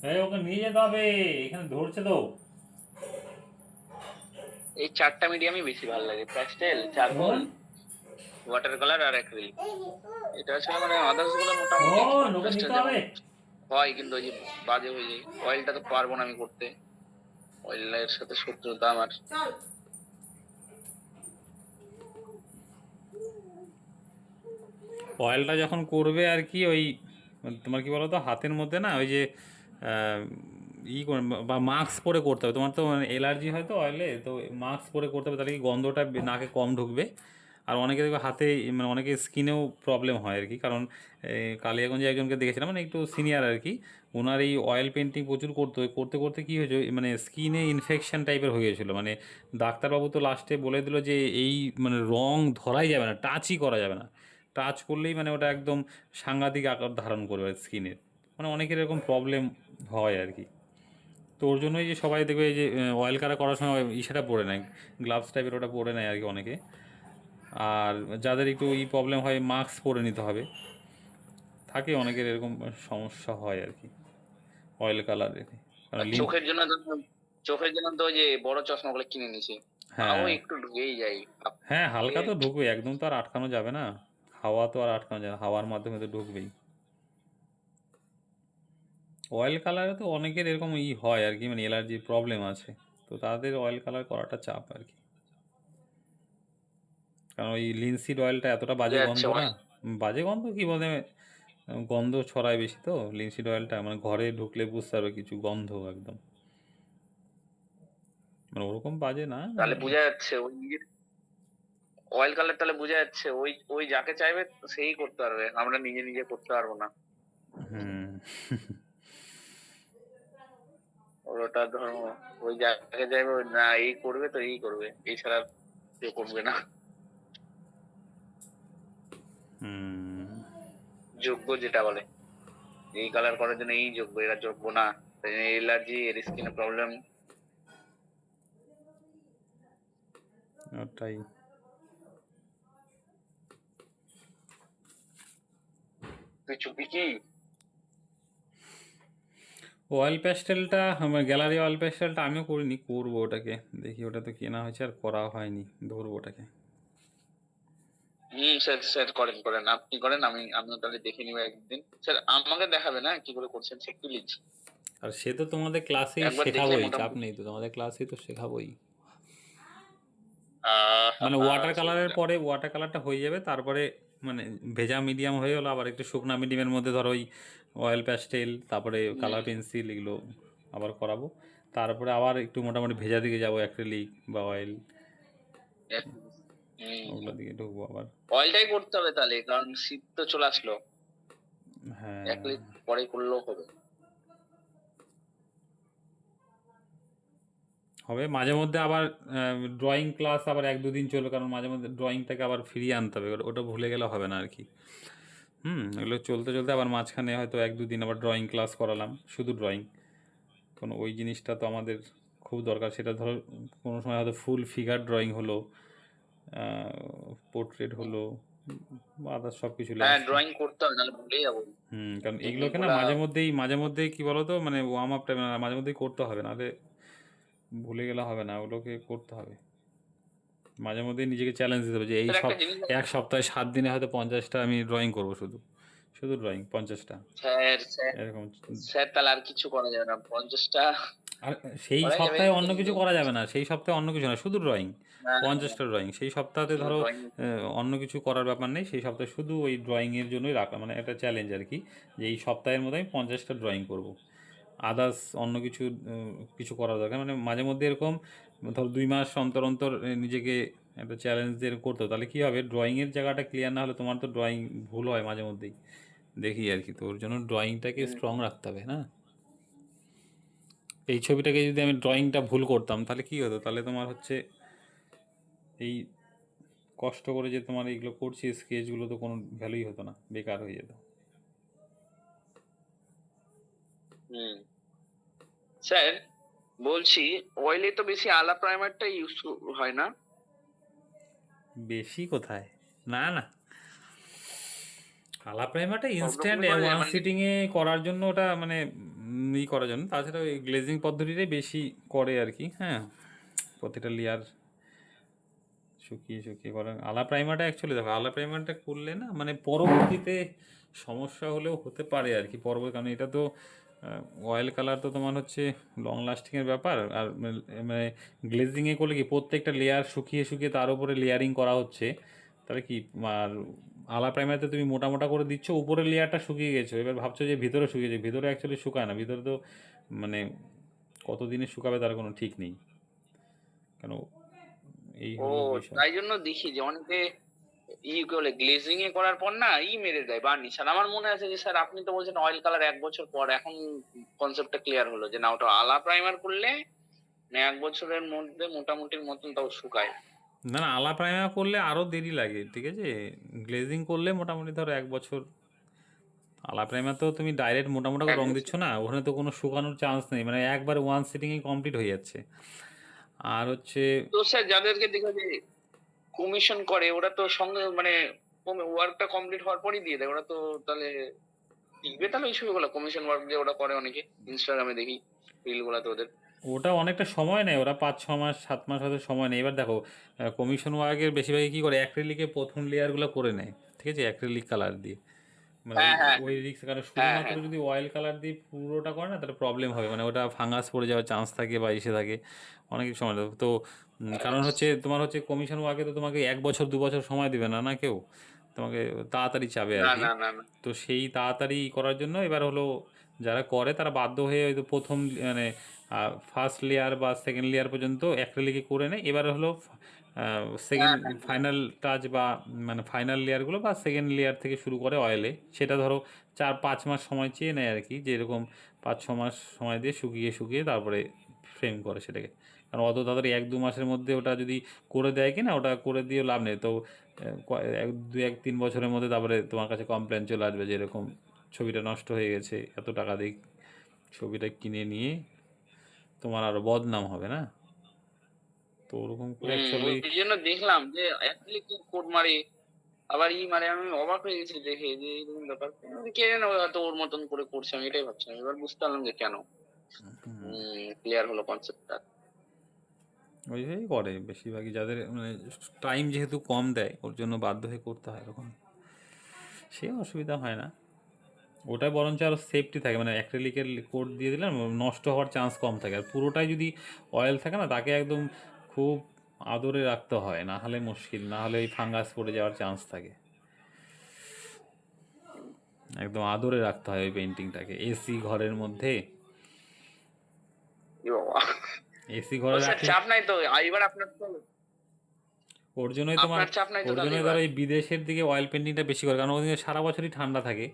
এই ওকে নিয়ে যেতে হবে, এখানে ধরছে তো। এই চারটা মিডিয়ামই বেশি ভালো লাগে, প্যাস্টেল, চারকোল, ওয়াটার কালার আর অ্যাক্রিলিক। এটা আসলে মানে আদার্স গুলো মোটামুটি ওকে নিতে pastel হবে। হয়, কিন্তু ওই যে বাজে হয়ে যায়, অয়েলটা তো পারবো না আমি করতে। অয়েলের সাথে শত্রুতা আমার। অয়েলটা যখন করবে আর কি ওই তোমার কি বলো তো হাতের মধ্যে না ওই যে আহ, বা মাস্ক পরে করতে হবে। তোমার তো মানে অ্যালার্জি হয় তো অয়েলে, তো মাস্ক পরে করতে হবে, তাহলে কি গন্ধটা নাকে কম ঢুকবে। আর অনেকে দেখবে হাতে মানে অনেকে স্কিনেও প্রবলেম হয় আর কি, কারণ কালিয়াগঞ্জে একজনকে দেখেছিলাম মানে একটু সিনিয়র আর কি, ওনার এই অয়েল পেন্টিং প্রচুর করতে করতে করতে কী হয়েছে মানে স্কিনে ইনফেকশন টাইপের হয়ে গেছিলো। মানে ডাক্তারবাবু তো লাস্টে বলে দিল যে এই মানে রং ধরাই যাবে না, টাচই করা যাবে না, টাচ করলেই মানে ওটা একদম সাংঘাতিক আকার ধারণ করবে স্কিনের। মানে অনেকের এরকম প্রবলেম হয় আর কি। তো ওর জন্যই যে সবাই দেখবে এই যে অয়েল কালার করার সময় ইসেটা পরে নেয়, গ্লাভস টাইপের ওটা পরে নেয় আর কি অনেকে। আর যাদের একটু এই প্রবলেম হয় মাস্ক পরে নিতে হবে, থাকে অনেকের এরকম সমস্যা হয় আর কি অয়েল কালারের। কারণ আর চোখের জন্য তো ওই যে বড় চশমাগুলো কিনে নিছি, তাও হ্যাঁ একটু ঢুকেই যায়। হ্যাঁ, হালকা তো ঢুকবে, একদম তো আর আটকানো যাবে না, হাওয়া তো আর আটকানো যাবে না, হাওয়ার মাধ্যমে তো ঢুকবেই। অয়েল কালারে তো অনেকের এরকম হয় আর কি, মানে অ্যালার্জির প্রবলেম আছে, তো তাদের অয়েল কালার করাটা চাপ আর কি। কারণ ওই লিনসিড অয়েলটা এতটা বাজে বোঝা গন্ধ যাচ্ছে না, বাজে গন্ধ কি বলতে গন্ধ ছড়ায় বেশি তো লিনসিড অয়েলটা, মানে ঘরে ঢুকলে বুঝতে পারবে কিছু গন্ধ একদম, মানে ওরকম বাজে না মানে। তাহলে বোঝা যাচ্ছে ওই অয়েল কালার, তাহলে বোঝা যাচ্ছে ওই ওই যাকে চাইবে সেই করতে পারবে, আমরা নিজে নিজে করতে পারবো না। হুম ওটা ধরো ওই যাকে চাইবে না এই করবে তো এই করবে, এছাড়া কেউ করবে না। হুম যোগ্য যেটা বলে, এই কালার করার জন্য এই যোগ্য, এরা যোগ্য না, এলার্জি, এর স্কিনে প্রবলেম। ওটাই। তুই চুপি কি? অয়েল প্যাস্টেলটা আমার গ্যালারি অয়েল প্যাস্টেলটা আমিও করিনি, করবো ওটাকে, দেখি ওটা তো কেনা হয়েছে আর করা হয়নি, ধরবো ওটাকে। স্যার স্যার করেন করেন, আপনি করেন, আমিও তাহলে দেখে নিবো একদিন। স্যার আমাকে দেখাবে না কি করে করছেন সে, প্লিজ। আর সে তো তোমাদের ক্লাসেই একবার দেখলে শেখাবোই, চাপ মোটামুটি নেই তো, তোমাদের ক্লাসেই তো শেখাবোই। মানে ওয়াটার আহ কালারের পরে ওয়াটার কালারটা হয়ে যাবে, তারপরে মানে ভেজা মিডিয়াম হয়ে গেলো, আবার একটু শুকনা মিডিয়ামের মধ্যে ধরো ওই অয়েল প্যাস্টেল, তারপরে কালার পেন্সিল, এগুলো আবার করাবো। তারপরে আবার একটু মোটামুটি ভেজা দিকে যাবো, অ্যাক্রিলিক বা অয়েল, ওগুলো দিকে ঢুকবো আবার। অয়েলটাই করতে হবে তাহলে, কারণ শীত তো চলে আসলো, হ্যাঁ একলিট পরে করলেও হবে। হবে মাঝে মধ্যে আবার ড্রয়িং ক্লাস আবার 1-2 দিন চলবে, কারণ মাঝে মধ্যে ড্রয়িংটাকে আবার ফিরিয়ে আনতে হবে, ওটা ভুলে গেলে হবে না আর কি। এগুলো চলতে চলতে আবার মাঝখানে হয়তো 1-2 দিন আবার ড্রয়িং ক্লাস করালাম, শুধু ড্রয়িং, কারণ ওই জিনিসটা তো আমাদের খুব দরকার। সেটা ধরো কোনো সময় হয়তো ফুল ফিগার ড্রয়িং হলো, পোর্ট্রেট হলো, আদার্স সব কিছু হ্যাঁ, লাগছে। ড্রয়িং করতে হবে, নাহলে ভুলে যাবো। কারণ এগুলোকে না টেকনিকগুলা মাঝে মধ্যেই কি বলো তো, মানে ওয়ার্ম আপ টাইম মাঝে মধ্যেই করতে হবে, নাহলে ভুলে গেলে হবে না, ওগুলোকে করতে হবে মাঝে মধ্যেই, নিজেকে চ্যালেঞ্জ দিতে হবে যে এই স্যার সব একটা জিনিস, 1 সপ্তাহে 7 দিনে হয়তো 50টা আমি ড্রয়িং করবো, শুধু শুধু ড্রয়িং 50টা, স্যার স্যার এরকম। স্যার তাহলে আর কিছু করা যাবে না, 50টা আর সেই করা যাবে সপ্তাহে অন্য কিছু কিন্তু করা যাবে না, সেই সপ্তাহে অন্য কিছু না, শুধু ড্রয়িং, 50টা ড্রয়িং সেই সপ্তাহতে ধরো। ড্রয়িং। অন্য কিছু করার ব্যাপার নেই, সেই সপ্তাহে শুধু ওই ড্রয়িংয়ের জন্যই রাখা, মানে একটা চ্যালেঞ্জ আর কি, যে এই সপ্তাহের মধ্যে আমি 50টা ড্রয়িং করব, আদার্স অন্য কিছু কিছু করার দরকার, মানে মাঝে মধ্যে এরকম ধর 2 মাস অন্তর অন্তর নিজেকে একটা চ্যালেঞ্জ দিয়ে করতে হবে। তাহলে কী হবে, ড্রয়িংয়ের জায়গাটা ক্লিয়ার না হলে তোমার তো ড্রয়িং ভুল হয় মাঝে মধ্যেই, দেখি আর কি, তো ওর জন্য ড্রয়িংটাকে স্ট্রং রাখতে হবে না। এই ছবিটাকে যদি আমি ড্রয়িংটা ভুল করতাম তাহলে কী হতো, তাহলে তোমার হচ্ছে এই কষ্ট করে যে তোমার এইগুলো করছি স্কেচগুলো, তো কোনো ভ্যালুই হতো না, বেকার হয়ে যেত। স্যার বলছি, অয়েলে তো বেশি আলা প্রাইমারটা ইউজ হয় না। বেশি কোথায়, না না, কালার প্রাইমারটা ইনস্ট্যান্ট অগ্রপূর্ণ ওয়ান মানে সিটিংয়ে করার জন্য, ওটা মানে করার জন্য, তাছাড়া ওই গ্লেজিং পদ্ধতিটাই বেশি করে আর কি। হ্যাঁ, প্রতিটা লেয়ার শুকিয়ে শুকিয়ে করে। আলা প্রাইমারটা অ্যাকচুয়ালি দেখো, আলা প্রাইমারটা করলে না মানে পরবর্তীতে সমস্যা হলেও হতে পারে আর কি, পরবর্তী, কারণ এটা তো অয়েল কালার তো তোমার হচ্ছে লং লাস্টিংয়ের ব্যাপার, আর মানে গ্লেজিংয়ে করলে কি প্রত্যেকটা লেয়ার শুকিয়ে শুকিয়ে তার উপরে লেয়ারিং করা হচ্ছে, তাহলে কি আর আলা প্রাইমারিতে তুমি মোটা মোটা করে দিচ্ছ, উপরের লেয়ারটা শুকিয়ে গেছো, এবার ভাবছো যে ভিতরে শুকিয়েছে, ভিতরে অ্যাকচুয়ালি শুকায় না, ভিতরে তো মানে কতদিনে শুকাবে তার কোনো ঠিক নেই, কেন এই ও হলো বিষয়। তাই জন্য দেখি যে অনেকে বলে গ্লেজিং এ করার পর না মেরে দেয় বার্নিশ। আর আমার মনে আছে যে স্যার আপনি তো বলছেন অয়েল কালার 1 বছর পর, এখন কনসেপ্টটা ক্লিয়ার হলো যে না, ওটা আলা প্রাইমার করলে 1 বছরের মধ্যে মোটামুটির মতন তাও শুকায়। না না, আলা প্রাইমার করলে আরও দেরি লাগে, ঠিক আছে, গ্লেজিং করলে মোটামুটি ধরো 1 বছর। আলা প্রাইমার তো তুমি ডাইরেক্ট মোটা মোটা করে রং দিচ্ছ না, ওখানে তো কোনো শুকানোর চান্স নেই, মানে একবার ওয়ান সিটিংয়ে কমপ্লিট হয়ে যাচ্ছে। আর হচ্ছে তো স্যার যাদেরকে দেখে যে কমিশন করে ওরা তো সঙ্গে মানে ওয়ার্কটা কমপ্লিট হওয়ার পরই দিয়ে দেয়, ওরা তো তাহলে টিকবে তাহলে ওই ছবিগুলো কমিশন ওয়ার্ক যে ওরা করে, অনেকে ইনস্টাগ্রামে দেখি রিল গুলাতে ওদের। ওটা অনেকটা সময় নেয়, ওরা 5-6 মাস 7 মাস হয়তো সময় নেয়। এবার দেখো কমিশন ওয়ার্কের বেশিরভাগই কী করে, অ্যাক্রিলিকে প্রথম লেয়ারগুলো করে নেয়, ঠিক আছে, অ্যাক্রিলিক কালার দিয়ে, মানে হ্যাঁ হ্যাঁ ওই রিক্স, কারণ হ্যাঁ শুধুমাত্র হ্যাঁ যদি অয়েল কালার দিয়ে পুরোটা করে না তাহলে প্রবলেম হবে, মানে ওটা ফাঙ্গাস পড়ে যাওয়ার চান্স থাকে বা ইসে থাকে, অনেক কিছু সময় লাগে। তো কারণ হচ্ছে তোমার হচ্ছে কমিশন ওয়ার্কে তো তোমাকে 1 বছর 2 বছর সময় দেবে না না কেউ, তোমাকে তাড়াতাড়ি চাবে আর না কি। না না না তো সেই তাড়াতাড়ি করার জন্য এবার হলো যারা করে তারা বাধ্য হয়ে হয়তো প্রথম মানে ফার্স্ট লেয়ার বা সেকেন্ড লেয়ার পর্যন্ত অ্যাক্রিলিকে করে নেয়, এবার হলো সেকেন্ড হ্যাঁ হ্যাঁ হ্যাঁ। ফাইনাল টাচ বা মানে ফাইনাল লেয়ারগুলো বা সেকেন্ড লেয়ার থেকে শুরু করে অয়েলে, সেটা ধরো 4-5 মাস সময় চেয়ে নেয় আর কি, যে এরকম 5-6 মাস সময় দিয়ে শুকিয়ে শুকিয়ে তারপরে ফ্রেম করে সেটাকে, কারণ অত তাড়াতাড়ি 1-2 মাসের মধ্যে ওটা যদি করে দেয় কি না, ওটা করে দিয়ে লাভ নেই। তো 2-1-3 বছরের মধ্যে তারপরে তোমার কাছে কমপ্লেন চলে আসবে যে এরকম ছবিটা নষ্ট হয়ে গেছে, এত টাকা দিয়ে ছবিটা কিনে নিয়ে তোমার আরও বদনাম হবে না, তো ওরকম করে অ্যাকচুয়ালি। ওই জন্য দেখলাম যে অ্যাক্রিলিক কোড মারে, আবার মারে, আমি অবাক হয়ে গেছি দেখে যে এরকম ব্যাপার। কে জানে ও হয়তো ওর মতন করে করছে, আমি এটাই ভাবছিলাম, এবার বুঝতে পারলাম যে কেন। ক্লিয়ার হলো কনসেপ্টটা। ওইভাবেই করে বেশিরভাগই, যাদের মানে টাইম যেহেতু কম দেয় ওর জন্য বাধ্য হয়ে করতে হয় এরকম, সে অসুবিধা হয় না, ওটাই বরঞ্চ আরও সেফটি থাকে, মানে অ্যাক্রিলিকের কোড দিয়ে দিলে নষ্ট হওয়ার চান্স কম থাকে, আর পুরোটাই যদি অয়েল থাকে না তাকে একদম খুব আদরে রাখতে হয়, না হলে মুশকিল, না হলে ওই ফাঙ্গাস পড়ে যাওয়ার চান্স থাকে, একদম আদরে রাখতে হয় ওই পেন্টিংটাকে। এসি ঘরের মধ্যে, এ বাবা, এসি ও ঘরে স্যার রাখলে চাপ নাই তো, এবার আপনার তো ওর জন্যই তোমার, আপনার চাপ নাই তো ওর তাহলে জন্যই এবার। ধরো এই বিদেশের দিকে অয়েল পেন্টিংটা বেশি করে, কারণ ওদিকে সারা বছরই ঠান্ডা থাকে,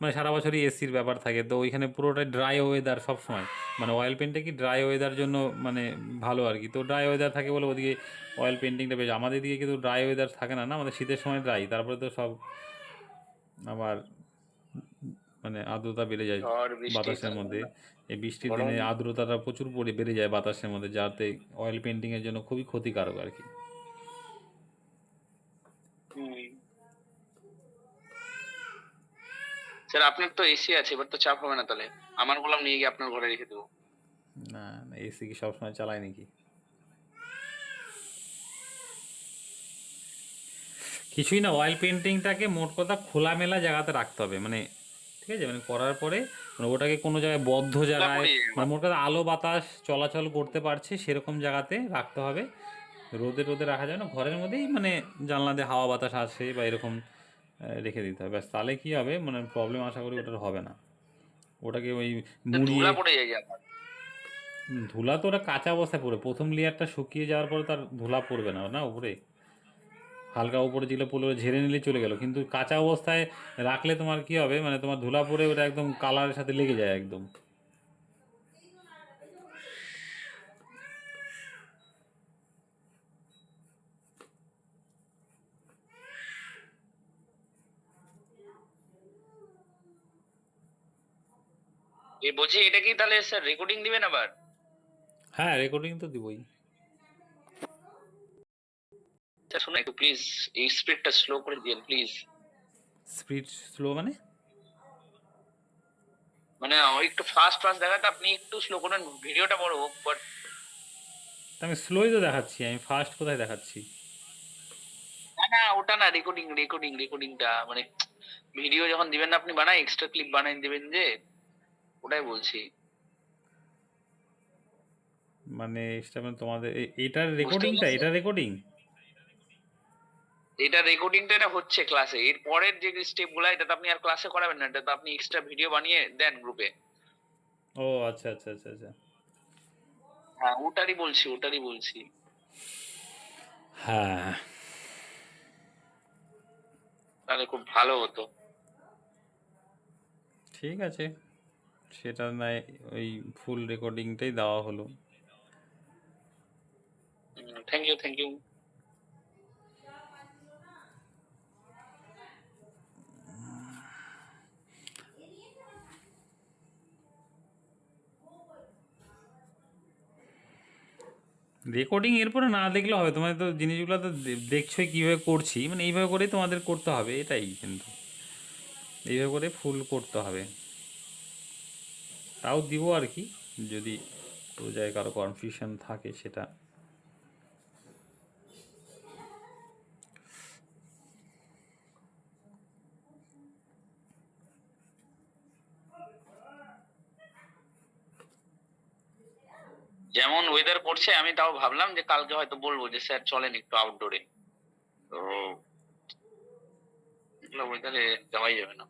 মানে সারা বছরই এসির ব্যাপার থাকে, তো ওইখানে পুরোটাই ড্রাই ওয়েদার সব সময়, মানে অয়েল পেন্টে কি ড্রাই ওয়েদার জন্য মানে ভালো আর কি, তো ড্রাই ওয়েদার থাকে বলে ওদিকে অয়েল পেন্টিংটা বেশি। আমাদের দিকে কিন্তু ড্রাই ওয়েদার থাকে না, না আমাদের শীতের সময় ড্রাই, তারপরে তো সব আবার মানে আর্দ্রতা বেড়ে যায় ঝড় বৃষ্টি বাতাসের মধ্যে, এই বৃষ্টির গরম। দিনে আর্দ্রতাটা প্রচুর বেড়ে যায় বাতাসের মধ্যে, যাতে অয়েল পেন্টিংয়ের জন্য খুবই ক্ষতিকারক আর কি। স্যার আপনার তো এসি আছে, এবার তো চাপ হবে না তাহলে, আমার গোলাম নিয়ে গিয়ে আপনার ঘরে রেখে দেবো। না না, এসি কি সবসময় চালায় নাকি? কিছুই না, অয়েল পেন্টিংটাকে মোট কথা খোলামেলা জায়গাতে রাখতে হবে, মানে ঠিক আছে, মানে করার পরে মানে ওটাকে কোনো জায়গায় বদ্ধ জায়গায়, পড়ে মানে মোট কথা আলো বাতাস চলাচল করতে পারছে সেরকম জায়গাতে রাখতে হবে, রোদে রোদে রাখা যায় না, ঘরের মধ্যেই মানে জানলা দিয়ে হাওয়া বাতাস আসে বা এরকম রেখে দিতে হবে, ব্যাস, তাহলে কী হবে, মানে প্রবলেম আশা করি ওটার হবে না। ওটাকে ওই মুড়িয়ে, ধুলা পড়ে যায় আমার। ধুলা তো ওটা কাঁচা অবস্থায় পড়ে, প্রথম লেয়ারটা শুকিয়ে যাওয়ার পরে তার ধুলা পড়বে না না উপরে, হালকা উপরে যেগুলো পড়লে ঝেড়ে নিলে চলে গেল, কিন্তু কাঁচা অবস্থায় রাখলে তোমার কি হবে, মানে তোমার ধুলা পড়ে ওটা একদম কালারের সাথে লেগে যায় একদম। বলছি এটা কি তাহলে স্যার রেকর্ডিং দিবেন আবার? হ্যাঁ, রেকর্ডিং তো দিবই। স্যার শুনুন একটু প্লিজ, এই স্পিডটা স্লো করে দিন প্লিজ। স্পিড স্লো মানে? মানে একটু ফাস্ট ফাস্ট দেখাতে, আপনি একটু স্লো করেন, ভিডিওটা বড় হোক বাট। আমি স্লোই তো দেখাচ্ছি, আমি ফাস্ট কোথায় দেখাচ্ছি? না না ওটা না, রেকর্ডিংটা মানে ভিডিও যখন দিবেন না আপনি বানাই এক্সট্রা ক্লিপ বানাই দিবেন যে, ওটাই বলছি। মানে এটা মানে তোমাদের এটার বুঝতে রেকর্ডিংটা, পারছেন? এটা রেকর্ডিং? এটা রেকর্ডিংটা এটা হচ্ছে ক্লাসে। এর পরের যে স্টেপ গুলা এটা তো আপনি আর ক্লাসে করাবেন না, এটা তো আপনি এক্সট্রা ভিডিও বানিয়ে দেন গ্রুপে। ও আচ্ছা আচ্ছা আচ্ছা আচ্ছা। হ্যাঁ, ওটারই বলছি। হ্যাঁ, তাহলে খুব ভালো হতো। ঠিক আছে, সেটা নয়, ওই ফুল রেকর্ডিংটাই দেওয়া হলো। Thank you. রেকর্ডিং এরপরে না দেখলে হবে, তোমাদের তো জিনিসগুলো তো দেখছোই কীভাবে করছি, মানে এইভাবে করেই তোমাদের করতে হবে, এটাই কিন্তু এইভাবে করে ফুল করতে হবে। তাও দিব আর কি, যদি কোনো জায়গায় কারো কনফিউশন থাকে সেটা। যেমন ওয়েদার করছে আমি তাও ভাবলাম যে কালকে হয়তো বলবো যে স্যার চলেন একটু আউটডোরে। তো ওয়েদারে যাওয়াই যাবে না।